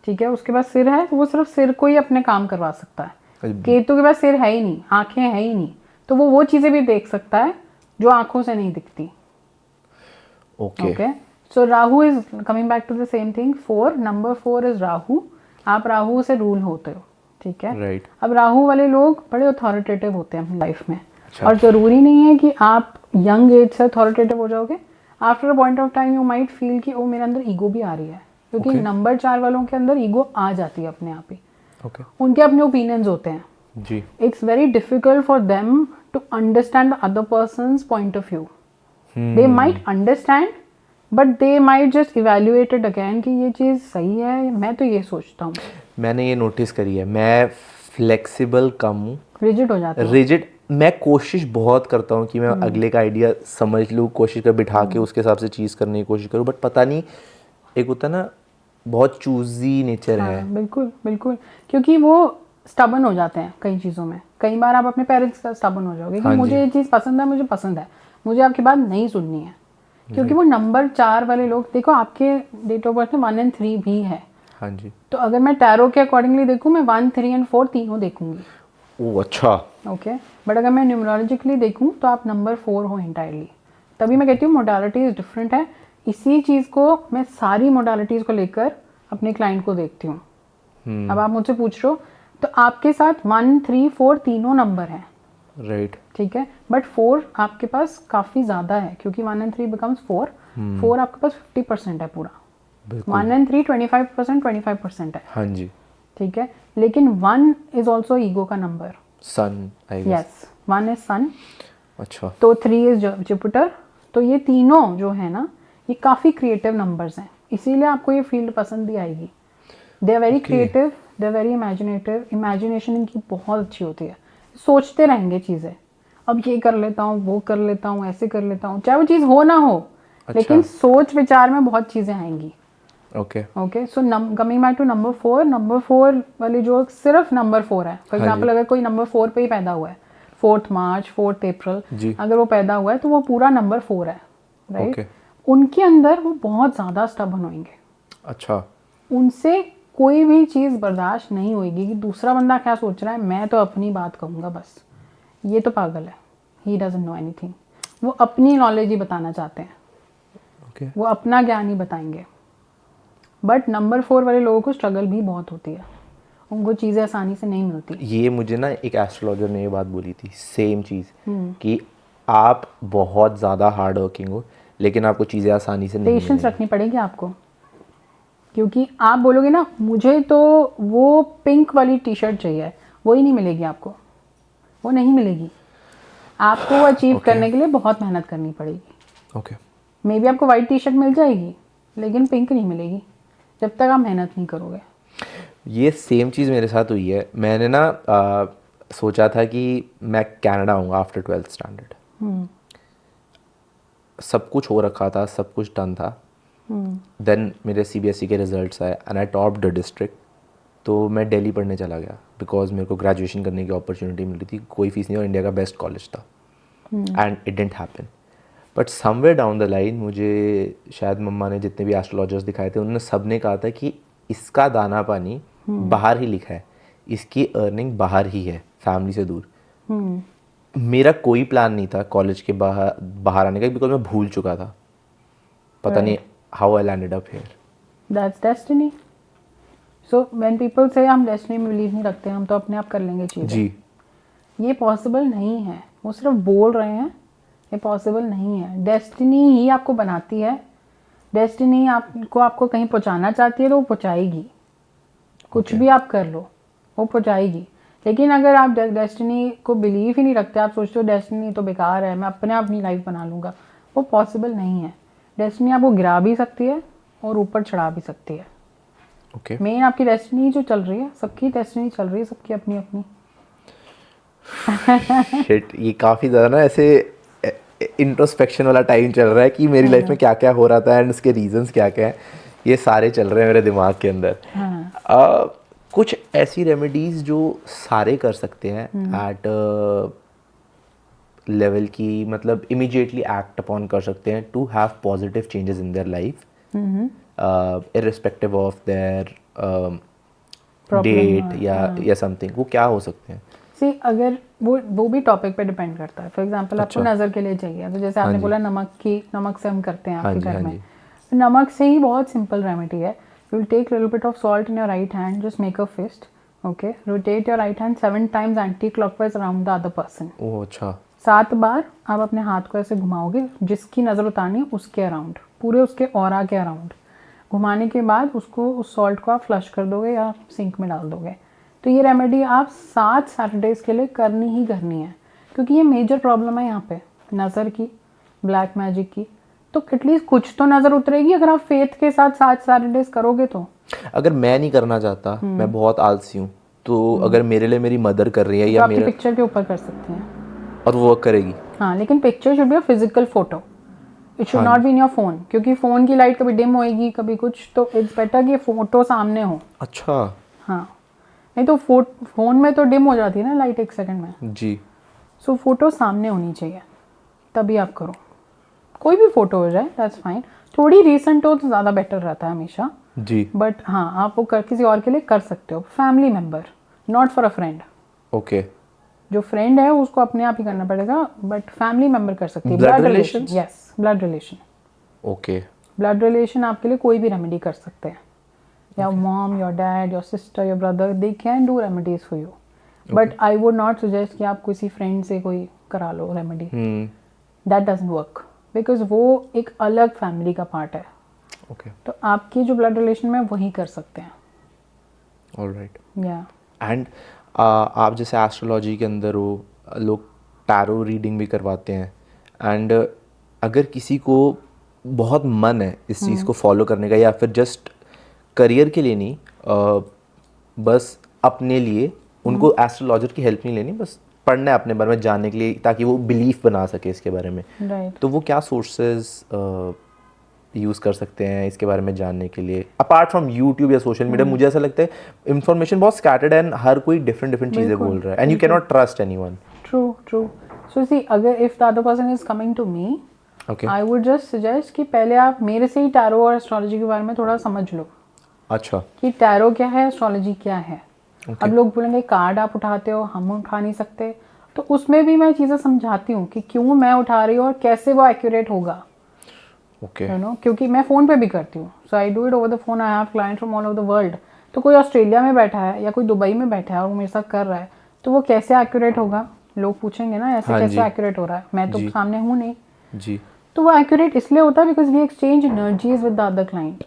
ठीक है, उसके पास सिर है, तो वो सिर्फ सिर को ही अपने काम करवा सकता है। केतु के पास सिर है ही नहीं, आंखें है ही नहीं, तो वो चीजें भी देख सकता है जो आंखों से नहीं दिखती। Okay, so Rahu is coming back to the same thing. 4 number 4 is Rahu. आप राहु से रूल होते हो, ठीक है। राइट। अब राहु वाले लोग बड़े अथॉरिटेटिव होते हैं अपनी लाइफ में। अच्छा। और जरूरी नहीं है कि आप यंग एज से अथॉरिटेटिव हो जाओगे। After a point of time you might feel कि ओ मेरे अंदर ईगो भी आ रही है, क्योंकि नंबर 4 वालों के अंदर ईगो आ जाती है अपने आप ही। ओके, उनके अपने ओपिनियंस होते हैं जी, it's very difficult for them to understand the other person's point of view. They might understand, but they might just evaluate it again कि ये चीज़ सही है। मैं तो ये सोचता हूँ, मैंने ये नोटिस करी है, मैं फ्लेक्सिबल कम हूँ, रिजिड हो जाता है। रिजिड। मैं कोशिश बहुत करता हूँ कि मैं अगले का आइडिया समझ लूँ, कोशिश कर बिठा के उसके हिसाब से चीज़ करने की कोशिश करूँ, बट पता नहीं, एक होता ना बहुत चूजी नेचर है। बिल्कुल बिल्कुल, क्योंकि वो स्टबन हो जाते हैं कई चीज़ों में। कई बार आप अपने पेरेंट्स का स्टबन हो जाओगे कि मुझे ये चीज़ पसंद है, मुझे पसंद है, मुझे आपकी बात नहीं सुननी है, क्योंकि वो नंबर 4 वाले लोग, देखो आपके डेट ऑफ बर्थ में 1 और 3 भी है। हाँ जी, तो अगर मैं टैरो के अकॉर्डिंगली देखूँ, मैं 1, 3 और 4 तीनों देखूंगी। ओह अच्छा, ओके, बट अगर मैं न्यूमरोलॉजिकली देखूं तो आप नंबर 4 हो इंटायरली। तभी मैं कहती हूँ मोडालिटीज़ डिफरेंट है। इसी चीज़ को मैं सारी मोडालिटीज़ को लेकर अपने क्लाइंट को देखती हूँ। अब आप मुझसे पूछ रहे हो, तो आपके साथ 1, 3, 4 तीनों नंबर हैं, राइट, ठीक है, बट 4 आपके पास काफ़ी ज़्यादा है, क्योंकि 1 और 3 बिकम्स 4। 4 आपके पास 50% है पूरा, 1 और 3 25% है। हाँ जी, ठीक है, लेकिन 1 इज ऑल्सो ईगो का नंबर। Sun, I guess. Yes, 1 is sun, अच्छा, तो 3 इज जुपिटर। तो ये तीनों जो है ना, ये काफ़ी क्रिएटिव नंबर्स हैं, इसीलिए आपको ये फील्ड पसंद भी आएगी। They are very creative, they very imaginative, imagination इनकी बहुत अच्छी होती है, सोचते रहेंगे चीज़ें, अब ये कर लेता हूँ, वो कर लेता हूँ, ऐसे कर लेता हूँ, चाहे वो चीज़ हो ना हो, लेकिन सोच विचार में बहुत चीज़ें आएंगी। Okay so coming back to number 4 वाली जो सिर्फ नंबर 4 है, फॉर एग्जांपल अगर कोई नंबर 4 पे ही पैदा हुआ है, 4 मार्च 4 अप्रैल अगर वो पैदा हुआ है तो वो पूरा नंबर 4 है, राइट? उनके अंदर वो बहुत ज़्यादा स्टबर्न होंगे। अच्छा, उनसे कोई भी चीज़ बर्दाश्त नहीं होगी कि दूसरा बंदा क्या सोच रहा है, मैं तो अपनी बात कहूँगा बस, ये तो पागल है, ही डजंट नो एनीथिंग। वो अपनी नॉलेज ही बताना चाहते हैं, वो अपना ज्ञान ही बताएंगे। बट नंबर 4 वाले लोगों को स्ट्रगल भी बहुत होती है, उनको चीज़ें आसानी से नहीं मिलती। ये मुझे ना एक एस्ट्रोलॉजर ने ये बात बोली थी, सेम चीज़, कि आप बहुत ज़्यादा हार्ड वर्किंग हो लेकिन आपको चीज़ें आसानी से नहीं पेशेंस रखनी पड़ेगी आपको, क्योंकि आप बोलोगे ना मुझे तो वो पिंक वाली टी शर्ट चाहिए, वो ही नहीं मिलेगी आपको, वो नहीं मिलेगी आपको। वो अचीव करने के लिए बहुत मेहनत करनी पड़ेगी। मे बी आपको वाइट टी शर्ट मिल जाएगी लेकिन पिंक नहीं मिलेगी जब तक आप मेहनत नहीं करोगे। ये सेम चीज़ मेरे साथ हुई है। मैंने ना सोचा था कि मैं कनाडा आऊँगा आफ्टर 12th स्टैंडर्ड, सब कुछ हो रखा था, सब कुछ डन था। देन मेरे CBSE के रिजल्ट्स आए and I top the district, तो मैं दिल्ली पढ़ने चला गया बिकॉज मेरे को ग्रेजुएशन करने की अपॉर्चुनिटी मिली थी, कोई फीस नहीं और इंडिया का बेस्ट कॉलेज था, and it didn't happen. But somewhere down the line मुझे शायद मम्मा ने जितने भी एस्ट्रोलॉजर्स दिखाए थे उन्होंने सब ने कहा था कि इसका दाना पानी बाहर ही लिखा है, इसकी अर्निंग बाहर ही है, फैमिली से दूर। मेरा कोई प्लान नहीं था कॉलेज के बाहर आने का बिकॉज मैं भूल चुका था, पता नहीं how I landed up here. That's destiny. So when people से हम डेस्टिनी में बिलीव नहीं रखते, हम तो अपने आप कर लेंगे चीज़ें जी, ये पॉसिबल नहीं है। वो सिर्फ बोल रहे हैं, ये पॉसिबल नहीं है। डेस्टिनी ही आपको बनाती है, डेस्टिनी आपको कहीं पहुंचाना चाहती है तो वो पहुंचाएगी, कुछ भी आप कर लो वो पहुंचाएगी। लेकिन अगर आप डेस्टिनी को बिलीव ही नहीं रखते, आप सोचते हो डेस्टिनी तो बेकार है, मैं अपने आप अपनी लाइफ बना लूँगा, वो पॉसिबल नहीं है। डेस्टिनी आपको गिरा भी सकती है और ऊपर चढ़ा भी सकती है। मेन आपकी डेस्टिनी जो चल रही है, सबकी डेस्टिनी चल रही है, सबकी अपनी अपनी। शिट, ये काफ़ी ज़्यादा ना ऐसे इंट्रोस्पेक्शन वाला टाइम चल रहा है कि मेरी लाइफ में क्या क्या हो रहा था एंड उसके रीजंस क्या क्या हैं, ये सारे चल रहे हैं मेरे दिमाग के अंदर। कुछ ऐसी रेमेडीज़ जो सारे कर सकते हैं एट लेवल की, मतलब इमीडिएटली एक्ट अपॉन कर सकते हैं to have positive changes in their life irrespective of their date या समथिंग, वो क्या हो सकते हैं? सी अगर वो भी टॉपिक पे डिपेंड करता है। फॉर एग्जांपल आपको नज़र के लिए चाहिए तो जैसे आपने बोला नमक से हम करते हैं आपके घर में, नमक से ही बहुत सिंपल रेमेडी है। You will take little bit of salt in your right hand, just make a fist, okay, rotate your right hand 7 times anti clockwise around the other person. ओह अच्छा। 7 बार आप अपने हाथ को ऐसे घुमाओगे, जिसकी नज़र उतारनी है उसके अराउंड, पूरे उसके ऑरा के अराउंड घुमाने के बाद उसको उस सॉल्ट को आप फ्लश कर दोगे या सिंक में डाल दोगे। तो ये रेमेडी आप 7 सैटरडेज़ के लिए करनी ही करनी है, क्योंकि ये मेजर प्रॉब्लम है यहाँ पे नज़र की, ब्लैक मैजिक की। तो एटलीस्ट कुछ तो नज़र उतरेगी अगर आप फेथ के साथ 7 सैटरडेज़ करोगे तो। अगर मैं नहीं करना चाहता, मैं बहुत आलसी हूँ, तो अगर मेरे लिए मेरी मदर कर रही है या मेरा पिक्चर के ऊपर कर सकते हैं और वो वर्क करेगी। हाँ, लेकिन picture should be a physical photo, it should not be in your phone, क्योंकि फ़ोन की लाइट कभी डिम होएगी कभी कुछ, तो इट्स बेटर कि फ़ोटो सामने हो। अच्छा। हाँ, नहीं तो फ़ोन में तो डिम हो जाती है ना लाइट 1 सेकंड में जी। सो फोटो सामने होनी चाहिए, तभी आप करो। कोई भी फ़ोटो हो जाए दैट्स फाइन, थोड़ी रीसेंट हो तो ज़्यादा बेटर रहता है हमेशा जी। बट हाँ, आप वो किसी और के लिए कर सकते हो, family member, not for a friend. Okay. जो फ्रेंड है उसको अपने आप ही करना पड़ेगा, बट फैमिली मेम्बर कर सकती है। Blood relation? Yes, blood relation. Okay. Blood relation आपके लिए कोई भी रेमेडी कर सकते हैं, your mom, your dad, your sister, your brother, they can do remedies for you, but I would not suggest कि आप किसी फ्रेंड से कोई करा लो remedy, that doesn't work, because वो एक अलग फैमिली का पार्ट है। ओके। तो आपकी जो ब्लड रिलेशन में वही कर सकते हैं। ऑलराइट। या एंड आप जैसे एस्ट्रोलॉजी के अंदर हो, लोग टैरो रीडिंग भी करवाते हैं, एंड अगर किसी को बहुत मन है इस चीज़ को फॉलो करने का या फिर जस्ट करियर के लिए नहीं, बस अपने लिए, उनको एस्ट्रोलॉजर की हेल्प नहीं लेनी, बस पढ़ना है अपने बारे में जानने के लिए, ताकि वो बिलीफ बना सके इसके बारे में। राइट। तो वो क्या सोर्सेज यूज़ कर सकते हैं इसके बारे में जानने के लिए, अपार्ट फ्रॉम यूट्यूब या सोशल मीडिया? मुझे ऐसा लगता है इन्फॉर्मेशन बहुत स्कैटर्ड है, हर कोई डिफरेंट चीज़ें बोल रहा है, and you can not trust anyone. True. So see, अगर if the other person is coming to me, okay. I would just suggest कि पहले आप मेरे से ही टैरो और एस्ट्रोलॉजी के बारे में थोड़ा समझ लो अच्छा। कि टैरो क्या है, एस्ट्रोलॉजी क्या है। अब लोग बोलेंगे कार्ड आप उठाते हो, हम उठा नहीं सकते, तो उसमें भी मैं चीज़ें समझाती हूँ कि क्यों मैं उठा रही हूँ और कैसे वो एक्यूरेट होगा। ओके। यू नो, क्योंकि मैं फ़ोन पे भी करती हूँ, so I do it over the phone. I have client from all over the world. तो कोई ऑस्ट्रेलिया में बैठा है या कोई दुबई में बैठा है और वो मेरे साथ कर रहा है, तो वो कैसे एक्यूरेट होगा? लोग पूछेंगे ना, ऐसे हाँ कैसे जी। एक्यूरेट हो रहा है, मैं तो जी। सामने हूँ नहीं। जी। तो वो एक्यूरेट इसलिए होता है because we exchange energies with the other client.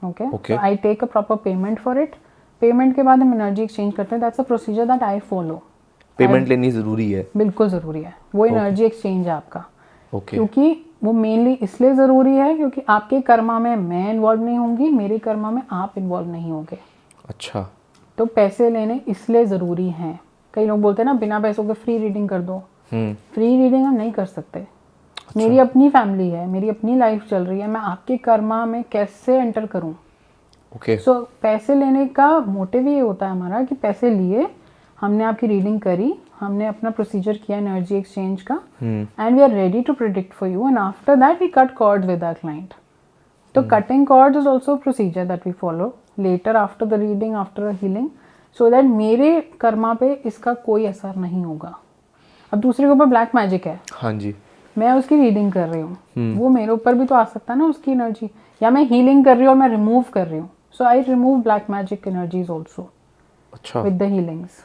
Okay, Okay. So I take a proper payment for it. Payment के बाद हम एनर्जी एक्सचेंज करते हैं। That's a procedure that I follow. Payment लेनी ज़रूरी है? बिल्कुल ज़रूरी है, वो एनर्जी एक्सचेंज है आपका। ओके। क्योंकि वो मेनली इसलिए ज़रूरी है क्योंकि आपके कर्मा में मैं इन्वॉल्व नहीं होंगी, मेरे कर्मा में आप इन्वॉल्व नहीं होंगे। अच्छा। तो पैसे लेने इसलिए ज़रूरी हैं। कई लोग बोलते हैं ना बिना पैसों के फ्री रीडिंग कर दो। फ्री रीडिंग हम नहीं कर सकते। मेरी अपनी फैमिली है, मेरी अपनी लाइफ चल रही है, मैं आपके कर्मा में कैसे एंटर करूं? ओके। सो पैसे लेने का मोटिव ये होता है हमारा कि पैसे लिए, हमने आपकी रीडिंग करी, हमने अपना प्रोसीजर किया एनर्जी एक्सचेंज का, and we are ready to predict for you, and after that we cut cords with our client. तो cutting cords is also procedure that we follow later after the reading, after healing, so that मेरे कर्मा पे इसका कोई असर नहीं होगा। अब दूसरे के ऊपर ब्लैक मैजिक है, हाँ जी। मैं उसकी रीडिंग कर रही हूँ, वो मेरे ऊपर भी तो आ सकता है ना उसकी एनर्जी, या मैं हीलिंग कर रही हूँ और मैं रिमूव कर रही हूँ। So I remove black magic energies also अच्छा। With the healings.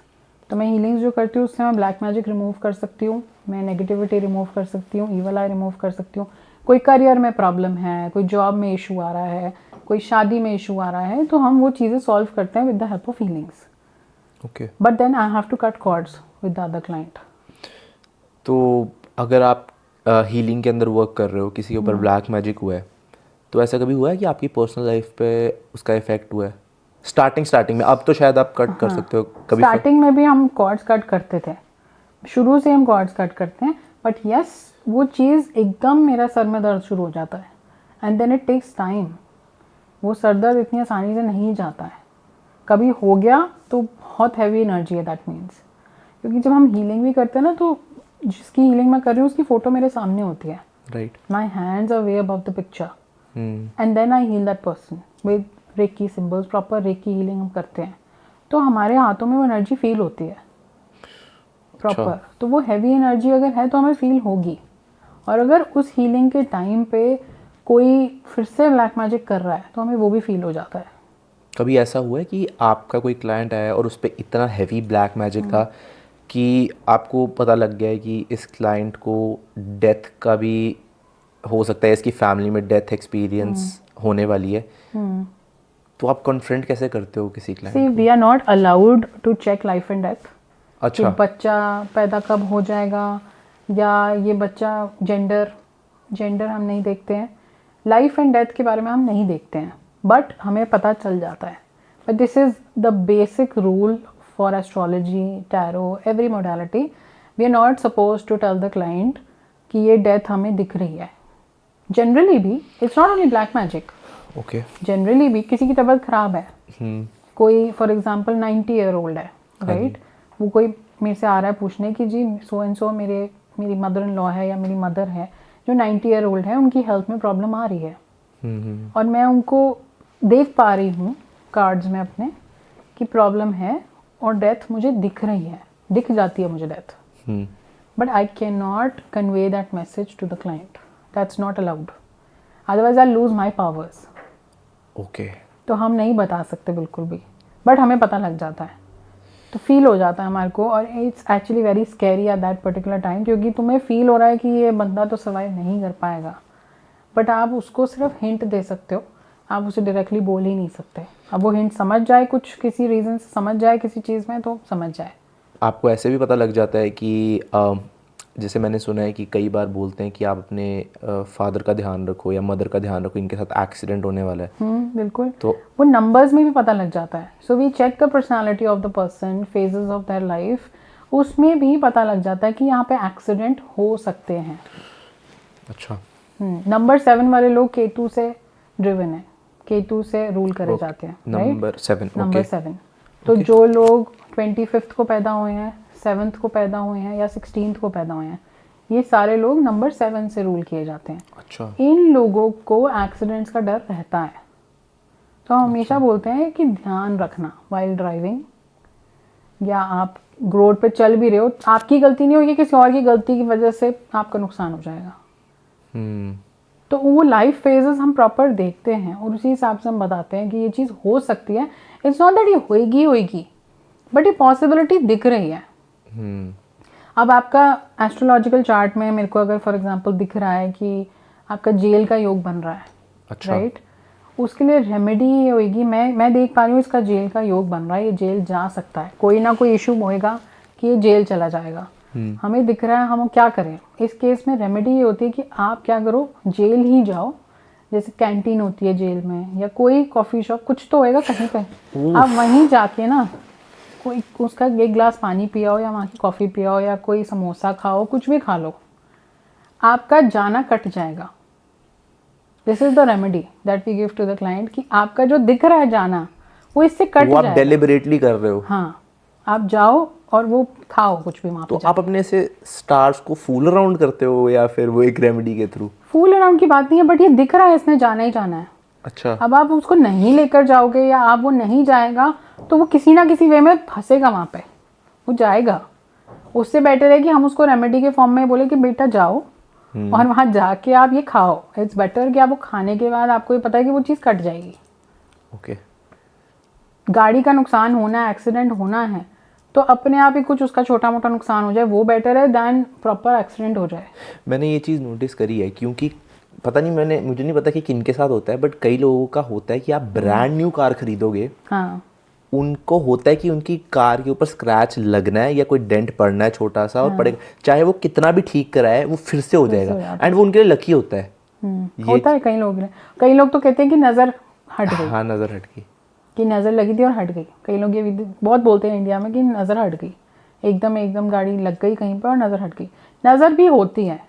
तो मैं हीलिंग्स जो करती हूँ उससे मैं ब्लैक मैजिक रिमूव कर सकती हूँ, मैं नेगेटिविटी रिमूव कर सकती हूँ, ईवल आई रिमूव कर सकती हूँ। कोई करियर में प्रॉब्लम है, कोई जॉब में इशू आ रहा है, कोई शादी में इशू आ रहा है, तो हम वो चीज़ें सॉल्व करते हैं with the help of healings. Okay. But then I have to cut cords with the other client. तो अगर आप हीलिंग के अंदर वर्क कर रहे हो, किसी के ऊपर ब्लैक मैजिक हुआ है, तो ऐसा कभी हुआ है कि आपकी पर्सनल लाइफ पे उसका इफेक्ट हुआ है? स्टार्टिंग में, अब तो शायद आप कट कर सकते हो कभी। स्टार्टिंग में भी हम कॉर्ड्स कट करते थे, शुरू से हम कॉर्ड्स कट करते हैं, बट यस वो चीज़ एकदम मेरा सर में दर्द शुरू हो जाता है, and then it takes time. वो सर दर्द इतनी आसानी से नहीं जाता है। कभी हो गया तो बहुत हैवी एनर्जी है, दैट मीन्स। क्योंकि जब हम हीलिंग भी करते हैं ना, तो जिसकी हीलिंग मैं कर रही हूँ उसकी फ़ोटो मेरे सामने होती है। Right. My hands are way above the picture, and then I heal that person with reiki symbols. Proper reiki healing हम करते हैं, तो हमारे हाथों में वो एनर्जी फील होती है प्रॉपर। तो वो हैवी एनर्जी अगर है तो हमें फील होगी। और अगर उस हीलिंग के टाइम पे कोई फिर से ब्लैक मैजिक कर रहा है तो हमें वो भी फील हो जाता है। कभी ऐसा हुआ है कि आपका कोई क्लाइंट आया और उस पर इतना हैवी ब्लैक मैजिक था कि आपको पता लग गया है कि इस क्लाइंट को डेथ का भी हो सकता है, इसकी फैमिली में डेथ एक्सपीरियंस होने वाली है, तो आप कॉन्फ्रंट कैसे करते हो किसी client? See, we are not allowed to check life and death. अच्छा। कि बच्चा पैदा कब हो जाएगा, या ये बच्चा जेंडर हम नहीं देखते हैं। लाइफ एंड डेथ के बारे में हम नहीं देखते हैं, बट हमें पता चल जाता है। But this is the basic rule for astrology, tarot, every modality. We are not suppose to tell the client कि ये डेथ हमें दिख रही है। जनरली भी it's not only black magic, okay. Generally भी किसी की तबीयत ख़राब है, कोई फॉर एग्जांपल 90 ईयर ओल्ड है, राइट, वो कोई मेरे से आ रहा है पूछने कि जी सो एंड सो मेरी मदर इन लॉ है या मेरी मदर है जो 90 ईयर ओल्ड है, उनकी हेल्थ में प्रॉब्लम आ रही है, और मैं उनको देख पा रही हूँ कार्ड्स में अपने कि प्रॉब्लम है और डेथ मुझे दिख रही है, दिख जाती है मुझे death, but I can not convey that message to the client. That's not allowed, otherwise I lose my powers. Okay. तो हम नहीं बता सकते बिल्कुल भी, बट हमें पता लग जाता है, तो फील हो जाता है हमारे को। और it's actually very scary at that particular time, क्योंकि तुम्हें फील हो रहा है कि ये बंदा तो सर्वाइव नहीं कर पाएगा, बट आप उसको सिर्फ हिंट दे सकते हो, आप उसे डायरेक्टली बोल ही नहीं सकते। अब वो हिंट समझ जाए, कुछ किसी रीज़न से समझ जाए किसी चीज़ में, तो समझ जाए। आपको ऐसे भी पता लग जाता है कि जैसे मैंने सुना है कि कई बार बोलते हैं कि आप अपने फादर का ध्यान रखो या मदर का ध्यान रखो, इनके साथ एक्सीडेंट होने वाला है। बिल्कुल। तो वो नंबर्स में भी पता लग जाता है। So we check the personality of the person, phases of their life, उसमें भी पता लग जाता है कि यहाँ पे एक्सीडेंट हो सकते हैं। अच्छा। नंबर 7 वाले लोग केतु से ड्रिवन है, केतु से रूल करे जाते हैं। नंबर 7। नंबर 7। तो जो लोग 25th को पैदा हुए हैं, 7th को पैदा हुए हैं या 16th को पैदा हुए हैं, ये सारे लोग नंबर 7 से रूल किए जाते हैं। अच्छा। इन लोगों को एक्सीडेंट्स का डर रहता है। तो हम हमेशा बोलते हैं कि ध्यान रखना वाइल ड्राइविंग, या आप रोड पे चल भी रहे हो, आपकी गलती नहीं होगी, किसी और की गलती की वजह से आपका नुकसान हो जाएगा। तो वो लाइफ फेजेस हम प्रॉपर देखते हैं और उसी हिसाब से हम बताते हैं कि ये चीज़ हो सकती है। इट्स नॉट दैट ये होएगी, बट ये पॉसिबिलिटी दिख रही है। अब आपका एस्ट्रोलॉजिकल चार्ट में मेरे को अगर फॉर एग्जांपल दिख रहा है कि आपका जेल का योग बन रहा है, अच्छा। राइट, उसके लिए रेमेडी ये होएगी, मैं देख पा रही हूँ इसका जेल का योग बन रहा है, ये जेल जा सकता है, कोई ना कोई इशू होएगा कि ये जेल चला जाएगा। हमें दिख रहा है, हम क्या करें इस केस में? रेमेडी ये होती है कि आप क्या करो, जेल ही जाओ, जैसे कैंटीन होती है जेल में, या कोई कॉफ़ी शॉप, कुछ तो होएगा कहीं पे, आप वहीं जाके ना कोई उसका एक गिलास पानी पियाओ या वहाँ की कॉफ़ी पियाओ या कोई समोसा खाओ, कुछ भी खा लो, आपका जाना कट जाएगा। This is the remedy that we give to the client कि आपका जो दिख रहा है जाना, वो इससे कट वो आप जाएगा। डेलिबरेटली कर रहे हो। हाँ, आप जाओ और वो खाओ कुछ भी वहाँ पे। तो आप अपने से स्टार्स को फूल अराउंड करते हो या फिर वो एक रेमेडी के थ्रू? फूल अराउंड की बात नहीं है, बट ये दिख रहा है इसने जाना ही जाना है। अच्छा। अब आप उसको नहीं लेकर जाओगे या आप वो नहीं जाएगा तो वो किसी ना किसी वे में फंसेगा वहाँ पे, वो जाएगा। उससे बेटर है कि हम उसको रेमेडी के फॉर्म में बोले कि बेटा जाओ और वहाँ जाके आप ये खाओ। इट्स बेटर कि आप वो खाने के बाद आपको ये पता है कि वो चीज़ कट जाएगी। ओके। गाड़ी का नुकसान होना है, एक्सीडेंट होना है, तो अपने आप ही कुछ उसका छोटा मोटा नुकसान हो जाए, वो बेटर है दैन प्रॉपर एक्सीडेंट हो जाए। मैंने ये चीज़ नोटिस करी है, क्योंकि पता नहीं, मुझे नहीं पता कि किन के साथ होता है, बट कई लोगों का होता है कि आप ब्रांड न्यू कार खरीदोगे, हाँ, उनको होता है कि उनकी कार के ऊपर स्क्रैच लगना है या कोई डेंट पड़ना है छोटा सा, और पड़ेगा, चाहे वो कितना भी ठीक कराए वो फिर से हो जाएगा, एंड वो उनके लिए लकी होता है। होता है कई लोग तो कहते हैं कि नज़र हट गई। हाँ, नज़र हट गई, कि नज़र लगी थी और हट गई। कई लोग ये बहुत बोलते हैं इंडिया में कि नज़र हट गई, एकदम गाड़ी लग गई कहीं पर और नज़र हट गई। नज़र भी होती है,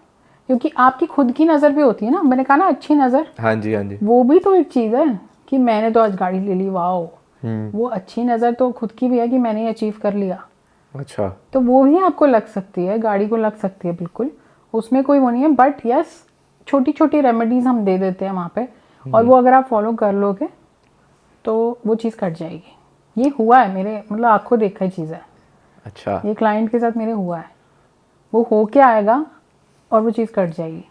क्योंकि आपकी खुद की नज़र भी होती है ना। मैंने कहा ना अच्छी नज़र, हाँ जी हाँ जी, वो भी तो एक चीज़ है कि मैंने तो आज गाड़ी ले ली, वाओ, वो अच्छी नज़र तो खुद की भी है कि मैंने अचीव कर लिया। अच्छा। तो वो भी आपको लग सकती है, गाड़ी को लग सकती है, बिल्कुल, उसमें कोई वो नहीं है। बट यस, छोटी छोटी रेमेडीज हम दे देते हैं वहाँ पे, और वो अगर आप फॉलो कर लोगे तो वो चीज़ कट जाएगी। ये हुआ है मेरे, मतलब आंखों देखा ही चीज़ है। अच्छा। ये क्लाइंट के साथ मेरे हुआ है, वो हो के आएगा और वो चीज़ कट जाएगी।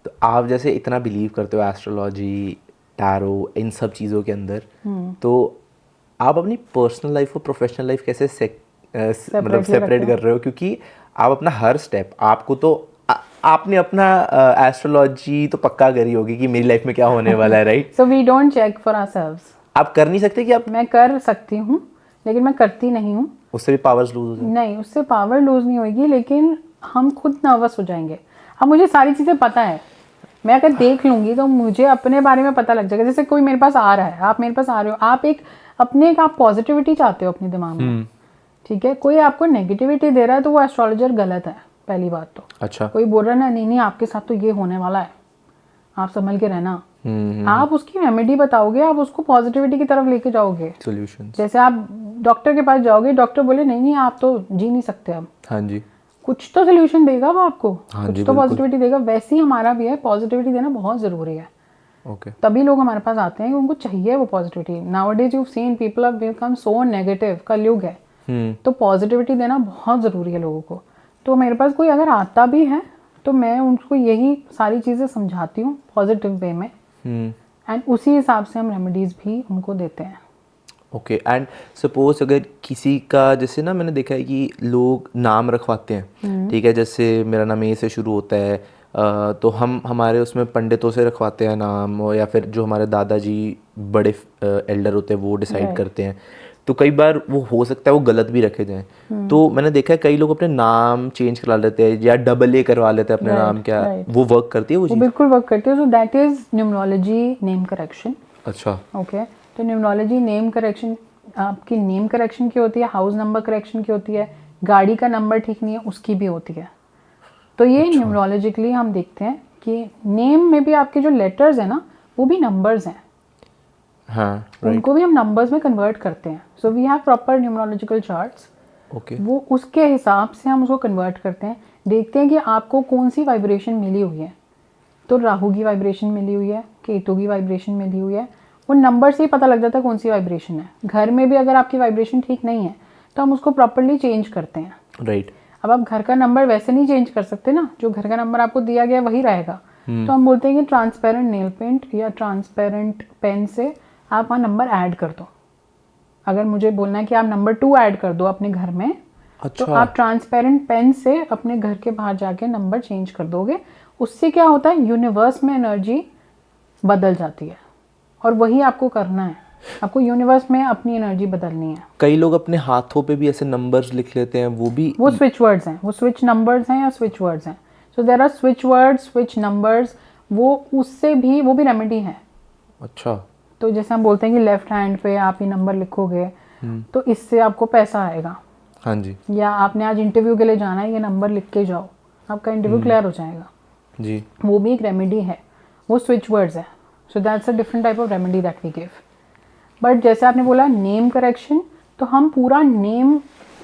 तो आप जैसे इतना बिलीव करते हो एस्ट्रोलॉजी, टैरो, इन सब चीज़ों के अंदर, तो आप अपनी पर्सनल लाइफ और प्रोफेशनल लाइफ कैसे मतलब सेपरेट कर रहे हो? क्योंकि आप अपना हर स्टेप, आपको तो आपने अपना एस्ट्रोलॉजी तो पक्का करी होगी कि मेरी लाइफ में क्या होने वाला है, right? So we don't check for ourselves. आप कर नहीं सकते कि आप? मैं कर सकती हूँ लेकिन मैं करती नहीं हूँ। उससे भी पावर्स लूज हो जाए? नहीं, उससे पावर लूज नहीं होगी, लेकिन हम खुद नर्वस हो जाएंगे। अब मुझे सारी चीज़ें पता है, मैं अगर देख लूँगी तो मुझे अपने बारे में पता लग जाएगा। जैसे कोई मेरे पास आ रहा है, आप मेरे पास आ रहे हो, आप एक आप पॉजिटिविटी चाहते हो अपने दिमाग में, ठीक है? कोई आपको नेगेटिविटी दे रहा है तो वो एस्ट्रोलॉजर गलत है, पहली बात तो। अच्छा। कोई बोल रहा है ना, नहीं आपके साथ तो ये होने वाला है, आप संभल के रहना, आप उसकी रेमेडी बताओगे, आप उसको पॉजिटिविटी की तरफ लेके जाओगे, सॉल्यूशंस। जैसे आप डॉक्टर के पास जाओगे, डॉक्टर बोले नहीं आप तो जी नहीं सकते अब, हाँ जी, कुछ तो सोल्यूशन देगा वो आपको, हाँ कुछ जी, तो बिल्कुल। पॉजिटिविटी देगा। वैसे ही हमारा भी है, पॉजिटिविटी देना बहुत ज़रूरी है। ओके। तभी लोग हमारे पास आते हैं कि उनको चाहिए वो positivity. Nowadays you seen people have become so negative, कलयुग है, तो पॉजिटिविटी देना बहुत ज़रूरी है लोगों को। तो मेरे पास कोई अगर आता भी है तो मैं उनको यही सारी चीज़ें समझाती हूँ पॉजिटिव वे में, एंड उसी हिसाब से हम रेमेडीज़ भी उनको देते हैं। ओके। एंड सपोज अगर किसी का, जैसे ना मैंने देखा है कि लोग नाम रखवाते हैं, ठीक है, जैसे मेरा नाम ए से शुरू होता है, तो हम हमारे उसमें पंडितों से रखवाते हैं नाम, या फिर जो हमारे दादाजी बड़े एल्डर होते हैं वो डिसाइड करते हैं। तो कई बार वो हो सकता है वो गलत भी रखे जाएं। तो मैंने देखा है कई लोग अपने नाम चेंज करा लेते हैं या डबल ए करवा लेते हैं अपने नाम, क्या वो वर्क करती है वो वो चीज़? बिल्कुल वर्क करती है। So that is numerology name correction. अच्छा, ओके, तो न्यूमरोलॉजी नेम करेक्शन आपकी नेम करेक्शन की होती है, हाउस नंबर करेक्शन की होती है, गाड़ी का नंबर ठीक नहीं है उसकी भी होती है। तो ये न्यूमरोलॉजिकली हम देखते हैं कि नेम में भी आपके जो लेटर्स हैं ना वो भी नंबर्स हैं। हाँ, उनको भी हम नंबर्स में कन्वर्ट करते हैं। So we have proper numerological charts. Okay, वो उसके हिसाब से हम उसको कन्वर्ट करते हैं, देखते हैं कि आपको कौन सी वाइब्रेशन मिली हुई है। तो राहु की वाइब्रेशन मिली हुई है, केतु की वाइब्रेशन मिली हुई है, वो नंबर से ही पता लग जाता है कौन सी वाइब्रेशन है। घर में भी अगर आपकी वाइब्रेशन ठीक नहीं है तो हम उसको प्रॉपरली चेंज करते हैं। राइट। अब आप घर का नंबर वैसे नहीं चेंज कर सकते ना, जो घर का नंबर आपको दिया गया वही रहेगा। तो हम बोलते हैं कि ट्रांसपेरेंट नेल पेंट या ट्रांसपेरेंट पेन से आप वहाँ नंबर ऐड कर दो। अगर मुझे बोलना है कि आप नंबर 2 ऐड कर दो अपने घर में, अच्छा, तो आप ट्रांसपेरेंट पेन से अपने घर के बाहर जाके नंबर चेंज कर दोगे। उससे क्या होता है, यूनिवर्स में एनर्जी बदल जाती है और वही आपको करना है। आपको यूनिवर्स में अपनी एनर्जी बदलनी है। कई लोग अपने हाथों पे भी ऐसे नंबर्स लिख लेते हैं, वो स्विच वर्ड्स हैं, वो स्विच नंबर्स हैं या स्विच वर्ड्स हैं। So there are switch words, switch numbers, वो उससे भी वो भी रेमेडी है। अच्छा, तो जैसे हम बोलते हैं कि लेफ्ट हैंड पे आप ये नंबर लिखोगे तो इससे आपको पैसा आएगा, हाँ जी या आपने आज इंटरव्यू के लिए जाना है, ये नंबर लिख के जाओ, आपका इंटरव्यू क्लियर हो जाएगा। जी, वो भी एक रेमेडी है, वो स्विच वर्ड्स है। So that's a different type of remedy that we give. But जैसे आपने बोला नेम करेक्शन, तो हम पूरा नेम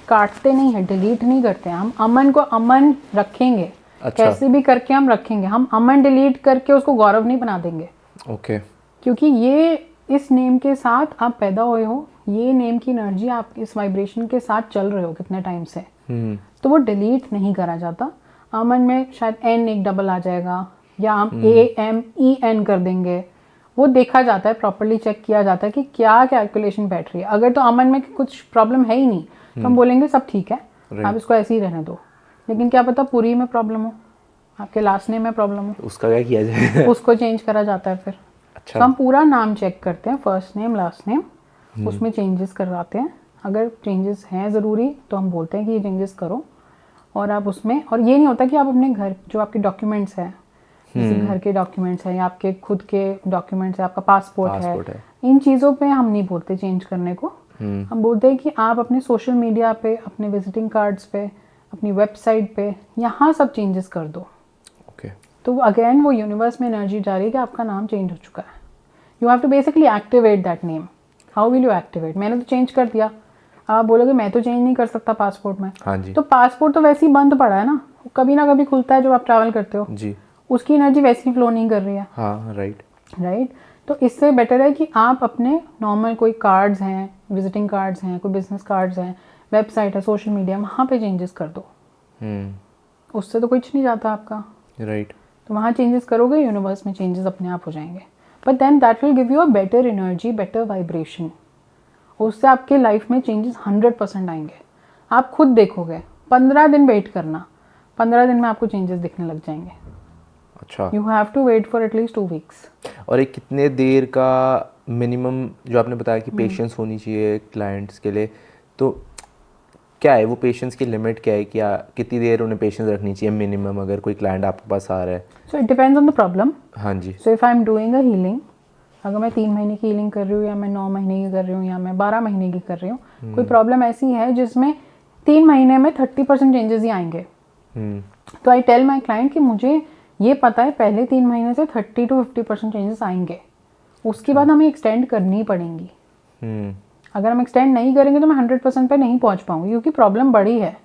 काटते नहीं है, डिलीट नहीं करते हैं। हम अमन को अमन रखेंगे। अच्छा। कैसे भी करके हम रखेंगे। हम अमन डिलीट करके उसको गौरव नहीं बना देंगे, ओके, क्योंकि ये इस नेम के साथ आप पैदा हुए हो, ये नेम की एनर्जी आप इस वाइब्रेशन के साथ चल रहे हो कितने टाइम से, तो वो डिलीट नहीं करा जाता। अमन में शायद एन एक डबल आ जाएगा, या हम AMEN कर देंगे। वो देखा जाता है, प्रॉपरली चेक किया जाता है कि क्या कैलकुलेशन बैठ रही है। अगर तो अमन में कुछ प्रॉब्लम है ही नहीं तो हम बोलेंगे सब ठीक है, आप इसको ऐसे ही रहने दो। लेकिन क्या पता पुरी में प्रॉब्लम हो, आपके लास्ट नेम में प्रॉब्लम हो, उसका क्या किया जाए? उसको चेंज करा जाता है फिर। अच्छा, तो हम पूरा नाम चेक करते हैं, फर्स्ट नेम लास्ट नेम, उसमें चेंजेस करवाते हैं। अगर चेंजेस हैं ज़रूरी तो हम बोलते हैं कि ये चेंजेस करो। और आप उसमें, और ये नहीं होता कि आप अपने घर जो आपके डॉक्यूमेंट्स हैं, जैसे घर के डॉक्यूमेंट्स हैं या आपके खुद के डॉक्यूमेंट्स है, आपका पासपोर्ट है, इन चीज़ों पे हम नहीं बोलते चेंज करने को। हम बोलते हैं कि आप अपने सोशल मीडिया पे, अपने विजिटिंग कार्ड्स पे, अपनी वेबसाइट पे, यहाँ सब चेंजेस कर दो। ओके, तो अगेन वो यूनिवर्स में एनर्जी जा रही है कि आपका नाम चेंज हो चुका है। You have to basically activate that name. How will you activate? मैंने तो चेंज कर दिया, आप बोलोगे मैं तो चेंज नहीं कर सकता पासपोर्ट में। हाँ जी, तो पासपोर्ट तो वैसे ही बंद पड़ा है ना कभी खुलता है जब आप ट्रैवल करते हो जी, उसकी एनर्जी वैसे ही फ्लो नहीं कर रही है। हाँ, राइट। तो इससे बेटर है कि आप अपने नॉर्मल कोई कार्ड्स हैं, विजिटिंग कार्ड्स हैं, कोई बिजनेस कार्ड्स हैं, वेबसाइट है, सोशल मीडिया, वहाँ पे चेंजेस कर दो। उससे तो कुछ नहीं जाता आपका, राइट। तो वहाँ चेंजेस करोगे, यूनिवर्स में चेंजेस अपने आप हो जाएंगे। But then that will give you a better energy, better vibration. उससे आपके लाइफ में चेंजेस 100% आएंगे। आप खुद देखोगे, 15 दिन वेट करना, 15 दिन में आपको चेंजेस दिखने लग जाएंगे। अच्छा, you have to wait for at least 2 weeks. और एक कितने देर का मिनिमम जो आपने बताया कि पेशेंस होनी चाहिए क्लाइंट्स के लिए, तो क्या है वो पेशेंस की लिमिट क्या है, क्या कितनी देर उन्हें पेशेंस रखनी चाहिए मिनिमम, अगर कोई क्लाइंट आपके पास आ रहा है? So it depends on the problem. हाँ जी, so if I am doing a healing, अगर मैं 3 महीने की हीलिंग कर रही हूँ, या मैं 9 महीने की कर रही हूँ, या मैं 12 महीने की कर रही हूँ, कोई प्रॉब्लम ऐसी है जिसमें 3 महीने में 30% चेंजेस ही आएंगे, तो आई टेल माई क्लाइंट कि मुझे ये पता है पहले 3 महीने से 30 to 50% चेंजेस आएंगे, उसके बाद हमें एक्सटेंड करनी पड़ेंगी। अगर हम एक्सटेंड नहीं करेंगे तो मैं 100% पे नहीं पहुंच पाऊंगी, क्योंकि प्रॉब्लम बड़ी है।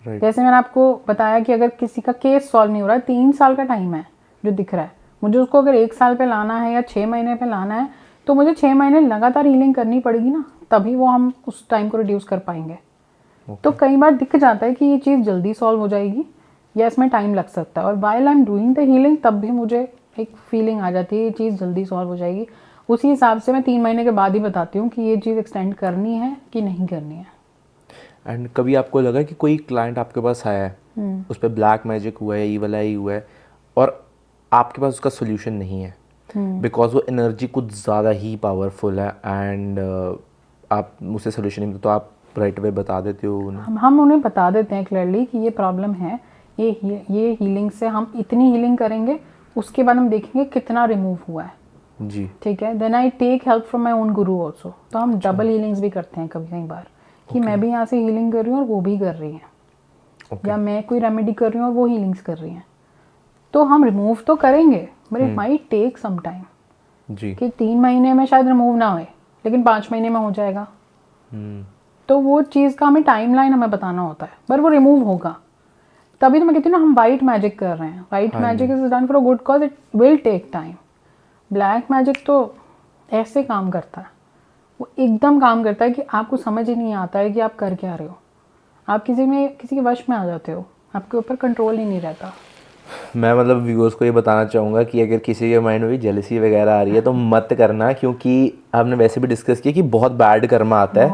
जैसे मैंने आपको बताया कि अगर किसी का केस सॉल्व नहीं हो रहा है, 3 साल का टाइम है जो दिख रहा है, मुझे उसको अगर 1 साल पे लाना है या 6 महीने पे लाना है, तो मुझे 6 महीने लगातार हीलिंग करनी पड़ेगी ना, तभी वो हम उस टाइम को रिड्यूस कर पाएंगे। तो कई बार दिख जाता है कि ये चीज़ जल्दी सॉल्व हो जाएगी या इसमें टाइम लग सकता है, और while I am doing the healing तब भी मुझे एक फीलिंग आ जाती है ये चीज़ जल्दी सॉल्व हो जाएगी। उसी हिसाब से मैं 3 महीने के बाद ही बताती हूँ कि ये चीज़ एक्सटेंड करनी है कि नहीं करनी है। एंड कभी आपको लगा कि कोई क्लाइंट आपके पास आया है, उस पर ब्लैक मैजिक हुआ है, ईवल आई हुआ है, और आपके पास उसका सोल्यूशन नहीं है, बिकॉज वो एनर्जी कुछ ज़्यादा ही पावरफुल है, एंड आप मुझसे सोल्यूशन नहीं, तो आप राइट वे बता देते हो उन्हें? हम उन्हें बता देते हैं क्लियरली कि ये प्रॉब्लम है, ये हीलिंग से हम इतनी हीलिंग करेंगे, उसके बाद हम देखेंगे कितना रिमूव हुआ है। जी ठीक है, then I take help from my own guru also. तो हम डबल हीलिंग्स भी करते हैं कभी कई बार, कि मैं भी यहाँ से हीलिंग कर रही हूँ और वो भी कर रही है, या मैं कोई रेमेडी कर रही हूँ और वो हीलिंग्स कर रही हैं। तो हम रिमूव तो करेंगे, but it might take some time, जी कि 3 महीने में शायद रिमूव ना होए, लेकिन 5 महीने में हो जाएगा। तो वो चीज़ का हमें टाइमलाइन हमें बताना होता है, पर वो रिमूव होगा। तभी तो मैं कहती हूँ ना, हम वाइट मैजिक कर रहे हैं। White magic is done for a good cause, it will take time. Black magic तो ऐसे काम करता है, वो एकदम काम करता है कि आपको समझ ही नहीं आता है कि आप कर क्या रहे हो। आप किसी के वश में आ जाते हो, आपके ऊपर कंट्रोल ही नहीं रहता। मैं मतलब व्यूअर्स को ये बताना चाहूँगा कि अगर किसी के माइंड में भी जेलसी वगैरह आ रही है तो मत करना, क्योंकि हमने वैसे भी डिस्कस किया कि बहुत बैड कर्मा आता है,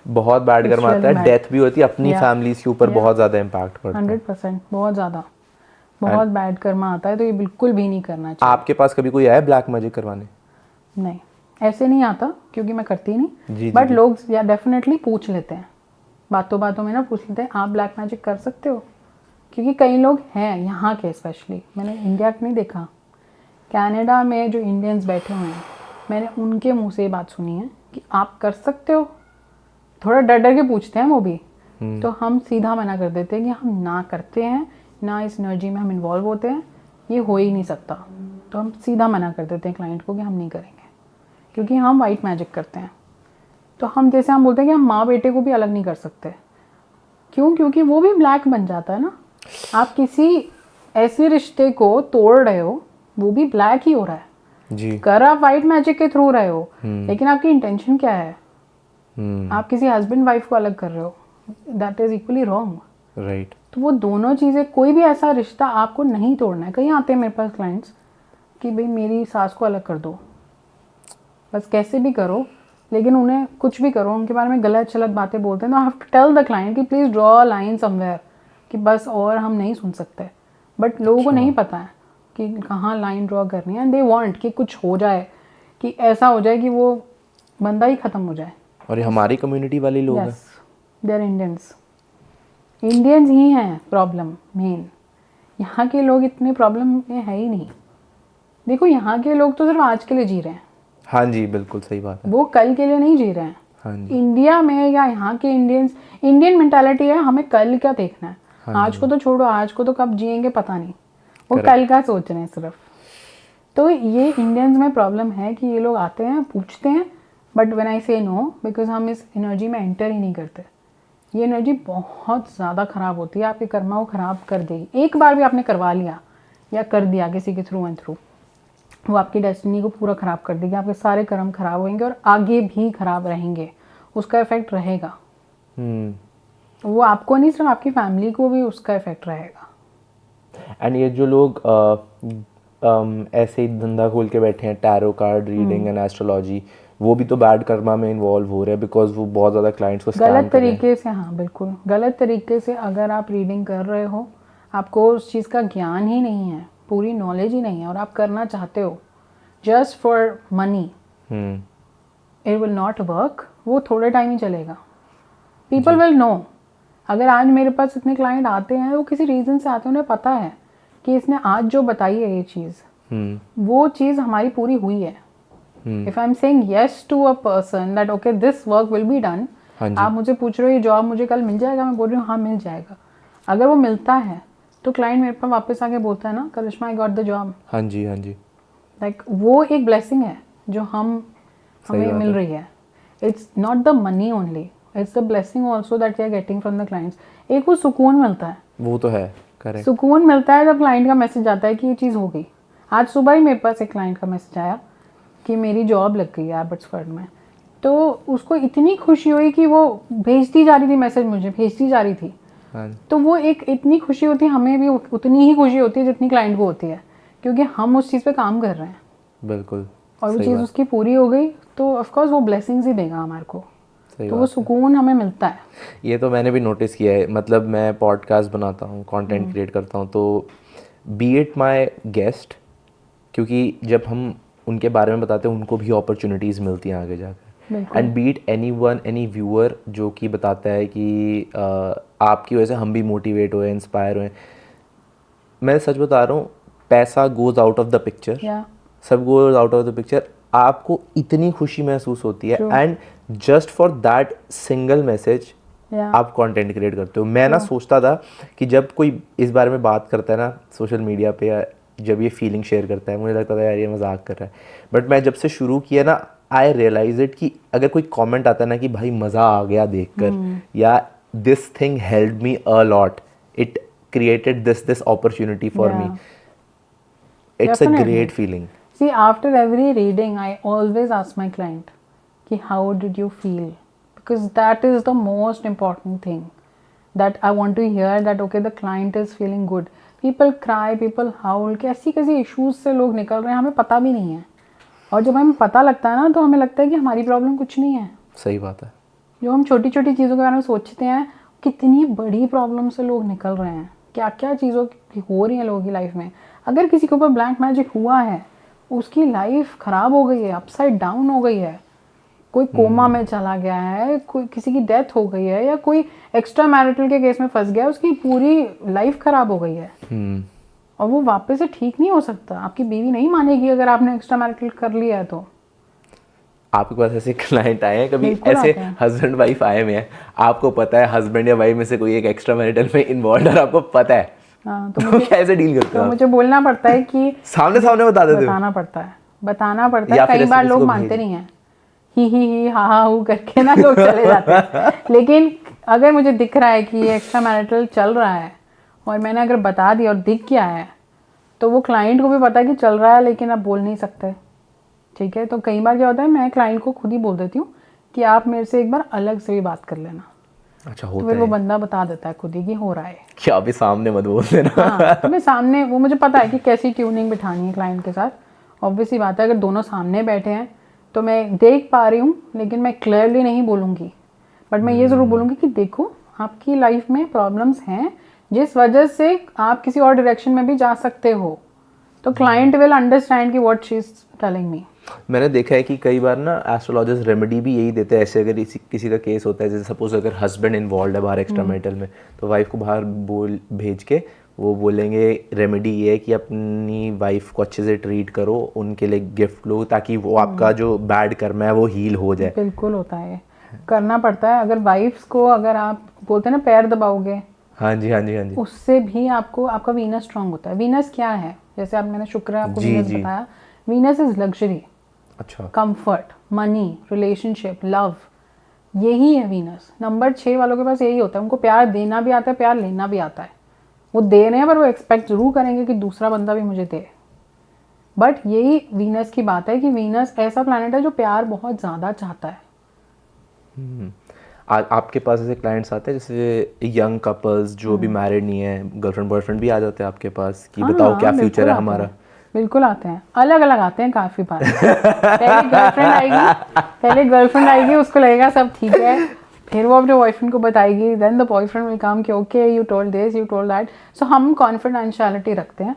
बहुत बैड कर्मा आता है, डेथ भी होती है, अपनी फैमिलीज के ऊपर बहुत ज़्यादा इम्पैक्ट पड़ता है। 100% बहुत ज़्यादा, बहुत बैड कर्मा आता है, तो ये बिल्कुल भी नहीं करना चाहिए। आपके पास कभी कोई आया ब्लैक मैजिक करवाने? नहीं, ऐसे नहीं आता, क्योंकि मैं करती जी, नहीं, बट लोग या डेफिनेटली पूछ लेते हैं, बातों में ना पूछ लेते हैं, आप ब्लैक मैजिक कर सकते हो? क्योंकि कई लोग हैं यहाँ के, स्पेशली मैंने इंडिया के नहीं देखा, कनाडा में जो इंडियंस बैठे हुए हैं, मैंने उनके मुंह से ये बात सुनी है कि आप कर सकते हो। थोड़ा डर डर के पूछते हैं वो भी, तो हम सीधा मना कर देते हैं कि हम ना करते हैं, ना इस एनर्जी में हम इन्वॉल्व होते हैं, ये हो ही नहीं सकता। तो हम सीधा मना कर देते हैं क्लाइंट को कि हम नहीं करेंगे, क्योंकि हम वाइट मैजिक करते हैं। तो हम जैसे हम बोलते हैं कि हम माँ बेटे को भी अलग नहीं कर सकते। क्यों? क्योंकि वो भी ब्लैक बन जाता है ना। आप किसी ऐसे रिश्ते को तोड़ रहे हो, वो भी ब्लैक ही हो रहा है जी। कर आप वाइट मैजिक के थ्रू रहे हो, लेकिन आपकी इंटेंशन क्या है? आप किसी हस्बैंड वाइफ को अलग कर रहे हो, that is equally wrong. Right. तो वो दोनों चीज़ें, कोई भी ऐसा रिश्ता आपको नहीं तोड़ना है। कहीं आते हैं मेरे पास क्लाइंट्स कि भाई मेरी सास को अलग कर दो, बस कैसे भी करो, लेकिन उन्हें कुछ भी करो, उनके बारे में गलत चलत बातें बोलते हैं, तो I have to tell the client कि please draw a line somewhere, कि बस और हम नहीं सुन सकते। बट लोगों को नहीं पता है कि कहाँ लाइन ड्रॉ करनी है, एंड दे वांट कि कुछ हो जाए, कि ऐसा हो जाए कि वो बंदा ही ख़त्म हो जाए। और ये हमारी कम्युनिटी वाले लोग हैं? यस, दे आर इंडियंस ही हैं प्रॉब्लम मेन। यहाँ के लोग इतने प्रॉब्लम में है ही नहीं। देखो, यहाँ के लोग तो सिर्फ आज के लिए जी रहे हैं। हाँ जी, बिल्कुल सही बात है। वो कल के लिए नहीं जी रहे हैं। हाँ जी। इंडिया में या यहाँ के इंडियन मेंटालिटी है, हमें कल क्या देखना है। हाँ, आज को तो छोड़ो, आज को तो कब जिएंगे पता नहीं, वो कल का सोच रहे हैं सिर्फ। तो ये इंडियंस में प्रॉब्लम है कि ये लोग आते हैं, पूछते हैं, बट व्हेन आई से नो, बिकॉज हम इस एनर्जी में एंटर ही नहीं करते। ये एनर्जी बहुत ज़्यादा ख़राब होती है, आपके कर्मा को ख़राब कर देगी। एक बार भी आपने करवा लिया या कर दिया किसी के थ्रू एंड थ्रू, वो आपकी डेस्टिनी को पूरा ख़राब कर देगी। आपके सारे कर्म ख़राब होंगे और आगे भी ख़राब रहेंगे, उसका इफ़ेक्ट रहेगा। वो आपको नहीं, सिर्फ आपकी फैमिली को भी उसका इफ़ेक्ट रहेगा। एंड ये जो लोग ऐसे ही धंधा खोल के बैठे हैं, tarot card reading and astrology, वो भी तो बैड कर्मा में इन्वॉल्व हो रहे हैं, बिकॉज वो बहुत ज़्यादा क्लाइंट्स को स्कैम गलत तरीके से। हाँ बिल्कुल, गलत तरीके से अगर आप रीडिंग कर रहे हो, आपको उस चीज़ का ज्ञान ही नहीं है, पूरी नॉलेज ही नहीं है, और आप करना चाहते हो just for money, it will not work. वो थोड़े टाइम ही चलेगा, पीपल विल नो। अगर आज मेरे पास इतने क्लाइंट आते हैं, वो किसी रीज़न से आते हैं, उन्हें पता है कि इसने आज जो बताई है ये चीज़, वो चीज़ हमारी पूरी हुई है। If I am saying yes to a person that okay this work will be done, आप मुझे पूछ रहे हो ये जॉब मुझे कल मिल जाएगा, मैं बोल रही हूँ हाँ मिल जाएगा। अगर वो मिलता है तो क्लाइंट मेरे पास वापस आके बोलता है ना, करिश्मा आई गॉट द जॉब। हाँ जी, हाँ जी। लाइक वो एक ब्लेसिंग है जो हमें मिल रही है। It's not the money only, it's the blessing also that we are getting from the clients. एक वो सुकून मिलता है, वो तो है, करेक्ट। सुकून मिलता है जब क्लाइंट का मैसेज आता है कि ये चीज़ हो गई। आज सुबह ही मेरे पास एक क्लाइंट का मैसेज आया कि मेरी जॉब लग गई है एबट्सफोर्ड में। तो उसको इतनी खुशी हुई कि वो भेजती जा रही थी मैसेज, मुझे भेजती जा रही थी। तो वो एक इतनी खुशी होती है, हमें भी उतनी ही खुशी होती है जितनी क्लाइंट को होती है, क्योंकि हम उस चीज़ पे काम कर रहे हैं। बिल्कुल। और वो चीज़ उसकी पूरी हो गई तो ऑफकोर्स वो ब्लेसिंग्स ही देगा हमारे को, तो वो सुकून हमें मिलता है। ये तो मैंने भी नोटिस किया है, मतलब मैं पॉडकास्ट बनाता हूँ, कंटेंट क्रिएट करता हूँ, तो बी इट माय गेस्ट, क्योंकि जब हम उनके बारे में बताते हैं उनको भी अपॉर्चुनिटीज़ मिलती हैं आगे जाकर। एंड बीट एनी व्यूअर जो कि बताता है कि आपकी वजह से हम भी मोटिवेट हुए, इंस्पायर हुए। मैं सच बता रहा हूँ, पैसा goes out of the picture, सब goes out of the picture. आपको इतनी खुशी महसूस होती है and just for that single message आप कंटेंट क्रिएट करते हो। मैं ना सोचता था कि जब कोई इस बारे में बात करता है ना सोशल मीडिया पे, या जब ये फीलिंग शेयर करता है, मुझे लगता था यार ये मजाक कर रहा है। बट मैं जब से शुरू किया ना, आई रियलाइज इट कि अगर कोई कमेंट आता है ना कि भाई मज़ा आ गया देखकर, या this thing helped me a lot, it created this opportunity for me, it's a great feeling. See, after every reading, I always ask my client, कि how did you feel? Because that is the most important thing. That I want to hear that okay, the client is feeling good. People cry, people howl, कैसी कैसी issues से लोग निकल रहे हैं, हमें पता भी नहीं है। और जब हमें पता लगता है ना, तो हमें लगता है कि हमारी प्रॉब्लम कुछ नहीं है। सही बात है। जो हम छोटी छोटी चीज़ों के बारे में सोचते हैं, कितनी बड़ी प्रॉब्लम से लोग निकल रहे हैं, क्या क्या चीज़ों की हो रही हैं लोगों की लाइफ में। अगर किसी के ऊपर ब्लैक मैजिक हुआ है, उसकी लाइफ ख़राब हो गई है, अपसाइड डाउन हो गई है, कोई कोमा में चला गया है, कोई किसी की डेथ हो गई है, या कोई एक्स्ट्रा मैरिटल के केस में फंस गया है, उसकी पूरी लाइफ ख़राब हो गई है और वो वापस से ठीक नहीं हो सकता। आपकी बीवी नहीं मानेगी अगर आपने एक्स्ट्रा मैरिटल कर लिया है तो। आपके पास ऐसे क्लाइंट आए हैं कभी, ऐसे हस्बैंड वाइफ आए हुए हैं, आपको पता है हस्बैंड या वाइफ में से कोई एक एक्स्ट्रा मैरिटल में इन्वॉल्व है, आपको पता है, तो मुझे कैसे डील करते हो? मुझे बोलना पड़ता है कि सामने बता देते हो? बताना पड़ता है। कई बार लोग मानते नहीं हैं, ही हा हू करके ना लोग चले जाते हैं। लेकिन अगर मुझे दिख रहा है कि ये एक्स्ट्रा मैरिटल चल रहा है और मैंने अगर बता दिया और दिख गया है, तो वो क्लाइंट को भी पता है कि चल रहा है, लेकिन आप बोल नहीं सकते, ठीक है। तो कई बार क्या होता है, मैं क्लाइंट को खुद ही बोल देती हूँ कि आप मेरे से एक बार अलग से भी बात कर लेना। अच्छा, तो फिर वो बंदा बता देता है खुद ही कि हो रहा है। क्या अभी सामने मत बोल देना। हाँ, तो मैं सामने, वो मुझे पता है कि कैसी ट्यूनिंग बिठानी है क्लाइंट के साथ। ऑब्वियसली बात है, अगर दोनों सामने बैठे हैं तो मैं देख पा रही हूँ, लेकिन मैं क्लियरली नहीं बोलूँगी, बट मैं ये ज़रूर बोलूँगी कि देखो, आपकी लाइफ में प्रॉब्लम्स हैं जिस वजह से आप किसी और डायरेक्शन में भी जा सकते हो। तो क्लाइंट विल अंडरस्टैंड कि what she is telling me. मैंने देखा है कि कई बार ना एस्ट्रोलॉजर्स रेमेडी भी यही देते हैं। ऐसे अगर किसी का केस होता है, जैसे सपोज अगर हस्बैंड इन्वॉल्व है बाहर एक्स्ट्रा मैरिटल में, तो वाइफ को बाहर भेज के वो बोलेंगे रेमेडी ये है कि अपनी वाइफ को अच्छे से ट्रीट करो, उनके लिए गिफ्ट लो, ताकि वो आपका जो बैड कर्म है वो हील हो जाए। बिल्कुल होता है, करना पड़ता है। अगर वाइफ्स को, अगर आप बोलते हैं ना पैर दबाओगे, हाँ जी हाँ जी हाँ जी, उससे भी आपको, आपका वीनस स्ट्रांग होता है। वीनस क्या है, जैसे आप, मैंने शुक्र है आपको वीनस बताया। वीनस इज लग्जरी, अच्छा, कंफर्ट, मनी, रिलेशनशिप, लव, यही है वीनस। नंबर 6 वालों के पास यही होता है, उनको प्यार देना भी आता है, प्यार लेना भी आता है। वो दे रहे हैं पर वो एक्सपेक्ट जरूर करेंगे कि दूसरा बंदा भी मुझे दे। बट यही वीनस की बात है कि वीनस ऐसा प्लैनेट है जो प्यार बहुत ज़्यादा चाहता है। आपके पास ऐसे क्लाइंट्स आते हैं जैसे यंग कपल्स जो भी मैरिड नहीं है, गर्लफ्रेंड बॉयफ्रेंड भी आ जाते हैं आपके पास कि बताओ क्या फ्यूचर है हमारा? बिल्कुल आते हैं, अलग अलग आते हैं काफ़ी बार। पहले गर्लफ्रेंड आएगी, उसको लगेगा सब ठीक है, फिर वो अपने बॉयफ्रेंड को बताएगी, then the boyfriend will come कि okay you told this, you told that. So हम कॉन्फिडेंशियलिटी रखते हैं।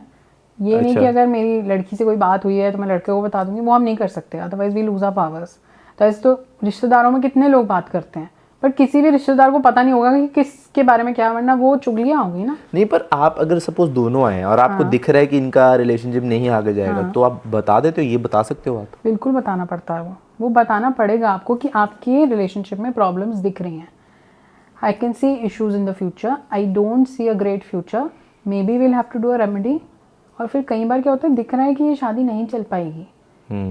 ये नहीं कि अगर मेरी लड़की से कोई बात हुई है तो मैं लड़के को बता दूंगी, वो हम नहीं कर सकते, otherwise we lose our powers. तो ऐसे तो रिश्तेदारों में कितने लोग बात करते हैं, पर किसी भी रिश्तेदार को पता नहीं होगा कि किसके बारे में क्या, वरना वो चुगलियाँ होंगी ना। नहीं, पर आप अगर सपोज दोनों आए और आपको दिख रहा है कि इनका रिलेशनशिप नहीं आगे जाएगा, तो आप बता देते हो, ये बता सकते हो आप? बिल्कुल बताना पड़ता है, वो बताना पड़ेगा आपको कि आपके रिलेशनशिप में प्रॉब्लम्स दिख रही हैं। I can see issues in the future, I don't see a great future, maybe will have to do a remedy. और फिर कई बार क्या होता है, दिख रहा है कि ये शादी नहीं चल पाएगी,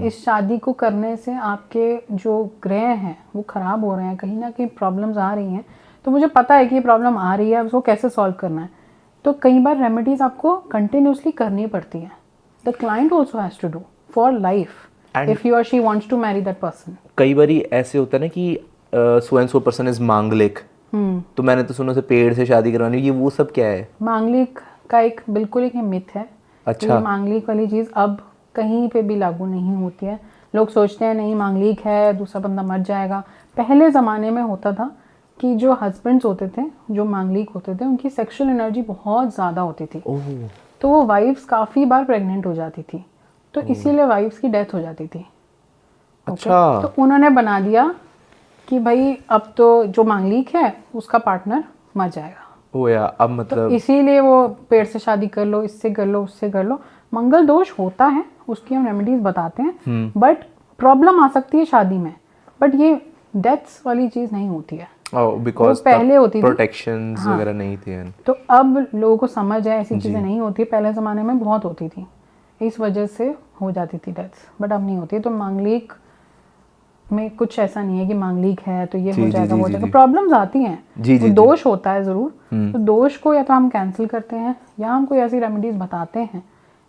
इस शादी को करने से आपके जो ग्रह हैं वो ख़राब हो रहे हैं, कहीं ना कहीं प्रॉब्लम्स आ रही हैं, तो मुझे पता है कि ये प्रॉब्लम आ रही है, उसको कैसे सॉल्व करना है। तो कई बार रेमेडीज़ आपको कंटिन्यूसली करनी पड़ती हैं। The client also has to do for life if he और she wants to marry that person. कई बार ऐसे होता है ना कि so and so person is मांगलिक, तो मैंने तो सुना से पेड़ से शादी करवानी, ये वो सब क्या है? मांगलिक का एक बिल्कुल एक मिथ है। अच्छा, ये मांगलिक वाली चीज़ अब कहीं पे भी लागू नहीं होती है। लोग सोचते हैं नहीं मांगलिक है, दूसरा बंदा मर जाएगा। पहले ज़माने में होता था कि जो हस्बैंड्स होते थे, जो मांगलिक होते थे, उनकी सेक्सुअल एनर्जी बहुत ज़्यादा होती थी, तो वो वाइफ्स काफ़ी बार प्रेग्नेंट हो जाती थी, तो इसीलिए वाइफ्स की डेथ हो जाती थी। अच्छा। तो उन्होंने बना दिया कि भाई अब तो जो मांगलिक है उसका पार्टनर मर जाएगा, ओ या अब तो मतलब इसीलिए वो पेड़ से शादी कर लो, इससे कर लो, उससे कर लो। मंगल दोष होता है, उसकी हम रेमेडीज बताते हैं, बट प्रॉब्लम आ सकती है शादी में, बट ये डेथ्स वाली चीज़ नहीं होती है। बिकॉज पहले होती थी। प्रोटेक्शंस हाँ। वगैरह नहीं थे। तो अब लोगों को समझ है ऐसी चीज़ें नहीं होती, पहले ज़माने में बहुत होती थी, इस वजह से हो जाती थी डेथ्स, बट अब नहीं होती। तो मांगलिक में कुछ ऐसा नहीं है कि मांगलिक है तो ये हो जाएगा, वो हो जाएगा। प्रॉब्लम्स आती हैं, वो दोष होता है ज़रूर। तो दोष को या तो हम कैंसिल करते हैं या हम कोई ऐसी रेमेडीज़ बताते हैं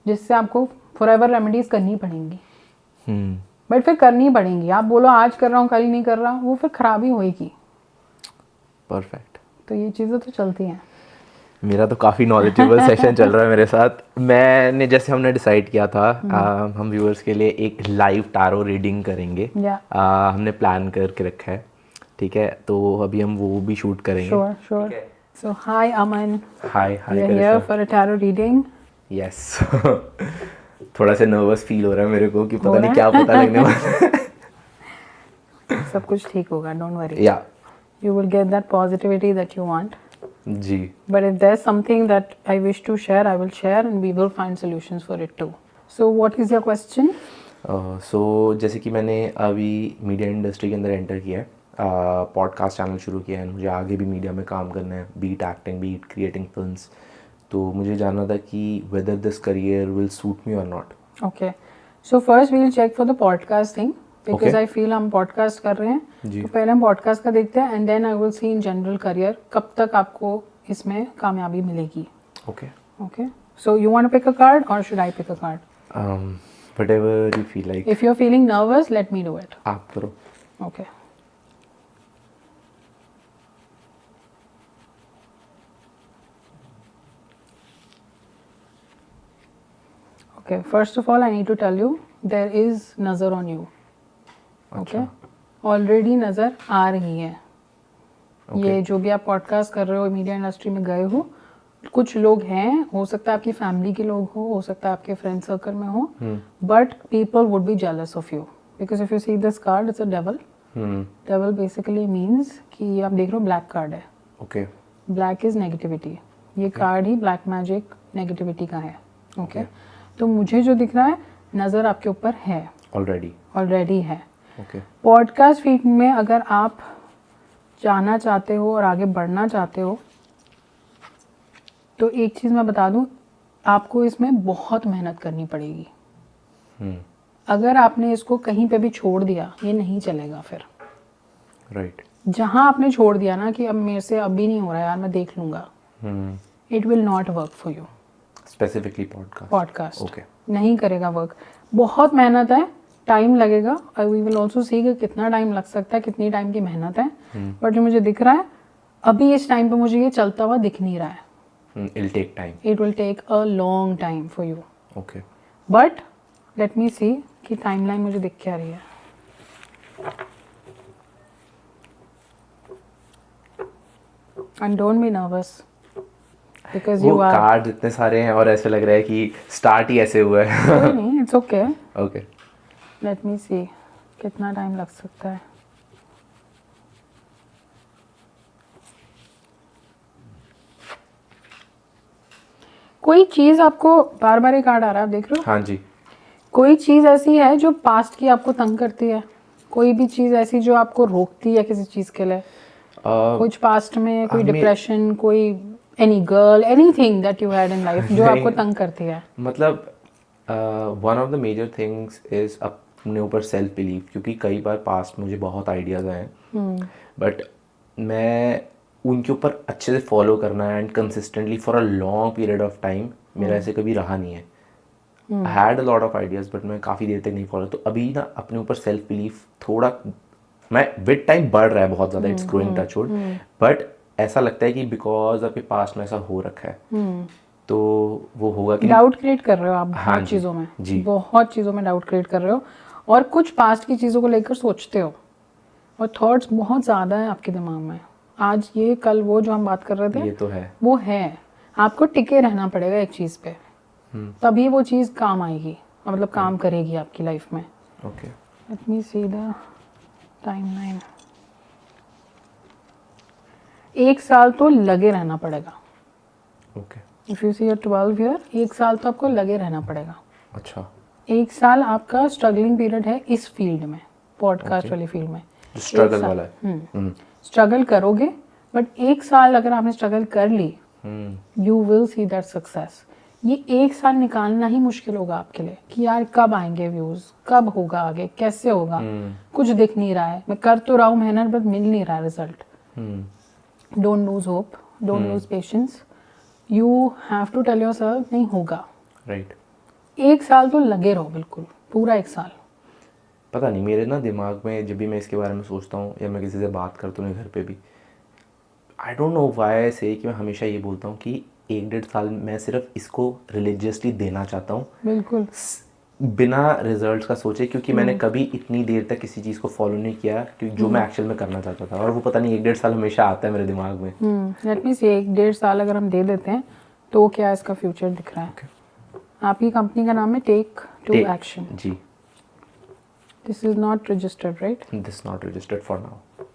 जिससे आपको फॉरएवर रेमेडीज़ करनी पड़ेंगी। बट फिर करनी पड़ेंगी, आप बोलो आज कर रहा हूँ कल नहीं कर रहा, वो फिर खराबी होएगी। परफेक्ट। तो ये चीज़ें तो चलती हैं। मेरा तो काफ़ी नॉलेजेबल सेशन चल रहा है मेरे साथ। मैंने जैसे हमने डिसाइड किया था हम व्यूअर्स के लिए एक लाइव टारो रीडिंग करेंगे। हमने प्लान करके रखा है, ठीक है, तो अभी हम वो भी शूट करेंगे। Sure. So hi Aman, hi we are here for a tarot reading. Yes. थोड़ा सा नर्वस फील हो रहा है मेरे को कि पता नहीं क्या पता लगने वाला है। सब कुछ ठीक होगा, don't worry. Yeah You will get that positivity that you want. जी। But if there's something that I wish to share, I will share and we will find solutions for it too. So what is your question? सो जैसे कि मैंने अभी media industry के अंदर enter किया है, podcast channel शुरू किया है, मुझे आगे भी मीडिया में काम करना है, be it acting, be it creating films. तो मुझे जानना था कि whether this career will suit me और not. Okay. So first we will check for the podcast thing because I feel हम podcast कर रहे हैं, तो पहले हम podcast का देखते हैं and then I will see in general career कब तक आपको इसमें कामयाबी मिलेगी। Okay. Okay. So you want to pick a card or should I pick a card? Whatever you feel like. If you're feeling nervous, let me do it. आप करो। Okay. Okay, first of all, I need to tell you there is nazar on you. Okay. Already नज़र आ रही है। ये जो भी आप podcast कर रहे हो, मीडिया इंडस्ट्री में गए हो, कुछ लोग हैं, हो सकता है आपकी फैमिली के लोग हो सकता है आपके फ्रेंड सर्कल में हो, but people would be jealous of you because if you see this card it's a devil. Devil basically means कि आप देख रहे हो ब्लैक कार्ड है। ओके। ब्लैक इज नेगेटिविटी, ये कार्ड ही ब्लैक मैजिक नेगेटिविटी का है। ओके। तो मुझे जो दिख रहा है नज़र आपके ऊपर है, ऑलरेडी है। ओके। पॉडकास्ट फील्ड में अगर आप जाना चाहते हो और आगे बढ़ना चाहते हो तो एक चीज़ मैं बता दूं, आपको इसमें बहुत मेहनत करनी पड़ेगी। अगर आपने इसको कहीं पे भी छोड़ दिया ये नहीं चलेगा फिर। राइट। जहां आपने छोड़ दिया ना कि अब मेरे से अभी नहीं हो रहा यार मैं देख लूंगा, it will not work for you. Specifically podcast okay नहीं करेगा वर्क। बहुत मेहनत है, टाइम लगेगा, और वी विल ऑल्सो सी कि कितना टाइम लग सकता है, कितनी टाइम की मेहनत है। बट जो मुझे दिख रहा है अभी इस टाइम पे मुझे ये चलता हुआ दिख नहीं रहा है। It will take a long time for you. Okay. But let me see कि टाइमलाइन मुझे दिख क्या रही है। And don't be nervous because you are. Card इतने सारे हैं और ऐसे लग रहा है कि स्टार्ट ही ऐसे हुआ है। नहीं, it's okay. Okay. Let me see कितना टाइम लग सकता है। कोई चीज़ आपको बार बार ये कार्ड आ रहा है, आप देख रहे हो? हाँ जी। कोई चीज़ ऐसी है जो पास्ट की आपको तंग करती है, कोई भी चीज़ ऐसी जो आपको रोकती है किसी चीज़ के लिए, कुछ पास्ट में कोई डिप्रेशन, कोई any girl, anything that you had in life जो आपको तंग करती है। मतलब one of the major things is अपने ऊपर सेल्फ बिलीव, क्योंकि कई बार पास्ट मुझे बहुत आइडियाज़ आए बट मैं उनके ऊपर अच्छे से फॉलो करना and consistently for a long period of time मेरा ऐसे कभी रहा नहीं है। I had a lot of ideas but मैं काफ़ी देर तक नहीं फॉलो। तो अभी ना अपने ऊपर सेल्फ बिलीफ थोड़ा मैं विद टाइम बढ़ रहा है बहुत ज़्यादा, it's growing touch wood, but ऐसा लगता है कि बिकॉज आपके पास्ट में ऐसा हो रखा है तो वो होगा कि डाउट क्रिएट कर रहे हो आप हाँ बहुत चीज़ों में जी, बहुत चीज़ों में डाउट क्रिएट कर रहे हो और कुछ पास्ट की चीज़ों को लेकर सोचते हो और थॉट्स बहुत ज़्यादा है आपके दिमाग में। आज ये कल वो जो हम बात कर रहे थे ये तो है, वो है। आपको टिके रहना पड़ेगा एक चीज़ पे, तभी वो चीज़ काम आएगी, मतलब काम करेगी आपकी लाइफ में। Okay. Let me see the timeline. 1 साल तो लगे रहना पड़ेगा. Okay. If you see a 12 year, 1 साल तो आपको लगे रहना पड़ेगा. अच्छा. 1 साल आपका स्ट्रगलिंग पीरियड है इस फील्ड में, पॉडकास्ट वाली फील्ड में. स्ट्रगल वाला है. स्ट्रगल करोगे, बट 1 साल अगर आपने स्ट्रगल कर ली, you will see that success. ये 1 साल निकालना ही मुश्किल होगा आपके लिए कि यार कब आएंगे व्यूज, कब होगा आगे, कैसे होगा. कुछ दिख नहीं रहा है, मैं कर तो रहा हूँ मेहनत, बट मिल नहीं रहा result. Don't lose hope, don't lose patience. You have to tell yourself नहीं होगा. राइट. 1 साल तो लगे रहो, बिल्कुल पूरा 1 साल. पता नहीं मेरे ना दिमाग में जब भी मैं इसके बारे में सोचता हूँ या मैं किसी से बात करता हूँ घर पे भी, आई डोंट नो व्हाई से कि मैं हमेशा ये बोलता हूँ कि 1-1.5 साल मैं सिर्फ इसको रिलीजियसली देना चाहता हूँ, बिल्कुल बिना रिजल्ट्स का सोचे, क्योंकि मैंने कभी इतनी देर तक किसी चीज़ को फॉलो नहीं किया कि जो मैं एक्चुअल में करना चाहता था, और वो पता नहीं 1-1.5 साल हमेशा आता है मेरे दिमाग में. लेट मी से 1-1.5 साल अगर हम दे देते हैं तो क्या इसका फ्यूचर दिख रहा है. आपकी कंपनी का नाम है टेक टू एक्शन. जी. This is not registered, right? This not registered for now.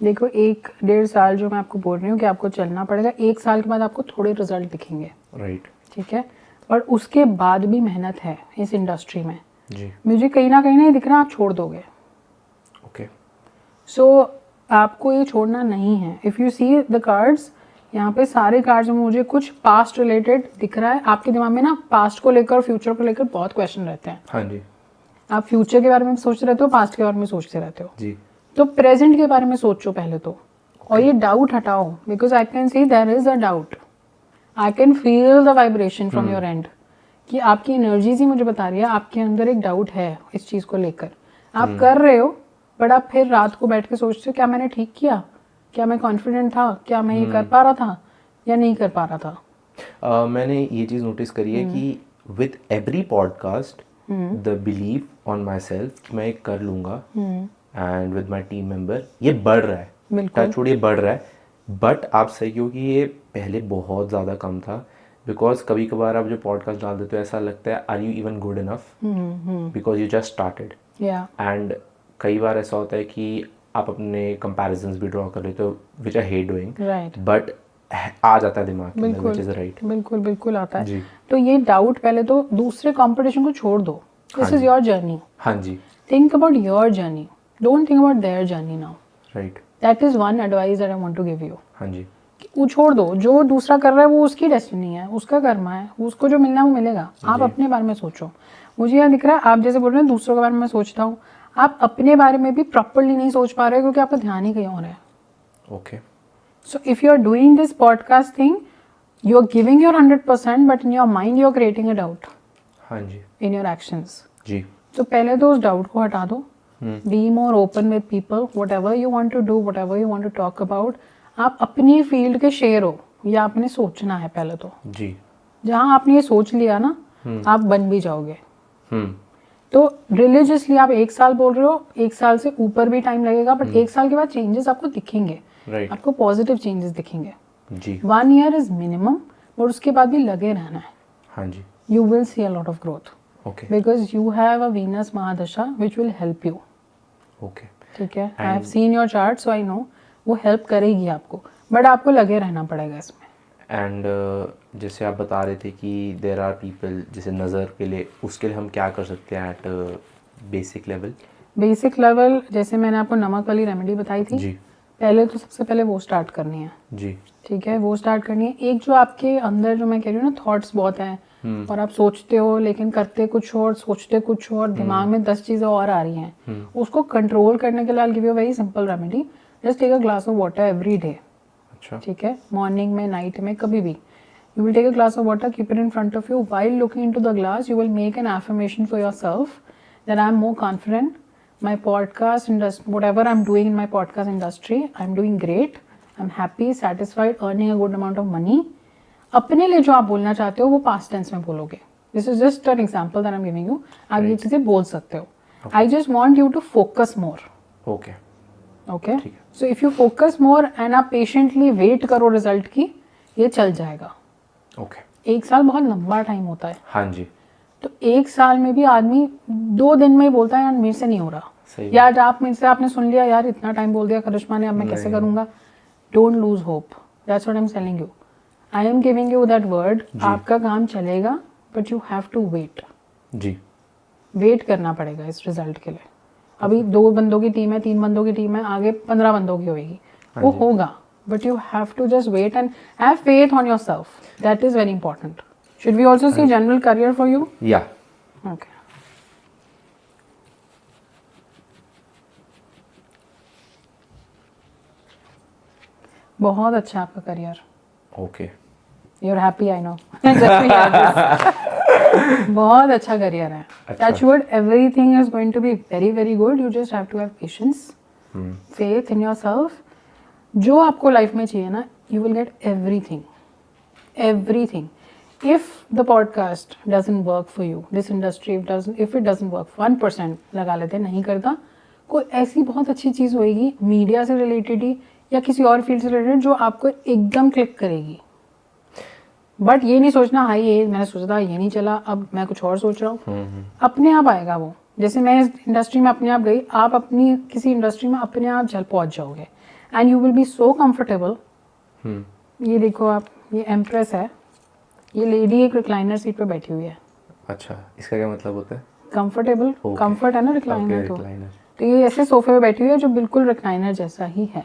देखो 1-1.5 साल जो मैं आपको बोल रही हूँ कि आपको चलना पड़ेगा, 1 साल के बाद आपको थोड़े रिजल्ट दिखेंगे. राइट. ठीक है, और उसके बाद भी मेहनत है इस इंडस्ट्री में. जी. मुझे कहीं ना कहीं नहीं दिख रहा आप छोड़ दोगे. ओके. सो आपको ये छोड़ना नहीं है. If you see the cards, यहाँ पे सारे कार्ड्स में मुझे कुछ पास्ट रिलेटेड दिख रहा है. आपके दिमाग में ना पास्ट को लेकर और फ्यूचर को लेकर बहुत क्वेश्चन रहते हैं. हाँ जी. आप फ्यूचर के बारे में सोचते रहते हो, पास्ट के बारे में सोचते रहते हो. जी. तो प्रेजेंट के बारे में सोचो पहले तो, और ये डाउट हटाओ, because I can see there is a doubt. I can feel the vibration from your end कि आपकी एनर्जीज ही मुझे बता रही है आपके अंदर एक डाउट है इस चीज़ को लेकर. आप कर रहे हो, बट आप फिर रात को बैठ के सोचते हो क्या मैंने ठीक किया, क्या मैं कॉन्फिडेंट था, क्या मैं ये कर पा रहा था या नहीं कर पा रहा था. मैंने ये चीज़ नोटिस करी है कि with every podcast the believe on my self कि मैं ये कर लूँगा and with my team member, ये बढ़ रहा है. बिल्कुल ये बढ़ रहा है. बट आप सही हो कि ये पहले बहुत ज़्यादा कम था, बिकॉज कभी कभार आप जो पॉडकास्ट डाल देते हो ऐसा लगता है are you even good enough, because you just started. And कई बार ऐसा होता है कि आप अपने कंपैरिजंस भी ड्रॉ कर लेते हो which I hate doing, right, but आ जाता है दिमाग में, व्हिच इज राइट. बिल्कुल बिल्कुल आता है. जी. तो ये डाउट पहले तो दूसरे कंपटीशन को छोड़ दो. This is your journey. हाँ जी. Think about your journey, don't think about their journey now. Right. That is one advice that I want to give you. हाँ जी. वो छोड़ दो, जो दूसरा कर रहा है वो उसकी डेस्टिनी है, उसका कर्मा है, उसको जो मिलना है वो मिलेगा. आप अपने बारे में सोचो. मुझे यह दिख रहा है आप जैसे बोल रहे हैं दूसरों के बारे में मैं सोचता हूँ, आप अपने बारे में भी प्रॉपरली नहीं सोच पा रहे क्योंकि आपका ध्यान ही कहीं और है. Okay. So if you are doing this podcast thing, you are giving your 100%, but in your mind you are creating a doubt हाँ जी. In your actions. जी. तो पहले तो उस डाउट को हटा दो. Be more open with people, whatever you want to do, whatever you want to talk about. आप अपनी फील्ड के शेयर हो, या आपने सोचना है पहले तो. जी. जहाँ आपने ये सोच लिया ना, आप बन भी जाओगे. हम्म. तो रिलीजियसली आप 1 साल बोल रहे हो, 1 साल से ऊपर भी टाइम लगेगा, बट 1 साल के बाद चेंजेस आपको दिखेंगे. राइट. आपको पॉजिटिव चेंजेस दिखेंगे. जी. 1 ईयर इज मिनिमम, और उसके बाद भी लगे रहना है. हाँ जी. You will see a lot of growth, okay. Because you have a Venus mahadasha which will help you. Okay. ठीक है, I have seen your chart, so I know वो हेल्प करेगी आपको, बट आपको लगे रहना पड़ेगा इसमें. एंड जैसे आप बता रहे थे कि देर आर पीपल, जैसे नज़र के लिए, उसके लिए हम क्या कर सकते हैं at basic level? Basic level जैसे मैंने आपको नमक वाली रेमेडी बताई थी. जी. पहले तो सबसे पहले वो स्टार्ट करनी है. जी. ठीक है, वो स्टार्ट करनी है. एक जो आपके अंदर जो मैं कह रही हूँ ना, थॉट्स बहुत हैं और आप सोचते हो लेकिन करते कुछ और, सोचते कुछ और, दिमाग में 10 चीज़ें और आ रही हैं, उसको कंट्रोल करने के लिए I give you very simple remedy. Just take a glass of water every day. अच्छा. ठीक है, मॉर्निंग में, नाइट में, कभी भी. You will take a glass of water, keep it in front of you. While looking into the glass you will make an affirmation for yourself that I am more confident. My podcast industry, whatever I'm doing in my podcast industry, I'm doing great. I'm happy, satisfied, earning a good amount of money. अपने लिए जो आप बोलना चाहते हो वो past tense में बोलोगे. This is just an example that I am giving you. आप ये चीज़ें बोल सकते हो. I just want you to focus more. Okay. Okay, so if you focus more and आप पेशेंटली वेट करो रिजल्ट की, ये चल जाएगा. ओके. 1 साल बहुत लंबा टाइम होता है. हाँ जी. तो 1 साल में भी आदमी 2 दिन में ही बोलता है यार मेरे से नहीं हो रहा. यार आप मेरे से आपने सुन लिया यार इतना टाइम बोल दिया करिश्मा ने, अब मैं कैसे करूंगा. Don't lose hope. That's what I am telling you. I am giving you that word. आपका काम चलेगा but you have to wait. जी. वेट करना पड़ेगा इस रिजल्ट के लिए. अभी 2 बंदों की टीम है, 3 बंदों की टीम है, आगे 15 बंदों की होगी. वो होगा, but you have to just wait and have faith on yourself. That is very important. Should we also see general career for you? Yeah. Okay. बहुत अच्छा आपका career. Okay. You are happy, I know. बहुत अच्छा career है. Touch wood, everything is going to be very very good. You just have to have patience, faith in yourself. जो आपको life में चाहिए ना, you will get everything. Everything. If the podcast doesn't work for you, this industry if it doesn't work, 1% लगा लेते नहीं करता, कोई ऐसी बहुत अच्छी चीज़ होएगी मीडिया से रिलेटेड ही या किसी और फील्ड से रिलेटेड जो आपको एकदम क्लिक करेगी. बट ये नहीं सोचना हाँ ये मैंने सोचा था ये नहीं चला, अब मैं कुछ और सोच रहा हूँ. अपने आप आएगा वो. जैसे मैं इस इंडस्ट्री में अपने आप गई, आप अपनी किसी इंडस्ट्री में अपने आप पहुँच जाओगे and you will be so comfortable. ये देखो आप, ये एम्प्रेस है. ये लेडी एक रिक्लाइनर सीट पे बैठी हुई है. अच्छा, इसका क्या मतलब होता है? कंफर्टेबल. कंफर्ट है ना रिक्लाइनर. recliner. तो ये ऐसे सोफे पे बैठी हुई है जो बिल्कुल रिक्लाइनर जैसा ही है.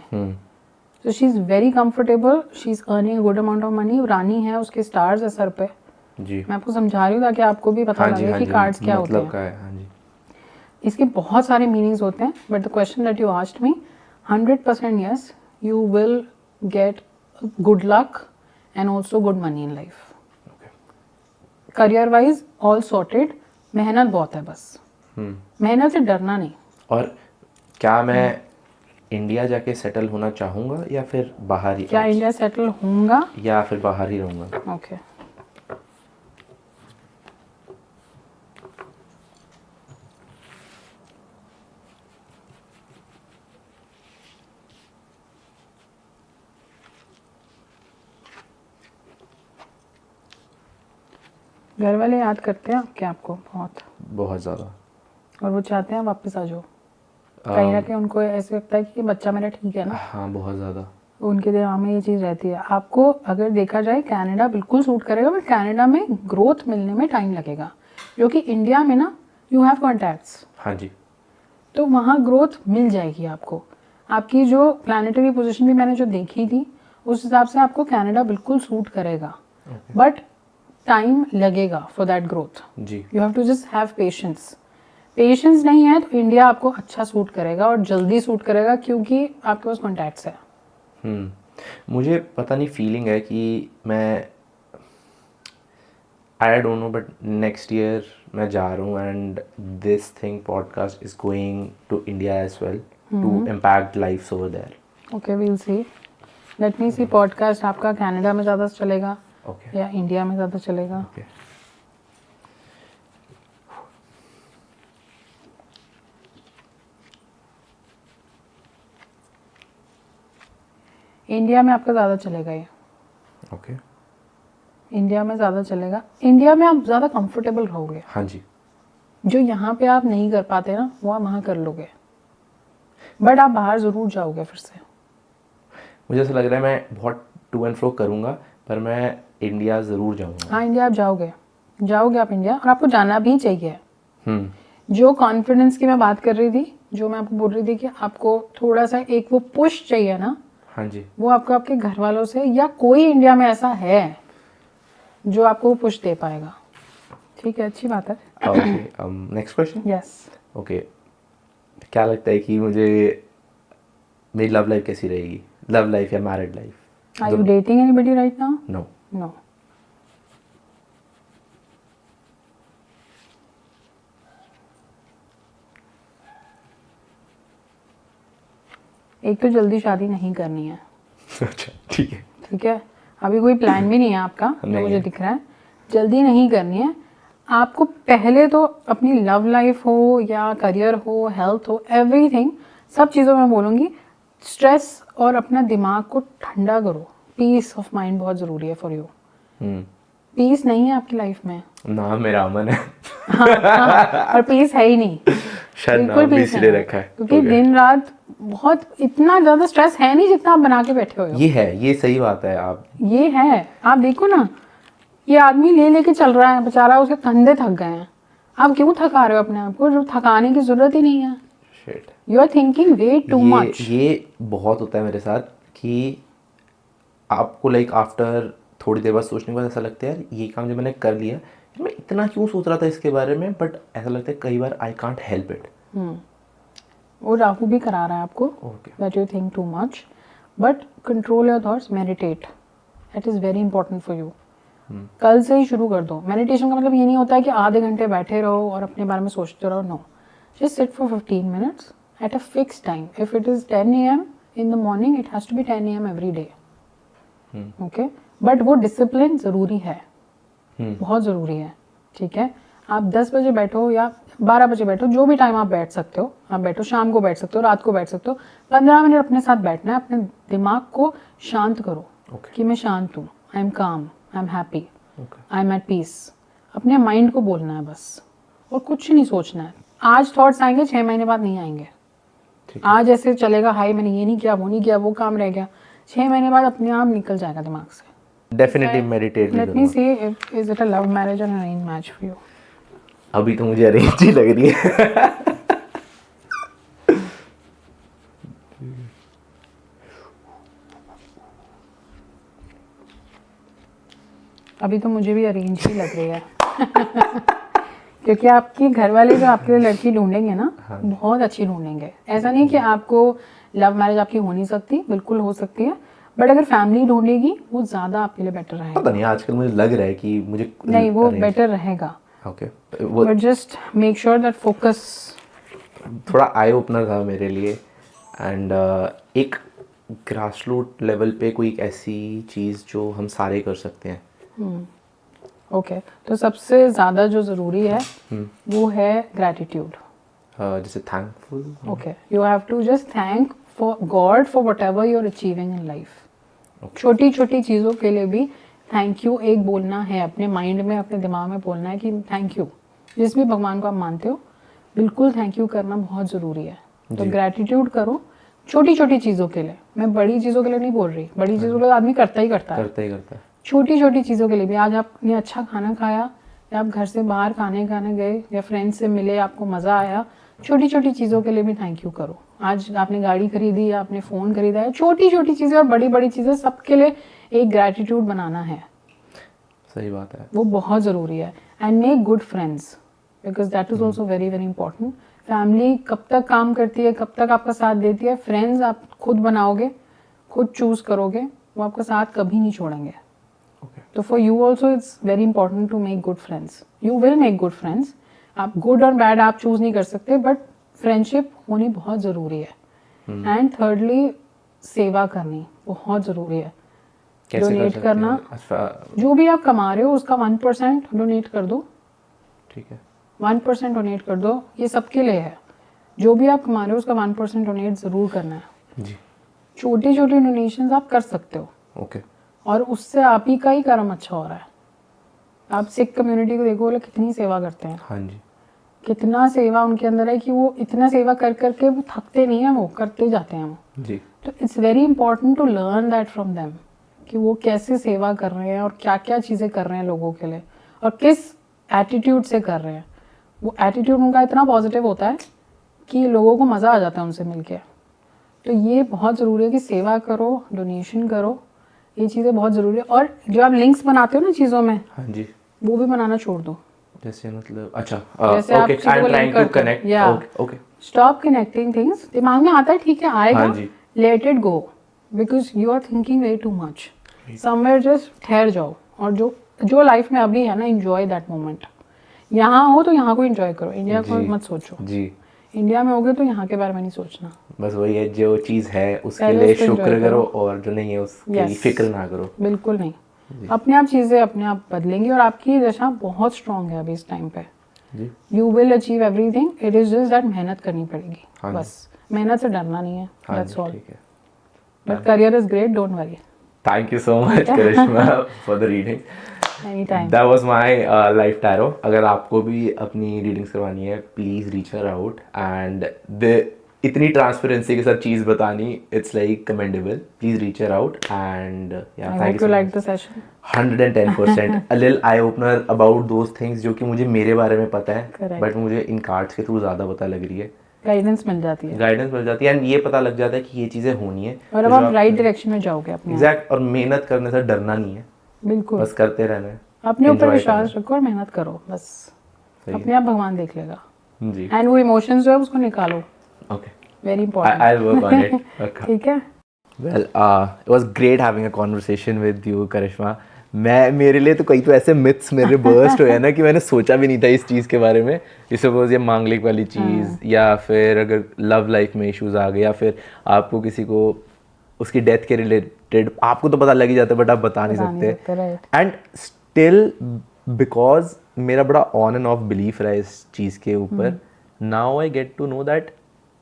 So she is very comfortable. She is earning a good amount of money. रानी है, उसके स्टार्स है सर पे. जी. मैं आपको समझा रही हूँ ताकि आपको भी पता लगे कि कार्ड्स क्या होते हैं. हाँ जी. इसके बहुत सारे मीनिंग्स होते हैं. But the question that you asked me, 100% yes, you will get good luck and also good money in life. Career wise all sorted. मेहनत बहुत है बस. मेहनत से डरना नहीं. और क्या मैं इंडिया जाके सेटल होना चाहूँगा या फिर बाहर ही? क्या इंडिया सेटल होऊंगा या फिर बाहर ही रहूँगा? ओके. घर वाले याद करते हैं क्या आपको? बहुत ज़्यादा. और वो चाहते हैं वापस आ जाओ. कहीं ना कहीं उनको ऐसे लगता है कि बच्चा मेरा ठीक है ना. हाँ, बहुत ज़्यादा. उनके दिमाग में ये चीज़ रहती है. आपको अगर देखा जाए कनाडा बिल्कुल सूट करेगा, बट कनाडा में ग्रोथ मिलने में टाइम लगेगा. जो कि इंडिया में ना यू हैव कॉन्टैक्ट्स. हाँ जी. तो वहाँ ग्रोथ मिल जाएगी आपको. आपकी जो प्लानिटरी पोजीशन भी मैंने जो देखी थी उस हिसाब से आपको कनाडा बिल्कुल सूट करेगा. बट टाइम लगेगा फॉर दैट ग्रोथ. जी. You have to just have patience. Patience नहीं है तो इंडिया आपको अच्छा सूट करेगा और जल्दी सूट करेगा क्योंकि आपके पास कॉन्टैक्ट्स है. मुझे पता नहीं फीलिंग है कि मैं I don't know but next year मैं जा रहा हूँ and this thing podcast is going to India as well to impact life over there. Okay, we will see. Let me see. Podcast आपका कनाडा में ज़्यादा चलेगा या इंडिया में ज़्यादा चलेगा? इंडिया में आपका ज़्यादा चलेगा ये. ओके. इंडिया में ज़्यादा चलेगा. इंडिया में आप ज़्यादा कंफर्टेबल रहोगे. हाँ जी. जो यहाँ पे आप नहीं कर पाते ना वो आप वहाँ कर लोगे. बट आप बाहर ज़रूर जाओगे फिर से. मुझे ऐसा लग रहा है मैं बहुत टू एंड फ्रो करूँगा पर मैं इंडिया ज़रूर जाऊँगा. हाँ, इंडिया आप जाओगे आप इंडिया. और आपको जाना भी चाहिए. जो कॉन्फिडेंस की मैं बात कर रही थी, जो मैं आपको बोल रही थी कि आपको थोड़ा सा एक वो पुश चाहिए ना. हाँ जी. वो आपको आपके घर वालों से या कोई इंडिया में ऐसा है जो आपको पुश दे पाएगा. ठीक है, अच्छी बात है. Okay. Next question. Yes. Okay. क्या लगता है कि मुझे मेरी लव लाइफ कैसी रहेगी? लव लाइफ या married life? Are you dating anybody right now? No. No. एक तो जल्दी शादी नहीं करनी है. अच्छा, ठीक है. ठीक है, अभी कोई प्लान भी नहीं है आपका जो मुझे दिख रहा है. जल्दी नहीं करनी है. आपको पहले तो अपनी लव लाइफ हो या करियर हो, हेल्थ हो, एवरीथिंग, सब चीज़ों में बोलूँगी स्ट्रेस और अपना दिमाग को ठंडा करो. पीस ऑफ माइंड बहुत ज़रूरी है फॉर यू. पीस नहीं है आपकी लाइफ में. ना मेरा अमन है. हाँ, और पीस है ही नहीं. शायद बिल्कुल नाम भी पीस इसलिए नहीं है. रखा है. क्योंकि दिन रात बहुत इतना ज़्यादा स्ट्रेस है नहीं जितना आप बना के बैठे हुए हो. ये है, ये सही बात है. आप ये है, आप देखो ना, ये आदमी ले लेके चल रहा है बेचारा, उसके कंधे थक गए हैं. आप क्यों थका रहे हो अपने आप को? जो थकाने की जरूरत ही नहीं है. Shit. You are thinking way too much. ये बहुत होता है मेरे साथ कि आपको लाइक आफ्टर थोड़ी देर बाद सोचने के बाद ऐसा लगता है यार ये काम जो मैंने कर लिया, मैं इतना क्यों सोच रहा था इसके बारे में, बट ऐसा लगता है कई बार आई कांट हेल्प इट. वो राहु भी करा रहा है आपको okay. That you think too much, but control your thoughts, meditate. That is very important for you. कल से ही शुरू कर दो. मेडिटेशन का मतलब ये नहीं होता है कि आधे घंटे बैठे रहो और अपने बारे में सोचते रहो. No, just sit for 15 minutes at a fix time. If it is 10 AM in the morning, it has to be 10 AM every day. Okay, but वो डिसिप्लिन ज़रूरी है. बहुत ज़रूरी है. ठीक है, आप 10 बजे बैठो या 12 बजे बैठो, जो भी टाइम आप बैठ सकते हो आप बैठो. शाम को बैठ सकते हो, रात को बैठ सकते हो. 15 मिनट अपने साथ बैठना है. अपने दिमाग को शांत करो. कि मैं शांत हूँ, I am calm, I am happy, I am at peace. अपने माइंड को बोलना है बस, और कुछ नहीं सोचना है. आज थॉट्स आएंगे, 6 महीने बाद नहीं आएंगे. आज ऐसे चलेगा, हाय मैंने ये नहीं किया, वो नहीं किया, वो काम रह गया. 6 महीने बाद अपने आप निकल जाएगा दिमाग से. डेफिनेटली मेडिटेट भी लेट मी करूँगा. See is it a love marriage और अरेंज मैच फॉर यू? अभी तो मुझे अरेंज ही लग रही है. अभी तो मुझे भी अरेंज ही लग रही है. क्योंकि आपके घर वाले जो आपके लिए लड़की ढूंढेंगे ना, बहुत अच्छी ढूंढेंगे. ऐसा नहीं कि आपको लव मैरिज आपकी हो नहीं सकती, बिल्कुल हो सकती है, बट अगर फैमिली ढूंढेगी वो ज़्यादा आपके लिए बेटर रहेगा. पता नहीं आजकल मुझे लग रहा है कि मुझे नहीं, वो बेटर रहेगा. ओके. वो but just make sure that focus. थोड़ा आई ओपनर था मेरे लिए. एंड एक ग्रासरूट लेवल पे कोई एक ऐसी चीज़ जो हम सारे कर सकते हैं. ओके, तो सबसे ज़्यादा जो ज़रूरी है वो है ग्रैटिट्यूड. जैसे thankful. Okay, you have to just thank for God for whatever you are achieving in life. छोटी छोटी चीज़ों के लिए भी थैंक यू एक बोलना है. अपने माइंड में, अपने दिमाग में बोलना है कि थैंक यू. जिस भी भगवान को आप मानते हो, बिल्कुल थैंक यू करना बहुत ज़रूरी है. तो ग्रैटिट्यूड करो छोटी छोटी चीज़ों के लिए. मैं बड़ी चीज़ों के लिए नहीं बोल रही, बड़ी चीज़ों के लिए आदमी करता ही करता है. छोटी छोटी चीज़ों के लिए भी, आज आपने अच्छा खाना खाया या आप घर से बाहर खाने गए या फ्रेंड्स से मिले, आपको मज़ा आया, छोटी छोटी चीज़ों के लिए भी थैंक यू करो. आज आपने गाड़ी खरीदी या आपने फ़ोन खरीदा है, छोटी छोटी चीज़ें और बड़ी बड़ी चीज़ें, सबके लिए एक ग्रैटिट्यूड बनाना है. सही बात है. वो बहुत ज़रूरी है. And make good friends, because that is also very very important. Family कब तक काम करती है, कब तक आपका साथ देती है, फ्रेंड्स आप खुद बनाओगे, खुद चूज़ करोगे, वो आपका साथ कभी नहीं छोड़ेंगे. तो for you also it's very important to make good friends. You will make good friends. आप गुड और बैड आप चूज़ नहीं कर सकते, बट फ्रेंडशिप होनी बहुत ज़रूरी है. एंड थर्डली, सेवा करनी बहुत ज़रूरी है. डोनेट करना. जो भी आप कमा रहे हो उसका 1% डोनेट कर दो. ठीक है, 1% डोनेट कर दो. ये सबके लिए है. जो भी आप कमा रहे हो उसका 1% डोनेट ज़रूर करना है. जी. छोटी छोटी डोनेशंस आप कर सकते हो. ओके. और उससे आप ही का ही कर्म अच्छा हो रहा है. आप सिख कम्युनिटी को देखो, वो लोग कितनी सेवा करते हैं. हाँ जी. कितना सेवा उनके अंदर है कि वो इतना सेवा कर करके वो थकते नहीं हैं, वो करते जाते हैं वो. जी. तो it's very important to learn that from them कि वो कैसे सेवा कर रहे हैं और क्या क्या चीज़ें कर रहे हैं लोगों के लिए, और किस एटीट्यूड से कर रहे हैं. वो एटीट्यूड उनका इतना पॉजिटिव होता है कि लोगों को मज़ा आ जाता है उनसे मिलके. तो ये बहुत ज़रूरी है कि सेवा करो, डोनेशन करो. ये चीज़ें बहुत ज़रूरी है. और जो आप लिंक्स बनाते हो ना चीज़ों में, हाँ जी, वो भी बनाना छोड़ दो. जैसे मतलब अच्छा, जैसे आप okay, I am trying to connect. Okay. Stop connecting things. दिमाग में आता है, ठीक है आएगा, हाँ जी. Let it go, because you are thinking way too much. Somewhere just ठहर जाओ. और जो लाइफ में अभी है ना, एंजॉय दैट मोमेंट. यहाँ हो तो यहाँ को एंजॉय करो, इंडिया को मत सोचो. जी. इंडिया में होगे तो यहाँ के बारे में नहीं सोचना. बस वही है, जो चीज़ है उसके पहले लिए उसको शुक्र enjoy करो, करो. और जो नहीं है उसकी Yes. फिक्र ना करो. बिल्कुल नहीं. अपने आप चीज़ें अपने आप बदलेंगी और आपकी दशा बहुत स्ट्रांग है अभी इस टाइम पे. जी you will achieve everything. It is just that मेहनत करनी पड़ेगी. हाँ जी. बस मेहनत से डरना नहीं है. हाँ दैट्स जी, ऑल. ठीक है. But career is great. Don't worry. Thank you so much Karishma for the reading. Any time. That was my life tarot. अगर आपको भी अपनी रीडिंग्स करवानी है please reach her out. And the इतनी ट्रांसपेरेंसी के साथ चीज़ बतानी it's like commendable. Please reach her out and yeah I thank hope you you so like much. The session. 110%. a little eye opener about those things जो कि मुझे मेरे बारे में पता है Correct. बट मुझे इन कार्ड्स के थ्रू ज़्यादा पता लग रही है. गाइडेंस मिल जाती है. गाइडेंस मिल जाती है एंड ये पता लग जाता है कि ये चीज़ें होनी है. और अब आप राइट डायरेक्शन में जाओगे अपने आप. एग्जैक्ट. और मेहनत करने से डरना नहीं है. बिल्कुल. बस करते रहना है. अपने ऊपर Enjoy विश्वास रखो और मेहनत करो. बस सही है. अपने आप भगवान देख लेगा. जी. एंड वो इमोशंस जो है उसको निकालो. Okay. Very I'll important. work on it. Okay. ठीक है. Well, it was great having a conversation with you, करिश्मा. मेरे लिए तो कई तो ऐसे मिथ्स मेरे बर्स्ट हुए हैं ना कि मैंने सोचा भी नहीं था इस चीज़ के बारे में. सपोज ये मांगलिक वाली चीज़ या फिर अगर लव लाइफ में इश्यूज आ गए या फिर आपको किसी को उसकी डेथ के रिलेटेड आपको तो पता लग ही जाता है बट आप बता नहीं सकते. राइट. एंड स्टिल बिकॉज मेरा बड़ा ऑन एंड ऑफ बिलीफ रहा है इस चीज़ के ऊपर. Now I get to know that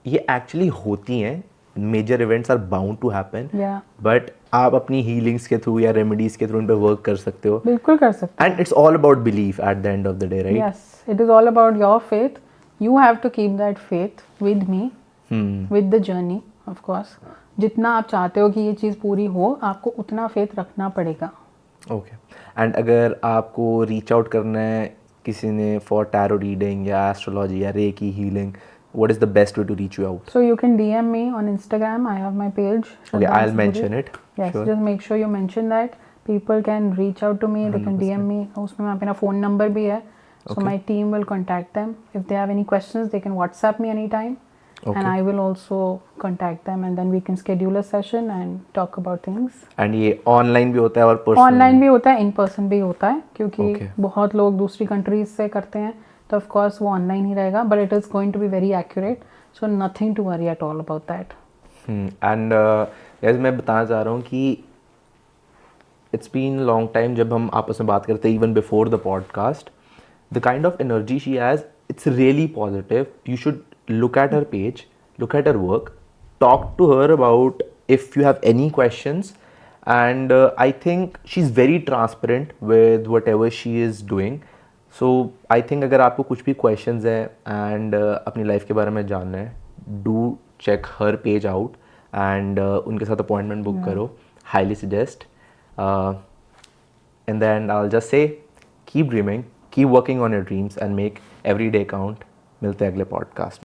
ये एक्चुअली होती हैं. Major events are bound to happen yeah but आप अपनी हीलिंग्स के थ्रू या रेमेडीज के थ्रू उन पे वर्क कर सकते हो. बिल्कुल कर सकते. And it's all about belief at the end of the day, right? Yes, it is all about your faith. You have to keep that faith with me, with the journey, of course. जितना आप चाहते हो कि ये चीज़ पूरी हो, आपको उतना फेथ रखना पड़ेगा. ओके. एंड अगर आपको रीच आउट करना है किसी ने फॉर टैरो रीडिंग या एस्ट्रोलॉजी या recce healing, what is the best way to reach you out? So you can DM me on Instagram. I have my page. Okay, Shraddha I'll Suri. mention it. Yes, Sure. just make sure you mention that. People can reach out to me. They can DM me. उसमें मेरा phone number भी है. So my team will contact them. If they have any questions, they can WhatsApp me anytime. Okay. And I will also contact them and then we can schedule a session and talk about things. And ये online भी होता है और personal? Online भी होता है, in person भी होता है क्योंकि Okay. बहुत लोग दूसरी कंट्रीज से करते हैं तो ऑफ कोर्स वो ऑनलाइन ही रहेगा but it is going to be very accurate. So nothing to worry at all about that. And guess मैं बताना चाह रहा हूँ कि इट्स बीन लॉन्ग टाइम जब हम आपस में बात करते हैं even before the podcast. The kind of energy she has its really positive. You should look at her page, look at her work, talk to her about if you have any questions. And I think she's very transparent with whatever she is doing. So I think अगर आपको कुछ भी questions है and अपनी life के बारे में जानना है, do check her page out and उनके साथ appointment book करो. Highly suggest. And then I'll just say keep dreaming, keep working on your dreams and make every day count. मिलते हैं अगले podcast में.